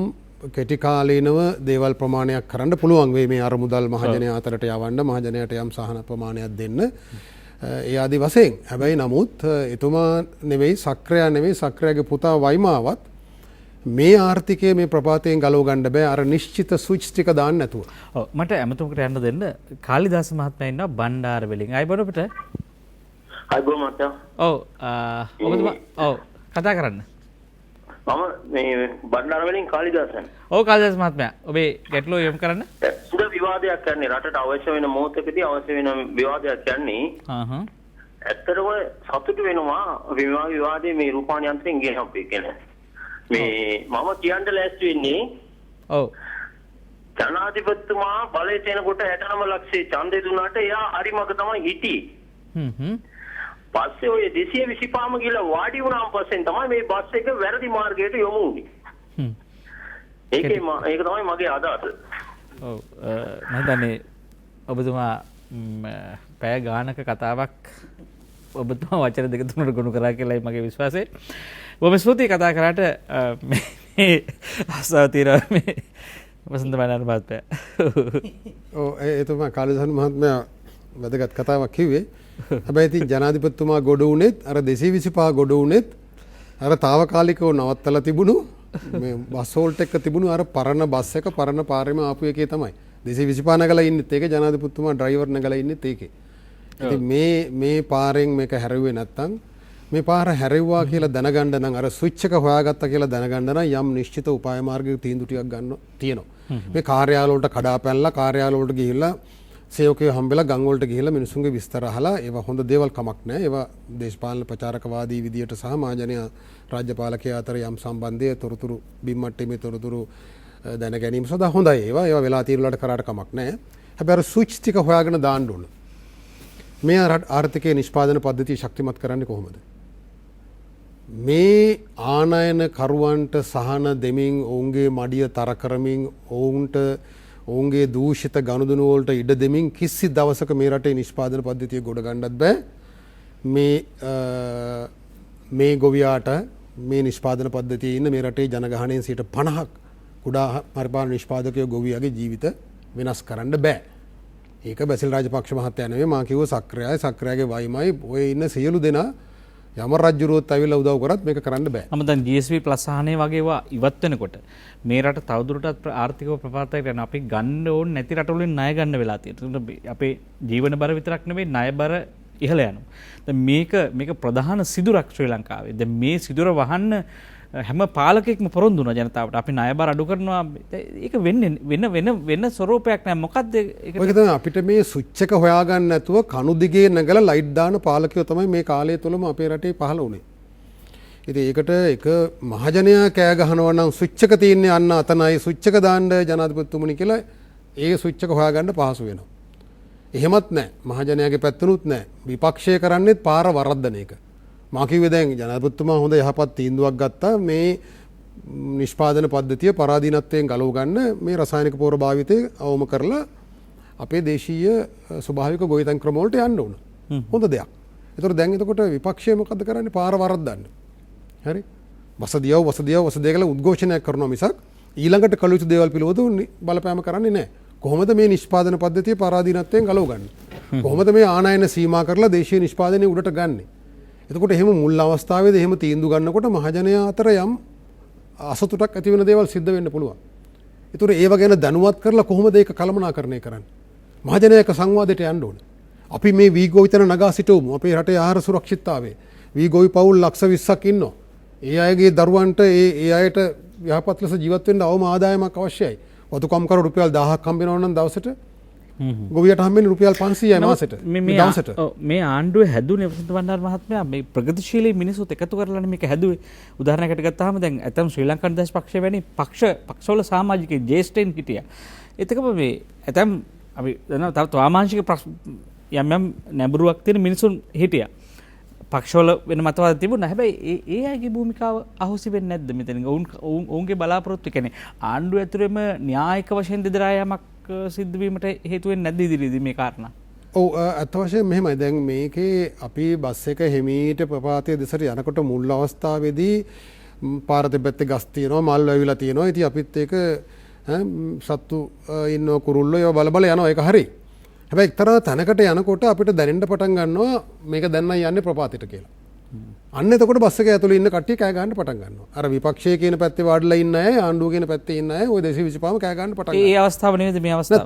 කෙටි කාලීනව දේවල් ප්‍රමාණයක් කරන්න පුළුවන් වෙයි මේ අර මුදල් මහජනයා අතරට යවන්න, මහජනයාට යම් සහන ප්‍රමාණයක් දෙන්න. ඒ ආදි වශයෙන්. හැබැයි නමුත් එතුමා නෙවෙයි, සක්‍රයා නෙවෙයි, සක්‍රයාගේ පුතා වයිමාවත් මේ ආර්ථිකය මේ ප්‍රපාතයෙන් ගලව ගන්න බෑ අර නිශ්චිත ස්විච් ටික දාන්න නැතුව. ඔව් මට ඇමතුමකට යන්න දෙන්න. කාලිදාස මහත්මයා ඉන්නවා බණ්ඩාර වෙලින්. අය බොරපිට. අයිබෝ මචං. ඔව් ඔබතුමා ඔව් කතා කරන්න. මම මේ බණ්ඩාර වෙලින් කාලිදාසන්. ඔව් කාලිදාස මහත්මයා ඔබේ ගැටලුව යොමු කරන්න. සුද විවාදයක් යන්නේ රටට අවශ්‍ය වෙන මොහොතකදී අවශ්‍ය වෙන විවාදයක් යන්නේ. ඇත්තටම සතුටු වෙනවා විවාදයේ මේ රූපාණි යන්ත්‍රයෙන් ගෙනහපු එක. මේ මම කියන්න ලෑස්ති වෙන්නේ ඔව් ජනාධිපතිතුමා බලයට එනකොට 69 ලක්ෂයේ ඡන්දය දුන්නාට එයා හරි මග තමයි හිටියේ. පස්සේ ඔය 225ම ගිහලා වාඩි වුණාන් පස්සේ තමයි මේ බස් එක වැරදි මාර්ගයට යොමු වුනේ. ඒක තමයි මගේ අදහස. ඔව් මම දන්නේ ඔබතුමා පැය ගානක කතාවක් ඔබතුමා වචන දෙක තුනකට ගොනු කරා කියලායි මගේ විශ්වාසය. බොහොම ස්තුතියි කතා කරාට මේ ආසාව තියෙනවා මේ වසන්ත බණ්ඩාර මහත්මයා. ඔව් එතුමා කාලිදාස මහත්මයා වැදගත් කතාවක් කිව්වේ. හැබැයි ඉතින් ජනාධිපතිතුමා ගොඩ වුණෙත් අර 225 ගොඩ වුණෙත් අර తాවකාලිකව නවත්තලා තිබුණු මේ බස් හෝල්ට් එක තිබුණු අර පරණ බස් එක පරණ පාරෙම ආපු එකේ තමයි 225 නගලා ඉන්නෙත් ඒක ජනාධිපතිතුමා ඩ්‍රයිවර් නගලා ඉන්නෙත් ඒකේ. ඉතින් මේ පාරෙන් මේක හැරෙුවේ නැත්තම් මේ පාර හැරෙව්වා කියලා දැනගන්න නම් අර ස්විච් එක හොයාගත්තා කියලා දැනගන්න නම් යම් නිශ්චිත උපාය මාර්ගයක තීන්දුව ටිකක් ගන්න තියෙනවා. මේ කාර්යාල වලට කඩා පැනලා කාර්යාල වලට ගිහිල්ලා සේවකයෝ හම්බෙලා ගම් වලට ගිහිල්ලා මිනිසුන්ගේ විස්තර අහලා ඒවා හොඳ දේවල් කමක් නැහැ. ඒවා දේශපාලන ප්‍රචාරකවාදී විදියට සහ මහජනයා රාජ්‍යපාලකයා අතර යම් සම්බන්ධය තොරතුරු බිම්මට්ටමේ තොරතුරු දැන ගැනීම සඳහා හොඳයි. ඒවා වෙලා තියෙන වලට කරාට කමක් නැහැ. හැබැයි අර ස්විච් ටික හොයාගෙන දාන්න ඕන. මේ ආර්ථිකයේ නිෂ්පාදන පද්ධතිය ශක්තිමත් කරන්නේ කොහොමද? මේ ආනයන කරුවන්ට සහන දෙමින් ඔවුන්ගේ මඩිය තර කරමින් ඔවුන්ගේ දූෂිත ගනුදෙනු වලට ඉඩ දෙමින් කිසි දවසක මේ රටේ නිෂ්පාදන පද්ධතිය ගොඩ ගන්නත් බෑ. මේ ගොවියාට මේ නිෂ්පාදන පද්ධතියේ ඉන්න මේ රටේ ජනගහනයෙන් 50ක් කුඩා පරිපාලන නිෂ්පාදකයෝ ගොවියාගේ ජීවිත වෙනස් කරන්න බෑ. ඒක බැසිල් රාජපක්ෂ මහත්තයා නෙවෙයි මා කිව්ව සක්‍රයාගේ වයිමයි ඔය ඉන්න සියලු දෙනා යම රජ්ජුරුවොත් ඇවිල්ලා උදව් කරත් මේක කරන්න බෑ. අම දැන් GSP ප්ලස් සහනය වගේවා ඉවත් වෙනකොට මේ රට තවදුරටත් ආර්ථිකව ප්‍රපාතයට යන අපි ගන්න ඕන නැති රටවලින් ණය ගන්න වෙලා තියෙනවා. අපේ ජීවන බර විතරක් නෙවෙයි ණය බර ඉහළ යනවා. දැන් මේක ප්‍රධාන සිදුරක් ශ්‍රී ලංකාවේ. දැන් මේ සිදුර වහන්න හැම පාලකෙක්ම පොරොන්දු වෙනවා ජනතාවට. අපි ණය බර අඩු කරනවා. ඒක වෙන්නේ වෙන ස්වරූපයක් නෑ. මොකද්ද ඒක? ඔයක තමයි අපිට මේ ස්විච් එක හොයාගන්න නැතුව කණු දිගේ නැගලා ලයිට් දාන පාලකයෝ තමයි මේ කාලය තුලම අපේ රටේ පහළ වුණේ. ඉතින් ඒකට එක මහජනයා කෑ ගහනවා නම් ස්විච් එක තියෙන්නේ අන්න අතනයි ස්විච් එක දාන්න ජනාධිපතිතුමනි කියලා ඒ ස්විච් එක හොයාගන්න පහසු වෙනවා. එහෙමත් නැහැ. මහජනයාගේ පැත්තනුත් නැහැ. විපක්ෂය කරන්නේත් පාර වරද්දන එක. මා කිව්වේ දැන් ජනාධිපතිතුමා හොඳ යහපත් තීන්දුවක් ගත්තා මේ නිෂ්පාදන පද්ධතිය පරාදීනත්වයෙන් ගලව ගන්න මේ රසායනික පොර භාවිතය අවම කරලා අපේ දේශීය ස්වභාවික ගොවිතැන් ක්‍රම වලට යන්න ඕන. හොඳ දෙයක්. ඒතකොට දැන් එතකොට විපක්ෂය මොකද්ද කරන්නේ? පාර වරද්දන්න. හරි? වසදියව කියලා උද්ඝෝෂණයක් කරනවා මිසක් ඊළඟට කළ යුතු දේවල් පිළිබඳව බලපෑම කරන්නේ නැහැ. කොහොමද මේ නිෂ්පාදන පද්ධතිය පරාදීනත්වයෙන් ගලව ගන්නේ? කොහොමද මේ ආනයන සීමා කරලා දේශීය නිෂ්පාදනය උඩට ගන්නෙ? එතකොට එහෙම මුල් අවස්ථාවේදී එහෙම තීන්දුව ගන්නකොට මහජනයා අතර යම් අසතුටක් ඇති වෙන දේවල් සිද්ධ වෙන්න පුළුවන්. ඒතර ඒව ගැන දැනුවත් කරලා කොහොමද ඒක කළමනාකරණය කරන්නේ? මහජනයා එක සංවාදයට යන්න ඕනේ. අපි මේ වී ගොවිතැන නගා සිටවමු. අපේ රටේ ආහාර සුරක්ෂිතතාවය. වී ගොවි පවුල් ලක්ෂ 20ක් ඉන්නවා. ඒ අයගේ දරුවන්ට ඒ අයට යහපත් ලෙස ජීවත් වෙන්න අවම ආදායමක් අවශ්‍යයි. වතුකම් කර රුපියල් 1000ක් හම්බ වෙනවා නම් දවසට ගොවියට හම්බෙන්නේ රුපියල් 500යි මාසෙට. මේ ආණ්ඩුවේ හැදුනේ වසන්ත බණ්ඩාර මහත්මයා මේ ප්‍රගතිශීලී මිනිස්සුත් එකතු කරලානේ මේක හැදුවේ. උදාහරණයකට ගත්තාම දැන් ඇතම් ශ්‍රී ලංකන් දේශ පක්ෂය වැනි පක්ෂවල සමාජිකයන් ජේෂ්ඨයින් හිටියා. එතකම මේ ඇතම් අපි දන්නවා තව වාමාංශික යම් නැඹුරුවක් තියෙන මිනිසුන් හිටියා. පක්ෂවල වෙන මතවාද තිබුණා. හැබැයි ඒ අයගේ භූමිකාව අහුසි වෙන්නේ නැද්ද මෙතන? ඔවුන්ගේ බලාපොරොත්තු කියන්නේ ආණ්ඩුව ඇතුළේම න්‍යායික වශයෙන් දෙදරා යමක් සිද්ධ වීමට හේතු වෙන්නේ නැද්ද ඉදිරියේදී මේ කාරණා? ඔව් අත් වශයෙන් මෙහෙමයි. දැන් මේකේ අපි බස් එක හිමීට ප්‍රපාතයේ දෙසට යනකොට මුල් අවස්ථාවේදී පාර දෙපැත්තේ ගස් තියෙනවා, මල් වැවිලා තියෙනවා. ඉතින් අපිත් ඒක සත්තු ඉන්න කුරුල්ලෝ ඒවා බල යනවා. ඒක හරි. හැබැයි එක්තරා තැනකට යනකොට අපිට දැනෙන්න පටන් ගන්නවා මේක දැන් නම් යන්නේ ප්‍රපාතයට කියලා. අන්න එතකොට බස් එකේ ඇතුළේ ඉන්න කට්ටිය කෑ ගන්න පටන් ගන්නවා. අර විපක්ෂයේ කියන පැත්තේ වාඩිලා ඉන්න අය, ආණ්ඩුව කියන පැත්තේ ඉන්න අය ওই 225ම කෑ ගන්න පටන් ගන්නවා. ඒ අවස්ථාව නෙවෙයිද මේ අවස්ථාව?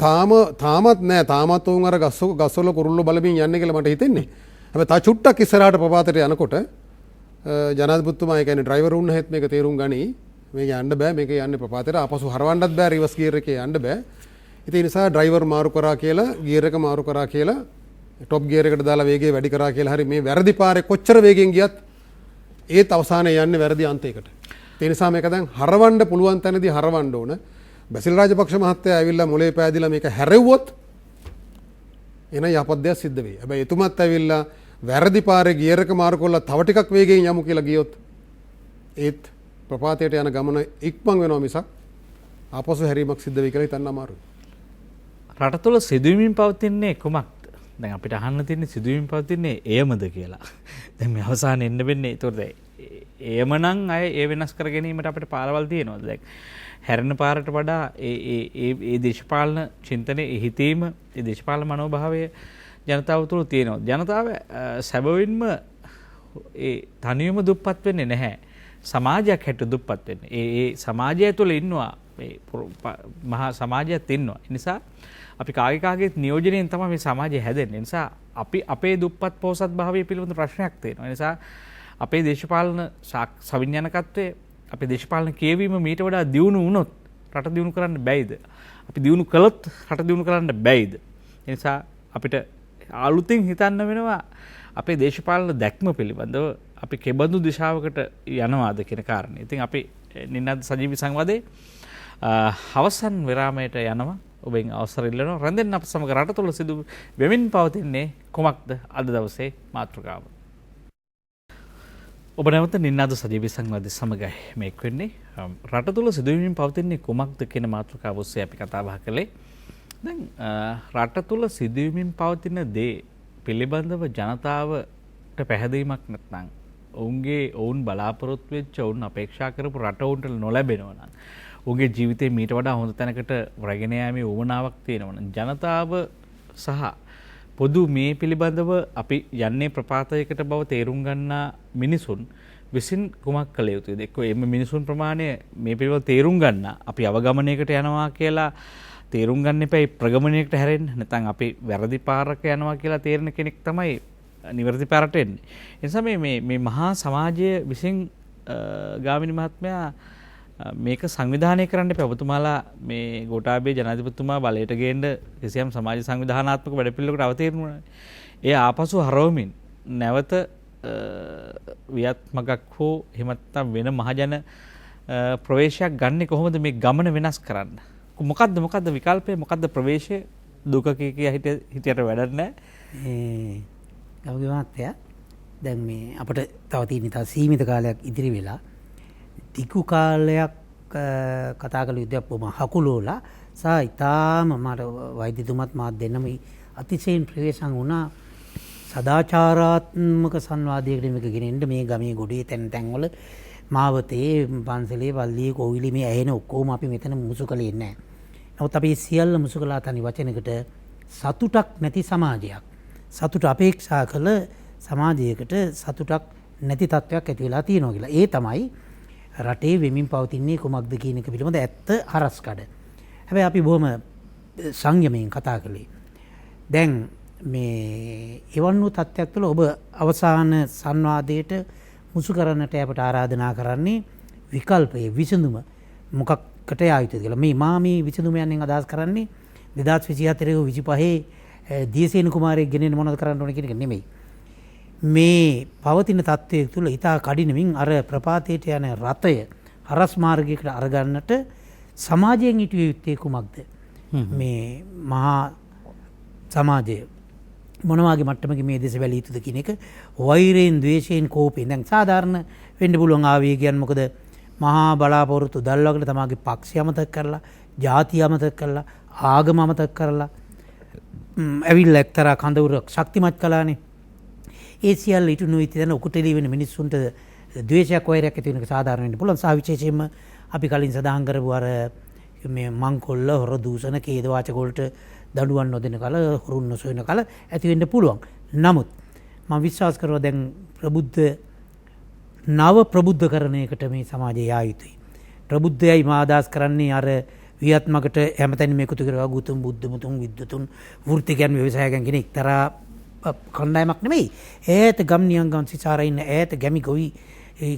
තාමත් නෑ. තාමත් උන් අර ගස්වල කුරුල්ලෝ බලමින් යන්නේ කියලා මට හිතෙන්නේ. හැබැයි තා චුට්ටක් ඉස්සරහට ප්‍රපාතයට යනකොට ජනාධිපතිතුමා ඒ කියන්නේ ඩ්‍රයිවර් වුණ හැත් මේක තේරුම් ගනි. මේක යන්න බෑ. මේක යන්නේ ප්‍රපාතයට. ආපසු හරවන්නත් බෑ. රිවර්ස් ගියර් එකේ යන්න බෑ. ඒ නිසා ඩ්‍රයිවර් මාරු කරා කියලා ගියර් එක මාරු කරා කියලා টොප් ගියර් එකට දාලා වේගය වැඩි කරා කියලා හරි මේ වැරදි පාරේ කොච්චර වේගෙන් ගියත් ඒත් අවසානයේ යන්නේ වැරදි අන්තයකට. ඒ නිසා මේක දැන් හරවන්න පුළුවන් තැනදී හරවන්න ඕන. බැසිල් රාජපක්ෂ මහත්තයා ඇවිල්ලා මොලේ පෑදිලා මේක හැරෙව්වොත් එන යහපත් දෙයක් සිද්ධ වෙයි. හැබැයි එතුමත් ඇවිල්ලා වැරදි පාරේ ගියර් එක මාරු කරලා තව ටිකක් වේගයෙන් යමු කියලා ගියොත් ඒත් ප්‍රපාතයට යන ගමන ඉක්මන් වෙනවා මිසක් ආපසු හැරීමක් සිද්ධ වෙයි කියලා හිතන්න අමාරුයි. රට තුළ සිදුවීමින් පවතින්නේ කුමක්ද? දැන් අපිට අහන්න තියෙන්නේ සිදුවීමින් පවතින්නේ එයමද කියලා. දැන් මේ අවසානයේ එන්න වෙන්නේ ඒතකොට එයම නම් අය ඒ වෙනස් කර ගැනීමට අපිට පාරවල් තියෙනවා. දැන් හැරෙන පාරට වඩා ඒ දේශපාලන චින්තනයේ හිතීම, ඒ දේශපාලන මනෝභාවය ජනතාව තුළ තියෙනවා. ජනතාව සැබවින්ම ඒ තනියම දුප්පත් වෙන්නේ නැහැ. සමාජයක් හැටියට දුප්පත් වෙන්නේ. ඒ සමාජය තුළ ඉන්නවා මහා සමාජයත් ඉන්නවා. ඒ නිසා අපි කාගේ නියෝජනයෙන් තමයි මේ සමාජය හැදෙන්නේ. ඒ නිසා අපි අපේ දුප්පත් පොහොසත් භාවය පිළිබඳ ප්‍රශ්නයක් තියෙනවා. ඒ නිසා අපේ දේශපාලන සවිඥානිකත්වයේ අපේ දේශපාලන කියවීම මීට වඩා දියුණු වුණොත් රට දියුණු කරන්න බැයිද? අපි දියුණු කළොත් රට දියුණු කරන්න බැයිද? ඒ නිසා අපිට අලුතින් හිතන්න වෙනවා අපේ දේශපාලන දැක්ම පිළිබඳව අපි කෙබඳු දිශාවකට යනවාද කියන කාරණේ. ඉතින් අපි නිනාද සජීවී සංවාදයේ අවසන් විරාමයට යනවා. ඔබෙන් අවසර ඉල්ලනවා. රැඳෙන්න අප සමග රට තුළ සිදු වෙමින් පවතින්නේ කුමක්ද අද දවසේ මාතෘකාව. ඔබ නැවත නිනාද සජීවී සංවාදයේ සමගයි මේක වෙන්නේ. රට තුළ සිදුවීමින් පවතින්නේ කුමක්ද කියන මාතෘකාව ඔස්සේ අපි කතා බහ කළේ. දැන් රට තුළ සිදුවීමින් පවතින දේ පිළිබඳව ජනතාවට පැහැදීමක් නැත්නම් ඔවුන් බලාපොරොත්තු වෙච්ච ඔවුන් අපේක්ෂා කරපු රට ඔවුන්ට නොලැබෙනවා නම් ඔවුන්ගේ ජීවිතේ මීට වඩා හොඳ තැනකට රැගෙන යාමේ උවමනාවක් තියෙනවා නම් ජනතාව සහ පොදු මේ පිළිබඳව අපි යන්නේ ප්‍රපාතයකට බව තේරුම් ගන්නා මිනිසුන් විසින් කුමක් කළ යුතුද? එක්කෝ එම මිනිසුන් ප්‍රමාණය මේ පිළිබඳව තේරුම් ගන්න අපි අවගමනයකට යනවා කියලා තේරුම් ගන්න එපා. ප්‍රගමනයකට හැරෙන්න නැත්නම් අපි වැරදි පාරක යනවා කියලා තේරෙන කෙනෙක් තමයි නිවැරදි පාරට එන්නේ. ඒ නිසා මේ මහා සමාජය විසින් ගාමිණී මහත්මයා මේක සංවිධානය කරන්න එපා. ඔබතුමාලා මේ ගෝඨාභය ජනාධිපතිතුමා බලයට ගේන්න කිසියම් සමාජ සංවිධානාත්මක වැඩපිළිවෙලකට අවතීර්ණ ඒ ආපසු හරවමින් නැවත වියත්මගක් හෝ එහෙම නැත්නම් වෙන මහජන ප්‍රවේශයක් ගන්න කොහොමද මේ ගමන වෙනස් කරන්න? මොකද්ද විකල්පය? මොකද්ද ප්‍රවේශය? දුක කිය හිතයට වැඩක් නැහැ. ගෞරවනීය මහත්තයා දැන් මේ අපිට තව තියෙන තව සීමිත කාලයක් ඉදිරි වෙලා දිගු කාලයක් කතා කළ යුද්ධයක් බොම හකුලෝලා සහ ඊටාම මට වෛද්‍යතුමත් මාත් දෙන්නම අතිශයින් ප්‍රවේශම් වුණා සදාචාරාත්මක සංවාදයකට මේක ගෙනෙන්න මේ ගමේ ගොඩේ තැන්වල මාවතේ පන්සලේ පල්ලියේ කෝවිලේ මේ ඇහෙන ඔක්කොම අපි මෙතන මුසු කළේ නැහැ. නමුත් අපි සියල්ල මුසු කළා තනි වචනයකට සතුටක් නැති සමාජයක්. සතුට අපේක්ෂා කළ සමාජයකට සතුටක් නැති තත්වයක් ඇති වෙලා තියෙනවා කියලා. ඒ තමයි රටේ වෙමින් පවතින්නේ කුමක්ද කියන එක පිළිබඳ ඇත්ත හරස්කඩ. හැබැයි අපි බොහොම සංයමයෙන් කතා කළේ. දැන් මේ එවන් වූ තත්ත්වයක් තුළ ඔබ අවසාන සංවාදයට මුසු කරන්නට අපට ආරාධනා කරන්නේ විකල්පයේ විසඳුම මොකක්කට යා යුතුද කියලා. මේ විසඳුම යන්නේ අදහස් කරන්නේ 2024 25 දියසේන කුමාරයෙක් ගෙනෙන්න මොනවද කරන්න ඕනේ කියන එක නෙමෙයි. මේ පවතින තත්ත්වයේ තුල ඊටා කඩිනමින් අර ප්‍රපාතයට යන රථය හරස් මාර්ගයකට අරගන්නට සමාජයෙන් ඊට යුත්තේ කුමක්ද? මේ මහා සමාජය මොන වගේ මට්ටමක මේ දේශ බැලිය යුතුද කියන එක වෛරයෙන්, ද්වේෂයෙන්, කෝපයෙන් දැන් සාධාරණ වෙන්න පුළුවන් ආවේගයන්. මොකද මහා බලාපොරොත්තු දල්වකට තමගේ පක්ෂය අමතක කරලා, ජාතිය අමතක කරලා, ආගම අමතක කරලා ඇවිල්ලා එක්තරා කඳවුරක් ශක්තිමත් කළානේ. ඒ සියල්ල ඊට නොයිති දැන් උකුටෙලි වෙන මිනිස්සුන්ට ද්වේෂයක් වෛරයක් ඇති වෙන එක සාධාරණ වෙන්න පුළුවන්. සා විශේෂයෙන්ම අපි කලින් සඳහන් කරපු අර මේ මංකොල්ල, හොර දූෂණ, ඛේද වාචක වලට දඬුවම් නොදෙන කල, හුරුන් නොසොයන කල ඇති වෙන්න පුළුවන්. නමුත් මම විශ්වාස කරනවා දැන් නව ප්‍රබුද්ධකරණයකට මේ සමාජය යා යුතුයි. ප්‍රබුද්ධයයි මා අදහස් කරන්නේ අර වියත්මකට හැමතැනම එකතු කරලා ගුතුම්, බුද්ධමුතුම්, විද්වතුන්, වෘත්තිකයන්, ව්‍යවසායකයන් කියන එක්තරා කණ්ඩායමක් නෙමෙයි. ඈත ගම් නියංගම් සිසාරා ඉන්න ඈත ගැමි ගොවි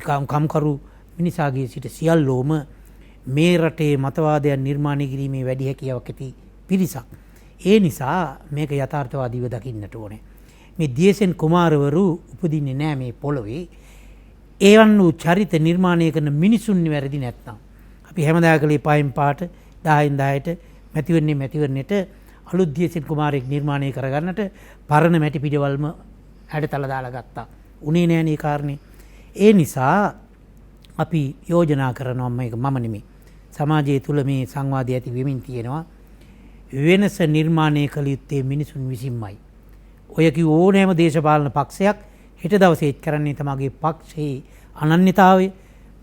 කම්කරු මිනිසාගේ සිට සියල්ලෝම මේ රටේ මතවාදයන් නිර්මාණය කිරීමේ වැඩි හැකියාවක් ඇති පිරිසක්. ඒ නිසා මේක යථාර්ථවාදීව දකින්නට ඕනේ. මේ දියසෙන් කුමාරවරු උපදින්නේ නැහැ මේ පොළොවේ. ඒවන් වූ චරිත නිර්මාණය කරන මිනිසුන් වැරදි නැත්නම් අපි හැමදාම කලේ පහෙන් පාට 10න් 10ට මැතිවරණයට අලුත් දියසෙන් කුමාරයෙක් නිර්මාණය කරගන්නට පරණ මැටි පිටවල්ම හැඩතල දාලා ගත්තා. උනේ නෑ නේ කාරණේ. ඒ නිසා අපි යෝජනා කරනවා මේක මම නෙමෙයි. සමාජය තුල මේ සංවාදය ඇති වෙමින් තියෙනවා. වෙනස නිර්මාණය කළ යුත්තේ මිනිසුන් විසින්මයි. ඔය කිව් ඕනෑම දේශපාලන පක්ෂයක් හෙට දවසේ එක් කරන්නේ තමගේ පක්ෂයේ අනන්‍යතාවය,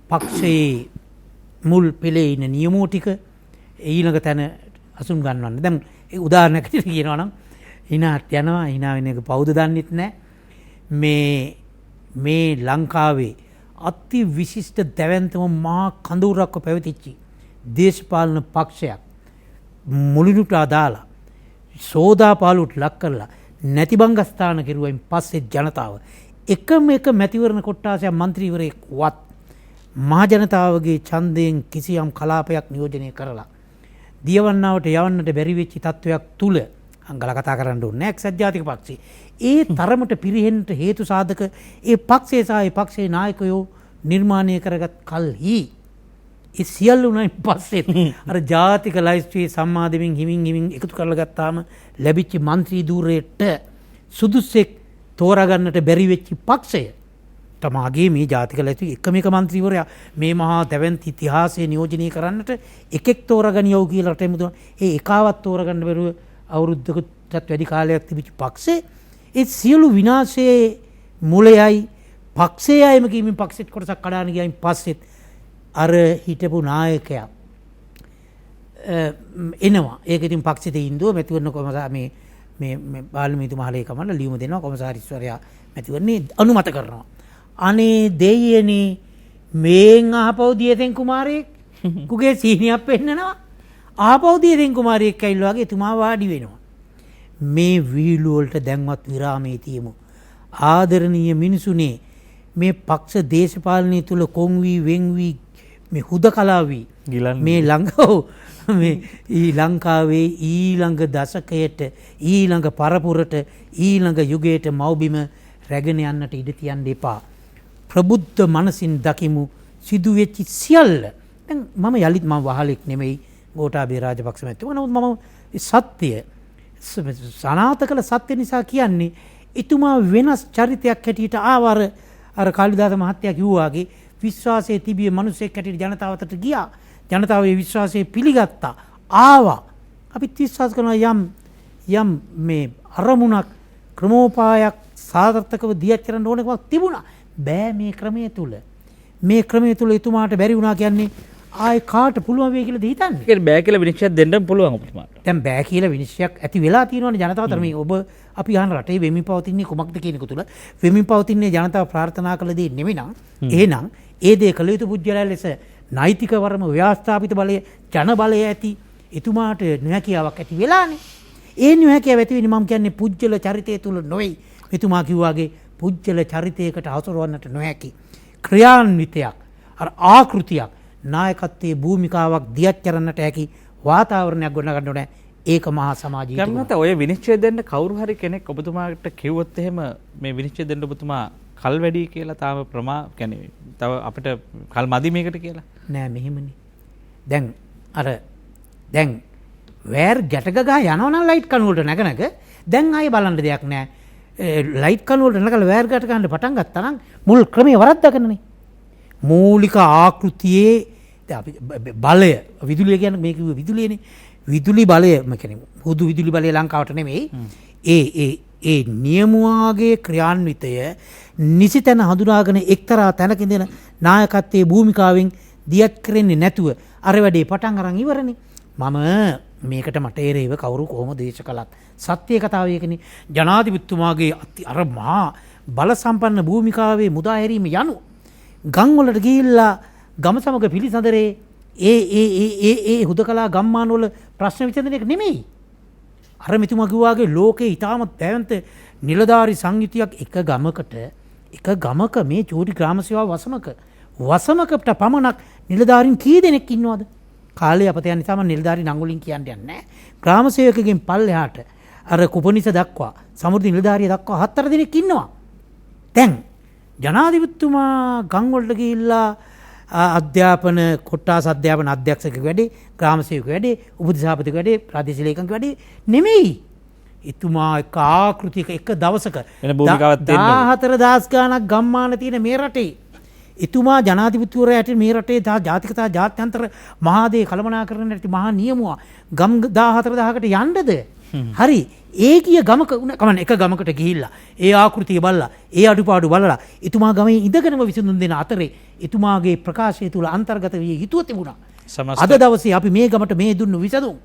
පක්ෂයේ මුල් පෙළේ ඉන්න නියමෝ ටික ඊළඟ තැන අසුන් ගන්නවන්න. දැන් ඒ උදාහරණයකට කියනවා නම් හිනාට යනවා හිනා වෙන එක පවුද දන්නෙත් නැහැ. මේ ලංකාවේ අති විශිෂ්ට දැවැන්තම මහා කඳවුරක්ව පැවතිච්ච දේශපාලන පක්ෂයක් මුලිනුට අදාලා සෝදාපාලුවට ලක් කරලා නැතිබංගස්ථාන කෙරුවයින් පස්සේ ජනතාව එකම එක මැතිවරණ කොට්ටාසයක් මන්ත්‍රීවරයෙක්වත් මහ ජනතාවගේ ඡන්දයෙන් කිසියම් කලාපයක් නියෝජනය කරලා දියවන්නාවට යවන්නට බැරි වෙච්ච තත්වයක් තුල අංගල කතා කරන්න ඕනේ නැහැ එක්සත් ජාතික පක්ෂේ. ඒ තරමට පිරිහෙන්නට හේතු සාධක ඒ පක්ෂයේ සහ ඒ පක්ෂයේ නායකයෝ නිර්මාණය කරගත් කල්හි ඒ සියල්ල උනායින් පස්සේ අර ජාතික ලයිස්ට්ුවේ සම්මාදමින් හිමින් එකතු කරලා ගත්තාම ලැබිච්ච മന്ത്രി ධූරයට සුදුස්සෙක් තෝරාගන්නට බැරි වෙච්ච පක්ෂය තමාගේ මේ ජාතික ලයිස්ට්ුවේ එකම එක മന്ത്രിවරයා මේ මහා දැවැන්ත ඉතිහාසයේ නියෝජනය කරන්නට එකෙක් තෝරාගනියව කියලා රටේ මුදුන ඒ එකවත් තෝරාගන්න බැරුව අවුරුද්දකටත් වැඩි කාලයක් තිබිච්ච පක්ෂේ ඒ සියලු විනාශයේ මුලයයි පක්ෂයේ අයම කීමින් පක්ෂෙත් කොටසක් කඩාන ගියයින් පස්සෙත් අර හිටපු නායකයා එනවා. ඒක ඉතින් පක්ෂිතේ ඉන්දුව මැතිවරණ කොමසාර මේ පාර්ලිමේන්තු මහලේකම් මණ්ඩල ලියුම දෙනවා කොමසාරිස්වරයා මැතිවරණේ අනුමත කරනවා. අනේ දෙයියනේ මේන් ආපහු දියතෙන් කුමාරයෙක් කුගේ සීනියක් පෙන්නනවා. ආපහු දියතෙන් කුමාරයෙක් ඇවිල්ලා වගේ එතුමා වාඩි වෙනවා. මේ වීලු වලට දැන්වත් විරාමයේ තියමු. ආදරණීය මිනිසුනේ මේ පක්ෂ දේශපාලනය තුල කොන් වී වෙන් වී මේ හුදකලා වී මේ ලංකාවේ ඊළඟ දශකයට ඊළඟ පරපුරට ඊළඟ යුගයට මව්බිම රැගෙන යන්නට ඉඩ තියන්න එපා. ප්‍රබුද්ධ මනසින් දකිමු සිදුවෙච්ච සියල්ල. දැන් මම යලිත් මම වහලෙක් නෙමෙයි ගෝඨාභය රාජපක්ෂ මැතිතුමා. නමුත් මම සත්‍ය සනාත කළ සත්‍ය නිසා කියන්නේ එතුමා වෙනස් චරිතයක් හැටියට ආවර අර කාලිදාස මහත්තයා කිව්වාගේ විශ්වාසයේ තිබිය මිනිසෙක් හැටියට ජනතාවට ගියා. ජනතාවේ විශ්වාසය පිළිගත්තා. ආවා. අපිත් විශ්වාස කරනවා යම් මේ අරමුණක් ක්‍රමෝපායක් සාර්ථකව දියත් කරන්න ඕනකමක් තිබුණා. බෑ මේ ක්‍රමයේ තුල. මේ ක්‍රමයේ තුල එතුමාට බැරි වුණා කියන්නේ ආයේ කාට පුළුවන් වෙයි කියලාද හිතන්නේ? ඒක බෑ කියලා විනිශ්චයක් දෙන්න පුළුවන් ඔබතුමාට. දැන් බෑ කියලා විනිශ්චයක් ඇති වෙලා තියෙනවනේ ජනතාවට. මේ ඔබ අපි අහන රටේ වෙමින් පවතින්නේ කුමක්ද කියන එක තුල වෙමින් පවතින්නේ ජනතාව ප්‍රාර්ථනා කළ දේ නෙවෙයි නම් එහෙනම් ඒ දේ කළ යුතු පුජ්‍යලය ලෙස නෛතික වර්ම ව්‍යවස්ථාපිත බලය ජන බලය ඇති එතුමාට නොහැකියාවක් ඇති වෙලානේ. ඒ නොහැකියාව ඇති වෙන්නේ මම කියන්නේ පුජ්‍යල චරිතය තුල නොවේ. එතුමා කිව්වාගේ පුජ්‍යල චරිතයකට හසුරවන්නට නොහැකි ක්‍රියාන්විතයක් අර ආකෘතියක් නායකත්වයේ භූමිකාවක් දියත් කරන්නට හැකි වාතාවරණයක් ගොඩනගන්න ඕනේ. ඒක මහා සමාජීය ගමනත ඔය විනිශ්චය දෙන්න කවුරු හරි කෙනෙක් ඔබතුමාට කිව්වොත් එහෙම මේ විනිශ්චය දෙන්න ඔබතුමා කල් වැඩි කියලා තාම කියන්නේ තව අපිට කල් මදි මේකට කියලා නෑ මෙහෙමනේ. දැන් වෑර් ගැට ගගා යනවනම් ලයිට් කණු වලට නැගනක දැන් ආයේ බලන්න දෙයක් නෑ. ලයිට් කණු වලට නැගලා වෑර් ගැට ගන්න පටන් ගත්තා නම් මුල් ක්‍රමයේ වරද්දාගෙනනේ. මූලික ආකෘතියේ අපි බලය විදුලිය කියන්නේ මේ කිව්ව විදුලියනේ. විදුලි බලය කියන්නේ හුදු විදුලි බලය ලංකාවට නෙමෙයි. ඒ නියමුවාගේ ක්‍රියාන්විතය නිසි තැන හඳුනාගෙන එක්තරා තැනක ඉඳන නායකත්වයේ භූමිකාවෙන් දියත් කරන්නේ නැතුව අර වැඩේ පටන් අරන් ඉවරනේ. මම මේකට මට එරෙහිව කවුරු කොහොම දේශ කළත් සත්‍ය කතාව ඒකනේ. ජනාධිපතිතුමාගේ අර මහා බල සම්පන්න භූමිකාවේ මුදා හැරීම යනු ගම් වලට ගිහිල්ලා ගම සමග පිළිසඳරේ ඒ හුදකලා ගම්මාන වල ප්‍රශ්න විසඳන එක නෙමෙයි. අර මෙතුමා කිව්වාගේ ලෝකේ ඊටමත් දැවැන්ත නිලධාරි සංයුතියක් එක ගමක මේ චූටි ග්‍රාම සේවා වසමකට පමණක් නිලධාරීන් කී දෙනෙක් ඉන්නවද? කාලේ අපතයන් නිසා මම නිලධාරි නම් වලින් කියන්නේ නැහැ. ග්‍රාම සේවකගෙන් පල්ලෙහාට අර කුපනිස දක්වා සමෘද්ධි නිලධාරිය දක්වා 4 දෙනෙක් ඉන්නවා. දැන් ජනාධිපතිතුමා ගම් වලට ගිහිල්ලා අධ්‍යාපන කොට්ටාස අධ්‍යාපන අධ්‍යක්ෂක වැඩේ ග්‍රාම සේවක වැඩේ උපදේශාපති වැඩේ ප්‍රාදේශීය ලේකම් වැඩේ නෙමෙයි. එතුමා එක ආකෘතියක එක දවසක 14000 ගාණක් ගම්මාන තියෙන මේ රටේ එතුමා ජනාධිපතිවරයාට මේ රටේ ජාතිකතා ජාත්‍යන්තර මහාදේ කළමනාකරන ඇති මහා නියමුවා ගම් 14000කට යන්නද? හරි ඒ කිය ගමක කමන එක ගමකට ගිහිල්ලා ඒ ආකෘතිය බලලා ඒ අඩුපාඩු බලලා එතුමා ගමේ ඉඳගෙනම විසඳුම් දෙන අතරේ එතුමාගේ ප්‍රකාශය තුල අන්තර්ගත විය යුතුව තිබුණා. අද දවසේ අපි මේ ගමට මේ දුන්නු විසඳුම්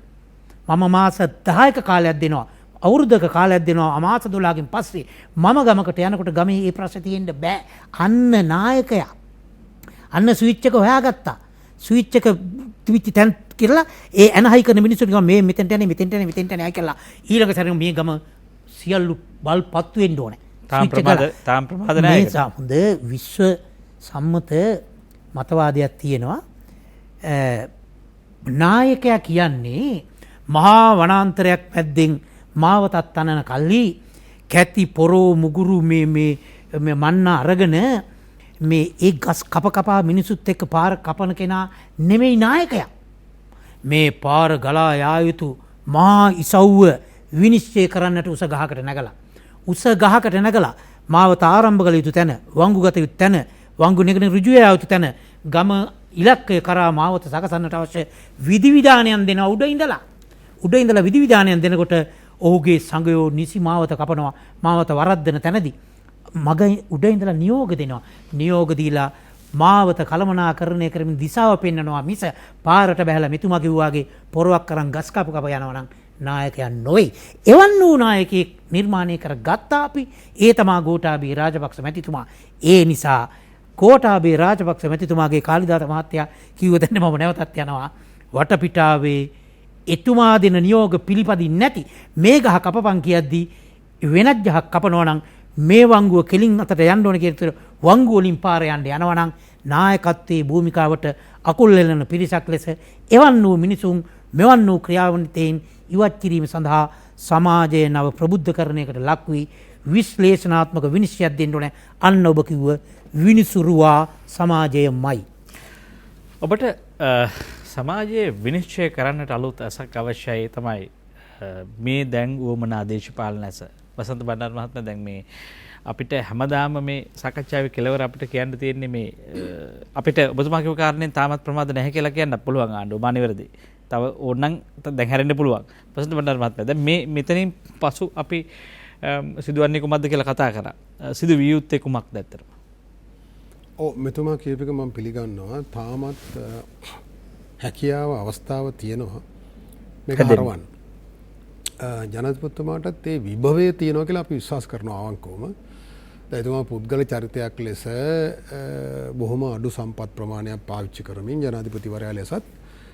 මම මාස 10ක කාලයක් දෙනවා අවුරුද්දක කාලයක් දෙනවා අමාස 12කින් පස්සේ මම ගමකට යනකොට ගමේ මේ ප්‍රශ්නේ තියෙන්න බෑ. අන්න නායකයා අන්න ස්විච් එක හොයාගත්තා. ස්විච් එක තිබිච්ච තැන් කියලා ඒ ඇනහයි කරන මිනිස්සුන්ට ගම මේ මෙතෙන්ට යන්නේ මෙතෙන්ට යන්නේ මෙතෙන්ට යන්නේ කියලා ඊළඟ සැරේ මේ ගම සියලු බල්පත් වෙන්න ඕනේ. තාම ප්‍රමාද නැහැ. මේ හොඳ විශ්ව සම්මත මතවාදයක් තියෙනවා. නායකයා කියන්නේ මහා වනාන්තරයක් මැද්දෙන් මාවතත් තනන කල්ලි කැති පොරෝ මුගුරු මේ මන්න අරගෙන මේ ඒ ගස් කපා මිනිසුත් එක්ක පාර කපන කෙනා නෙමෙයි නායකයා. මේ පාර ගලා යා යුතු මහා ඉසව්ව විනිශ්චය කරන්නට උස ගහකට නැගලා. උස ගහකට නැගලා මාවත ආරම්භ කළ යුතු තැන, වංගු ගත යුතු තැන, වංගු නෙගෙන ඍජු යා යුතු තැන ගම ඉලක්කය කරා මාවත සකසන්නට අවශ්‍ය විධිවිධානයන් දෙන උඩ ඉඳලා විධිවිධානයන් දෙනකොට ඔහුගේ සංගයෝ නිසි මාවත කපනවා. මාවත වරද්දන තැනදී මග උඩ ඉඳලා නියෝග දෙනවා. නියෝග දීලා මාවත කළමනාකරණය කරමින් දිශාව පෙන්වනවා මිස පාරට බහැලා මෙතුමා කිව්වාගේ පොරවක් කරන් ගස් කප යනවා නම් නායකයන් නොවේ. එවන් වූ නායකයෙක් නිර්මාණය කර ගත්තා අපි. ඒ තමා ගෝඨාභය රාජපක්ෂ මැතිතුමා. ඒ නිසා ගෝඨාභය රාජපක්ෂ මැතිතුමාගේ කාලිදාස මහත්තයා කිව්ව දෙන්න මම නැවතත් යනවා. වටපිටාවේ එතුමා දෙන නියෝග පිළිපදින් නැති මේ ගහ කපපන් කියද්දී වෙනත් ගහක් කපනවා නම් මේ වංගුව කෙලින් අතට යන්න ඕන කියන වංගුව වලින් පාර යන්න යනවා නම් නායකත්වයේ භූමිකාවට අකුල් එළන පිරිසක් ලෙස එවන් වූ මිනිසුන් මෙවන් වූ ක්‍රියාවන්තයෙන් ඉවත් කිරීම සඳහා සමාජයේ නව ප්‍රබුද්ධකරණයකට ලක් වී විශ්ලේෂණාත්මක විනිශ්චයක් දෙන්න ඕනේ. අන්න ඔබ කිව්ව විනිසුරුවා සමාජයමයි. ඔබට සමාජයේ විනිශ්චය කරන්නට අලුත් ඇසක් අවශ්‍යයි තමයි මේ දැන් වුවමනා දේශපාලන ඇස. වසන්ත බණ්ඩාර මහත්මයා දැන් මේ අපිට හැමදාම මේ සාකච්ඡාවේ කෙලවර අපිට කියන්න තියෙන්නේ මේ අපිට ඔබතුමා කියපු කාරණෙන් තාමත් ප්‍රමාද නැහැ කියලා කියන්නත් පුළුවන් ආණ්ඩුව මා නිවැරදි. තව ඕනනම් දැන් හැරෙන්න පුළුවන්. වසන්ත බණ්ඩාර මහත්මයා දැන් මේ මෙතනින් පසු අපි සිදුවන්නේ කුමක්ද කියලා කතා කරා. සිදු විය යුත්තේ කුමක්ද ඇත්තටම? මෙතුමා කියපු එක මම පිළිගන්නවා. තාමත් හැකියාව අවස්ථාව තියෙනවා මේක හරවන්න. ජනාධිපතිතුමාටත් ඒ විභවය තියෙනවා කියලා අපි විශ්වාස කරනවා අවංකවම. එතුමා පුද්ගල චරිතයක් ලෙස බොහොම අඩු සම්පත් ප්‍රමාණයක් පාවිච්චි කරමින් ජනාධිපතිවරයා ලෙසත්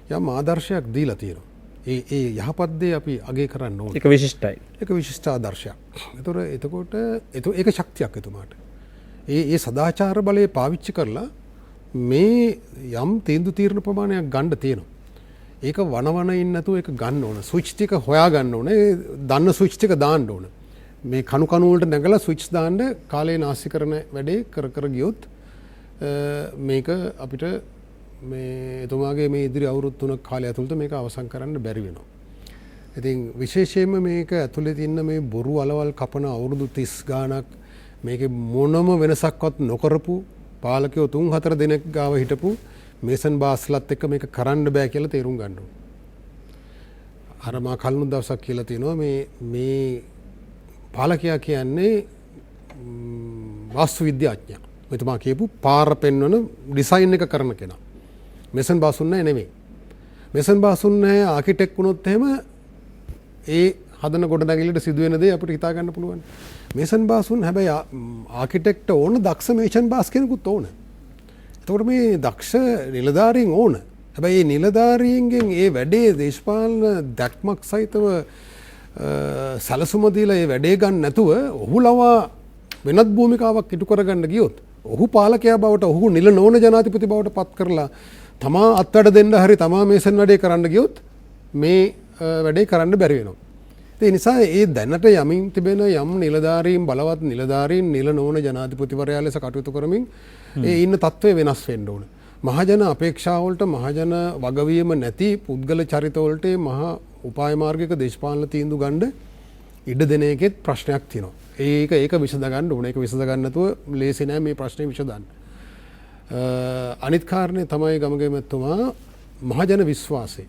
යම් ආදර්ශයක් දීලා තියෙනවා. ඒ යහපත් දේ අපි අගය කරන්න ඕනේ. ඒක විශිෂ්ටයි. ඒක විශිෂ්ට ආදර්ශයක්. එතකොට ඒක ශක්තියක් එතුමාට. ඒ සදාචාර බලය පාවිච්චි කරලා මේ යම් තීන්දුව තීරණ ප්‍රමාණයක් ගන්න තියෙනවා. ඒක වනවන ඉන්න නැතුව ඒක ගන්න ඕන. ස්විච් ටික හොයා ගන්න ඕනේ. දන්න ස්විච් ටික දාන්න ඕන. මේ කණු වලට නැගලා ස්විච් දාන්න කාලේ නාස්ති කරන වැඩේ කර ගියොත් මේක අපිට මේ එතුමාගේ මේ ඉදිරි අවුරුදු 3ක කාලය ඇතුළත මේක අවසන් කරන්න බැරි වෙනවා. ඉතින් විශේෂයෙන්ම මේක ඇතුළේ තියෙන මේ බොරු අලවල් කපන අවුරුදු 30 ගාණක් මේකේ මොනම වෙනසක්වත් නොකරපු පාලකයෝ 3-4 දෙනෙක් ගාව හිටපු මේසන් බාස්ලත් එක්ක මේක කරන්න බෑ කියලා තේරුම් ගන්න ඕනේ. අර මා කලින් දවසක් කියලා තියෙනවා මේ පාලකයා කියන්නේ වාස්තු විද්‍යාඥයා. මෙතුමා කියපු පාර පෙන්වන ඩිසයින් එක කරන කෙනා. මේසන් බාසුන්නේ නෙමෙයි. මේසන් බාසුන්නේ ආකිටෙක්ට් වුණොත් එහෙම ඒ හදන ගොඩනැගිල්ලට සිදුවෙන දේ අපිට හිතා ගන්න පුළුවන්. මේසන් බාසුන් හැබැයි ආකිටෙක්ට් ඕන දක්ෂ මේසන් බාස් කෙනෙකුත් ඕන. එතකොට මේ දක්ෂ නිලධාරීන් ඕන. හැබැයි මේ නිලධාරීන්ගෙන් ඒ වැඩේ දේශපාලන දැක්මක් සහිතව සැලසුම දීලා ඒ වැඩේ ගන්න නැතුව ඔහු ලවා වෙනත් භූමිකාවක් ඉටු කරගන්න ගියොත් ඔහු පාලකයා බවට ඔහු නිල නොවන ජනාධිපති බවට පත් කරලා තමා අත්වැඩ දෙන්න හරි තමා මේසන් වැඩේ කරන්න ගියොත් මේ වැඩේ කරන්න බැරි වෙනවා. ඒ නිසා ඒ දැනට යමින් තිබෙන යම් නිලධාරීන් බලවත් නිලධාරීන් නිල නොවන ජනාධිපතිවරයා ලෙස කටයුතු කරමින් ඒ ඉන්න තත්ත්වය වෙනස් වෙන්න ඕන. මහජන අපේක්ෂාවලට මහජන වගවීම නැති පුද්ගල චරිතවලට මහා උපාය මාර්ගික දේශපාලන තීන්දුව ගන්න ඉඩ දෙන එකෙත් ප්‍රශ්නයක් තියෙනවා. ඒක විසඳ ගන්න ඕන. ඒක විසඳ ගන්න නැතුව ලේසි නෑ මේ ප්‍රශ්නේ විසඳන්න. අනිත් කාරණේ තමයි ගමගේ මැතිතුමා මහජන විශ්වාසය.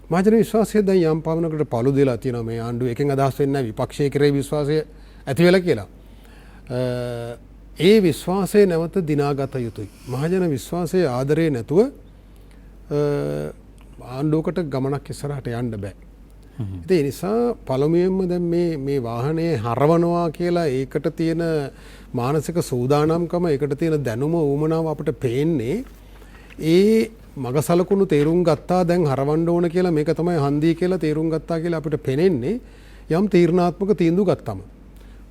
මහජන විශ්වාසය දැන් යම් පමණකට පළු දෙලා තියෙනවා. මේ ආණ්ඩුව එකෙන් අදහස් වෙන්නේ නැහැ විපක්ෂයේ කෙරෙහි විශ්වාසය ඇති වෙලා කියලා. ඒ විශ්වාසය නැවත දිනාගත යුතුයි. මහජන විශ්වාසයේ ආදරේ නැතුව ආණ්ඩුවකට ගමනක් ඉස්සරහට යන්න බෑ. ඉතින් ඒ නිසා පළමුවෙන්ම දැන් මේ වාහනේ හරවනවා කියලා ඒකට තියෙන මානසික සූදානම්කම, ඒකට තියෙන දැනුම උමනාව අපිට පේන්නේ ඒ මග සලකුණු තේරුම් ගත්තා දැන් හරවන්න ඕන කියලා, මේක තමයි හන්දිය කියලා තේරුම් ගත්තා කියලා අපිට පේන්නේ යම් තීරණාත්මක තීන්දුව ගත්තම.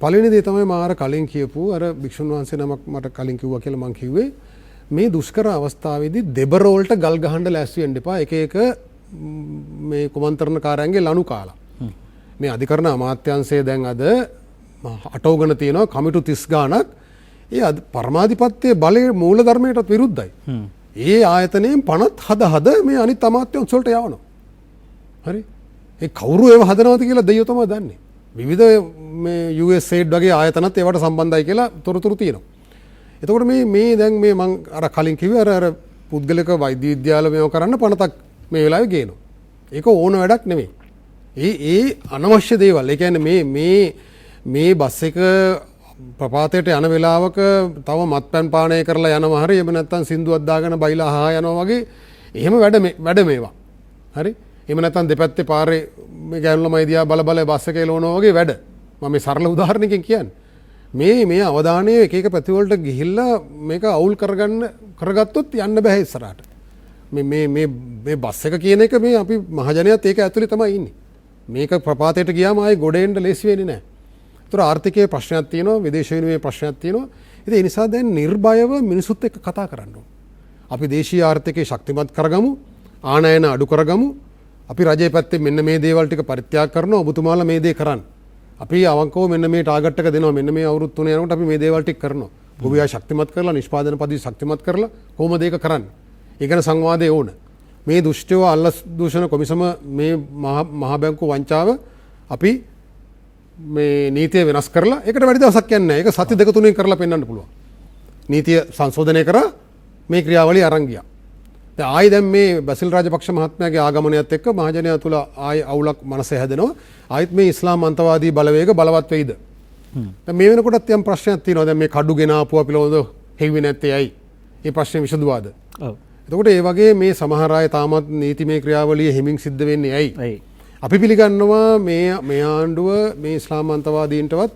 පළවෙනි දේ තමයි මාර කලින් කියපු අර භික්ෂුන් වහන්සේ නමක් මට කලින් කිව්වා කියලා මං කිව්වේ, මේ දුෂ්කර අවස්ථාවේදී දෙබර වලට ගල් ගහන්න ලෑස්ති වෙන්න එපා. එක එක මේ කුමන්ත්‍රණකාරයන්ගේ ලනු කාලා. මේ අධිකරණ අමාත්‍යාංශය දැන් අද අටවගෙන තියෙනවා කමිටු 30 ගාණක්. ඒ පරමාධිපත්‍යයේ බලයේ මූල ධර්මයටත් විරුද්ධයි. ඒ ආයතනයෙන් පනත් හද මේ අනිත් අමාත්‍යංශ වලට යවනවා. හරි? ඒ කවුරු ඒව හදනවද කියලා දෙයියෝ තමයි දන්නේ. විවිධ මේ USAID වගේ ආයතනත් ඒවට සම්බන්ධයි කියලා තොරතුරු තියෙනවා. එතකොට මේ දැන් මේ මං අර කලින් කිව්වේ අර පුද්ගලික වෛද්‍ය විද්‍යාල මේව කරන්න පනතක් මේ වෙලාවේ ගේනවා. ඒක ඕන වැඩක් නෙමෙයි. ඒ අනවශ්‍ය දේවල්. ඒ කියන්නේ මේ බස් එක ප්‍රපාතයට යන වෙලාවක තව මත්පැන් පානය කරලා යනවා හරි, එහෙම නැත්නම් සින්දුවක් දාගෙන බයිලා අහා යනවා වගේ එහෙම වැඩ මේවා. හරි? එහෙම නැත්නම් දෙපැත්තේ පාරේ මේ ගෑනු ළමයි දිහා බල බස් එකේ ලෝනවා වගේ වැඩ. මම මේ සරල උදාහරණයකින් කියන්නේ. මේ අවධානය එක එක පැතිවලට ගිහිල්ලා මේක අවුල් කරගත්තොත් යන්න බෑ ඉස්සරහට. මේ බස් එක කියන එක මේ අපි මහජනයාත් ඒක ඇතුලේ තමයි ඉන්නේ. මේක ප්‍රපාතයට ගියාම ආයේ ගොඩ එන්න ලේසි වෙන්නේ නැහැ. ඒතර ආර්ථිකයේ ප්‍රශ්නයක් තියෙනවා, විදේශ විනිමයේ ප්‍රශ්නයක් තියෙනවා. ඉතින් ඒ නිසා දැන් නිර්භයව මිනිසුත් එක්ක කතා කරන්න ඕන. අපි දේශීය ආර්ථිකය ශක්තිමත් කරගමු, ආනයන අඩු කරගමු. අපි රජයේ පැත්තේ මෙන්න මේ දේවල් ටික පරිත්‍යාග කරනවා, ඔබතුමාලා මේ දේ කරන්න. අපි අවංකව මෙන්න මේ ටාගට් එක දෙනවා, මෙන්න මේ අවුරුදු 3 යනකොට අපි මේ දේවල් ටික කරනවා. ගොවියා ශක්තිමත් කරලා, නිෂ්පාදන පද්ධති ශක්තිමත් කරලා කොහොමද ඒක කරන්නේ? ඒ ගැන සංවාදය ඕන. මේ දුෂ්ටව අල්ලස් දූෂණ කොමිසම මේ මහා බැංකු වංචාව අපි මේ නීතිය වෙනස් කරලා, ඒකට වැඩි දවසක් යන්නේ නැහැ. ඒක සති දෙක තුනෙන් කරලා පෙන්වන්න පුළුවන්. නීතිය සංශෝධනය කරා මේ ක්‍රියාවලිය අරන් ගියා. දැන් මේ බසිල් රාජපක්ෂ මහත්මයාගේ ආගමනයත් එක්ක මහජනයා තුල ආයි අවුලක් මනසේ හැදෙනවා. ආයිත් මේ ඉස්ලාම් අන්තවාදී බලවේග බලවත් වෙයිද? දැන් මේ වෙනකොටත් යම් ප්‍රශ්නයක් තියෙනවා. දැන් මේ කඩු ගෙන ආපුවා පිළිබඳව හෙව්වේ නැත්තේ ඇයි? මේ ප්‍රශ්නේ විසඳුවාද? ඔව්. එතකොට ඒ වගේ මේ සමහර අය තාමත් නීතිමය ක්‍රියාවලිය හිමින් සිද්ධ වෙන්නේ ඇයි? අපි පිළිගන්නවා මේ ආණ්ඩුව මේ ඉස්ලාම් අන්තවාදීන්ටවත්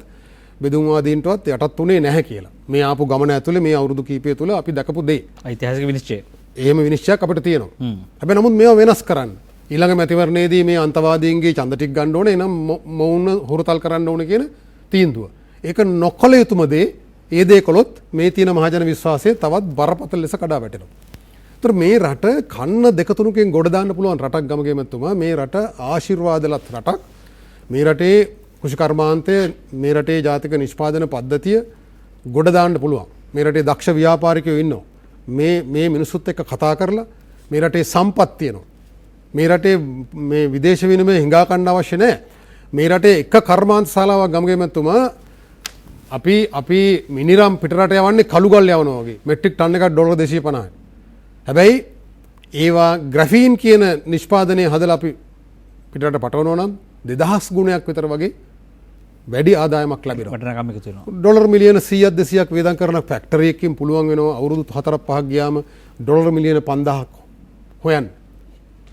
බෙදුම්වාදීන්ටවත් යටත් උනේ නැහැ කියලා. මේ ආපු ගමන ඇතුලේ මේ අවුරුදු කීපය තුල අපි දැකපු දේ. ඓතිහාසික විනිශ්චය. එහෙම විනිශ්චයක් අපිට තියෙනවා. හැබැයි නමුත් මේවා වෙනස් කරන්න. ඊළඟ මැතිවරණයේදී මේ අන්තවාදීන්ගේ ඡන්ද ටික ගන්න ඕනේ, එනම් මොවුන් හොරතල් කරන්න ඕනේ කියන තීන්දුව. ඒක නොකළ යුතුම දේ. ඒ දේ කළොත් මේ තියෙන මහජන විශ්වාසය තවත් බරපතල ලෙස කඩා වැටෙනවා. ඒතර මේ රට කන්න දෙක තුනකින් ගොඩ දාන්න පුළුවන් රටක් ගමගේමතුමා. මේ රට ආශිර්වාදලත් රටක්. මේ රටේ කෘෂිකර්මාන්තය, මේ රටේ ජාතික නිෂ්පාදන පද්ධතිය ගොඩ දාන්න පුළුවන්. මේ රටේ දක්ෂ ව්‍යාපාරිකයෝ ඉන්නවා. මේ මිනිසුත් එක්ක කතා කරලා මේ රටේ සම්පත් තියෙනවා. මේ රටේ මේ විදේශ විනිමය හිඟා ගන්න අවශ්‍ය නැහැ. මේ රටේ එක කර්මාන්ත ශාලාවක් ගමගේමතුමා අපි මිනිරම් පිටරට යවන්නේ කළු ගල් යවනවා වගේ. මෙට්‍රික් ටන් එකක් ඩොලර් 250යි. හැබැයි ඒවා ග්‍රැෆීන් කියන නිෂ්පාදනය හදලා අපි පිටරට පටවනවා නම් 2000 ගුණයක් විතර වගේ වැඩි ආදායමක් ලැබෙනවා. වටිනාකම් එකතු වෙනවා. ඩොලර් මිලියන 100ක් 200ක් වේදම් කරන ෆැක්ටරි එකකින් පුළුවන් වෙනවා අවුරුදු 4-5ක් ගියාම ඩොලර් මිලියන 5000ක් හොයන්න.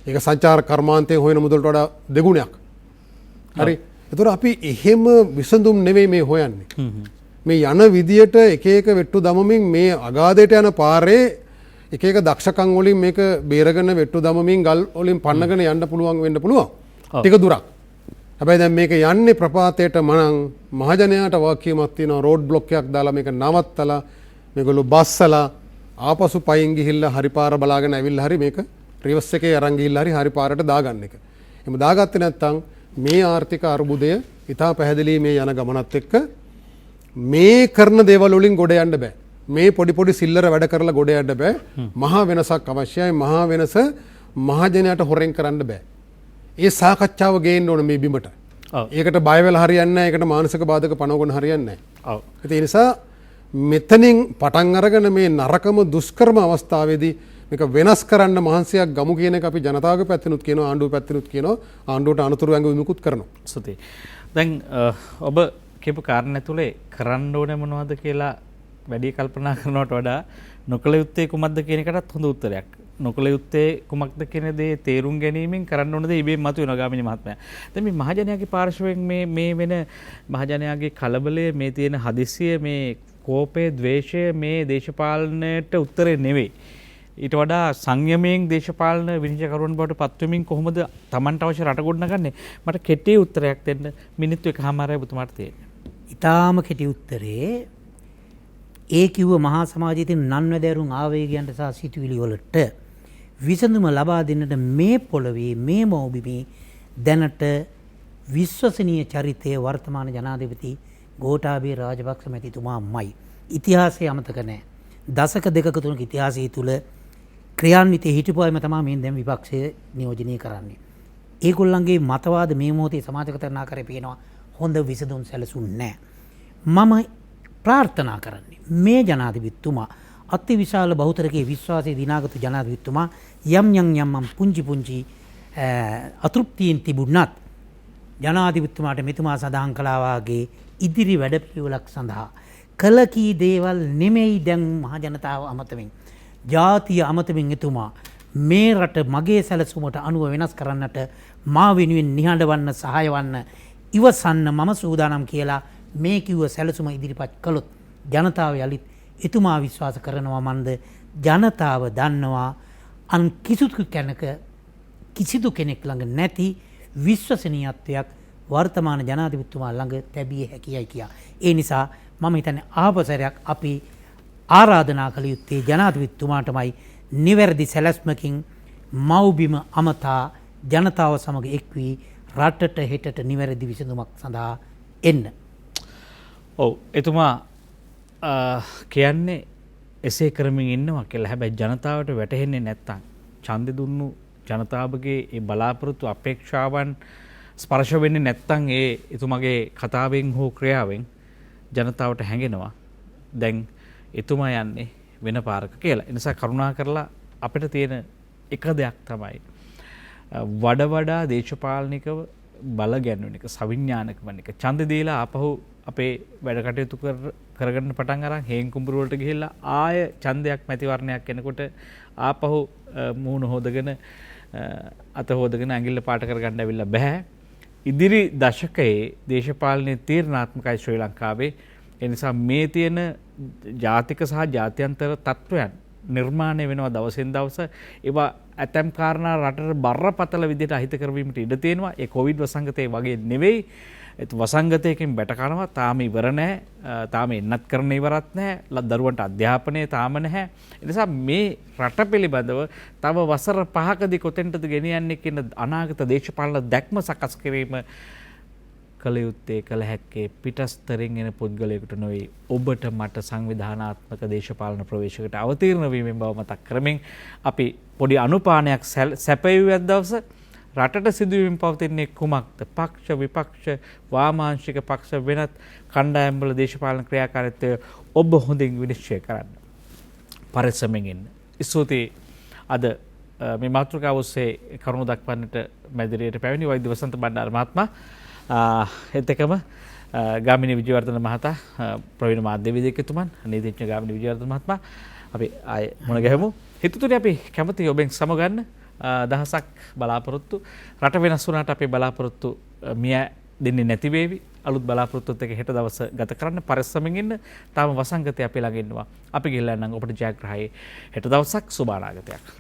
ඒක සංචාර කර්මාන්තයෙන් හොයන මුදලට වඩා දෙගුණයක්. හරි. ඒතර අපි එහෙම විසඳුම් නෙවෙයි මේ හොයන්නේ. මේ යන විදියට එක එක වෙට්ටු දමමින් මේ අගාධයට යන පාරේ එක එක දක්ෂකම් වලින් මේක බේරගෙන වෙට්ටු දමමින් ගල් වලින් පන්නගෙන යන්න පුළුවන් වෙන්න පුළුවන්. ටික දුරක්. හැබැයි දැන් මේක යන්නේ ප්‍රපාතයට මනං මහජනයාට වාක්‍යයක් තියෙනවා, රෝඩ් බ්ලොක් එකක් දාලා මේක නවත්තලා මේගොල්ලෝ බස්සලා ආපසු පයින් ගිහිල්ලා හරි පාර බලාගෙන ඇවිල්ලා හරි මේක රිවර්ස් එකේ අරන් ගිහිල්ලා හරි පාරට දාගන්න එක. එහෙම දාගත්තේ නැත්නම් මේ ආර්ථික අර්බුදය ඉතා පැහැදිලි මේ යන ගමනත් එක්ක මේ කරන දේවල් වලින් ගොඩ යන්න බෑ. මේ පොඩි සිල්ලර වැඩ කරලා ගොඩ යන්න බෑ. මහා වෙනසක් අවශ්‍යයි. මහා වෙනස මහජනයාට හොරෙන් කරන්න බෑ. ඒ සාකච්ඡාව ගේන්න ඕන මේ බිමට. ඒකට බය වෙලා හරියන්නේ නැහැ. ඒකට මානසික බාධක පනවගෙන හරියන්නේ නැහැ. ඒ නිසා මෙතනින් පටන් අරගෙන මේ නරකම දුෂ්කරම අවස්ථාවේදී මේක වෙනස් කරන්න මහන්සියක් ගමු කියන එක අපි ජනතාවගේ පැත්තෙනුත් කියනවා, ආණ්ඩුව පැත්තෙනුත් කියනවා. ආණ්ඩුවට අනුතුරු ඇඟවීමකුත් කරනවා. සුති. දැන් ඔබ කියපු කාරණා ඇතුලේ කරන්න ඕනේ මොනවද කියලා වැඩි කල්පනා කරනවට වඩා නොකළ යුත්තේ කුමක්ද කියන එකටත් හොඳ උත්තරයක් නොකළ යුත්තේ කුමක්ද කියන දේ තේරුම් ගැනීමෙන් කරන්න ඕන දේ ඉබේම මතුවෙනවා ගාමිණී මහත්මයා. දැන් මේ මහජනයාගේ පාර්ශවයෙන් මේ වෙන මහජනයාගේ කලබලය, මේ තියෙන හදිස්සිය, මේ කෝපය, ද්වේෂය මේ දේශපාලනයට උත්තරේ නෙවෙයි. ඊට වඩා සංයමයෙන් දේශපාලන විනිශ්චයකරුවන් බවට පත්වෙමින් කොහොමද Tamanට අවශ්‍ය රට ගොඩනගන්නේ? මට කෙටි උත්තරයක් දෙන්න මිනිත්තු එකමාරයි ඔබතුමාට තියෙන්නේ. ඊටාම කෙටි උත්තරේ ඒ කිව්ව මහා සමාජයේ තියෙන නන්වැදෑරුම් ආවේගයන්ට සහ සිතුවිලි වලට විසඳුම ලබා දෙන්නට මේ පොළවේ මේ මෞබිමේ දැනට විශ්වසනීය චරිතයේ වර්තමාන ජනාධිපති ගෝඨාභය රාජපක්ෂ මැතිතුමාමයි. ඉතිහාසයේ අමතක නැහැ. දශක දෙකක තුනක ඉතිහාසය තුල ක්‍රියාන්විතයේ හිටපුවාම තමයි මේ දැන් විපක්ෂය නියෝජනය කරන්නේ. ඒගොල්ලන්ගේ මතවාද මේ මොහොතේ සමාජගත කරේ පේනවා හොඳ විසඳුම් සැලසුන්නේ නැහැ. මම ප්‍රාර්ථනා කරන්නේ මේ ජනාධිපතිතුමා අතිවිශාල බහුතරකයේ විශ්වාසයේ දිනාගත් ජනාධිපතිතුමා යම් පුංචි අතෘප්තියෙන් තිබුණත් ජනාධිපතිතුමාට මෙතුමා සඳහන් කළා වාගේ ඉදිරි වැඩපිළිවෙලක් සඳහා කළ කී දේවල් නෙමෙයි දැන් මහ ජනතාව අමතමින් ජාතිය අමතමින් එතුමා මේ රට මගේ සැලසුමට අනුව වෙනස් කරන්නට මා වෙනුවෙන් නිහඬවන්න සහාය වන්න ඉවසන්න මම සූදානම් කියලා මේ කිව්ව සැලසුම ඉදිරිපත් කළොත් ජනතාව යලිත් එතුමා විශ්වාස කරනවා මන්ද ජනතාව දන්නවා අන් කිසිදු කෙනෙක් ළඟ නැති විශ්වසනීයත්වයක් වර්තමාන ජනාධිපතිතුමා ළඟ තැබිය හැකියයි කියා. ඒ නිසා මම හිතන්නේ ආපසරයක් අපි ආරාධනා කළ යුත්තේ ජනාධිපතිතුමාටමයි නිවැරදි සැලැස්මකින් මව්බිම අමතා ජනතාව සමග එක් වී රටට හෙටට නිවැරදි විසඳුමක් සඳහා එන්න. ඔව් එතුමා කියන්නේ එසේ කරමින් ඉන්නවා කියලා. හැබැයි ජනතාවට වැටහෙන්නේ නැත්තම් ඡන්දෙ දුන්නු ජනතාවගේ ඒ බලාපොරොත්තු අපේක්ෂාවන් ස්පර්ශ වෙන්නේ නැත්තම් ඒ එතුමාගේ කතාවෙන් හෝ ක්‍රියාවෙන් ජනතාවට හැඟෙනවා දැන් එතුමා යන්නේ වෙන පාරක කියලා. ඒ නිසා කරුණා කරලා අපිට තියෙන එක දෙයක් තමයි වඩා දේශපාලනිකව බල ගැන්වෙන එක, සවිඥානික වන එක. ඡන්ද දීලා ආපහු අපේ වැඩ කටයුතු කරගන්න පටන් අරන් හේන් කුඹුර වලට ගිහිල්ලා ආය ඡන්දයක් මැතිවරණයක් එනකොට ආපහු මූණ හොදගෙන අත හොදගෙන ඇඟිල්ල පාට කරගන්න ඇවිල්ලා බෑ. ඉදිරි දශකයේ දේශපාලනයේ තීරණාත්මකයි ශ්‍රී ලංකාවේ. ඒ නිසා මේ තියෙන ජාතික සහ ජාත්‍යන්තර තත්ත්වයන් නිර්මාණය වෙනවා දවසින් දවස. ඒවා ඇතැම් කාරණා රටට බරපතල විදිහට අහිත කරවීමට ඉඩ තියෙනවා. ඒ කොවිඩ් වසංගතය වගේ නෙවෙයි. වසංගතයකින් බැට කනවා. තාම ඉවර නැහැ. තාම එන්නත් කරන ඉවරත් නැහැ. දරුවන්ට අධ්‍යාපනය තාම නැහැ. ඒ නිසා මේ රට පිළිබඳව තව වසර 5කදී කොතෙන්ටද ගෙනියන්නේ කියන අනාගත දේශපාලන දැක්ම සකස් කිරීම කළ යුත්තේ කළ හැක්කේ පිටස්තරින් එන පුද්ගලයෙකුට නොවේ ඔබට මට සංවිධානාත්මක දේශපාලන ප්‍රවේශයකට අවතීර්ණ වීමෙන් බව මතක් කරමින් අපි පොඩි අනුපානයක් සැපයුවත් දවස රටට සිදුවීම් පවතින්නේ කුමක්ද? පක්ෂ විපක්ෂ වාමාංශික පක්ෂ වෙනත් කණ්ඩායම්වල දේශපාලන ක්‍රියාකාරීත්වය ඔබ හොඳින් විනිශ්චය කරන්න. පරිස්සමෙන් ඉන්න. ස්තුතියි. අද මේ මාතෘකාව ඔස්සේ කරුණු දක්වන්නට මැදිරියට පැමිණි වෛද්‍ය වසන්ත බණ්ඩාර මහත්මයා එත් එකම ගාමිණී විජේවර්ධන මහතා, ප්‍රවීණ මාධ්‍යවේදිකතුමන්, නීතිඥ ගාමිණී විජේවර්ධන මහත්මයා අපි ආයේ මුණ ගැහෙමු. හිතුතුනේ අපි කැමති ඔබෙන් සමගන්න දහසක් බලාපොරොත්තු. රට වෙනස් වුණාට අපේ බලාපොරොත්තු මිය දෙන්නේ නැති වේවි. අලුත් බලාපොරොත්තුත් එක්ක හෙට දවස ගත කරන්න පරිස්සමින් ඉන්න. තාම වසංගතය අපි ළඟ ඉන්නවා. අපි ගිහිල්ලා නම් ඔබට ජයග්‍රහයි හෙට දවසක් සුබ අනාගතයක්.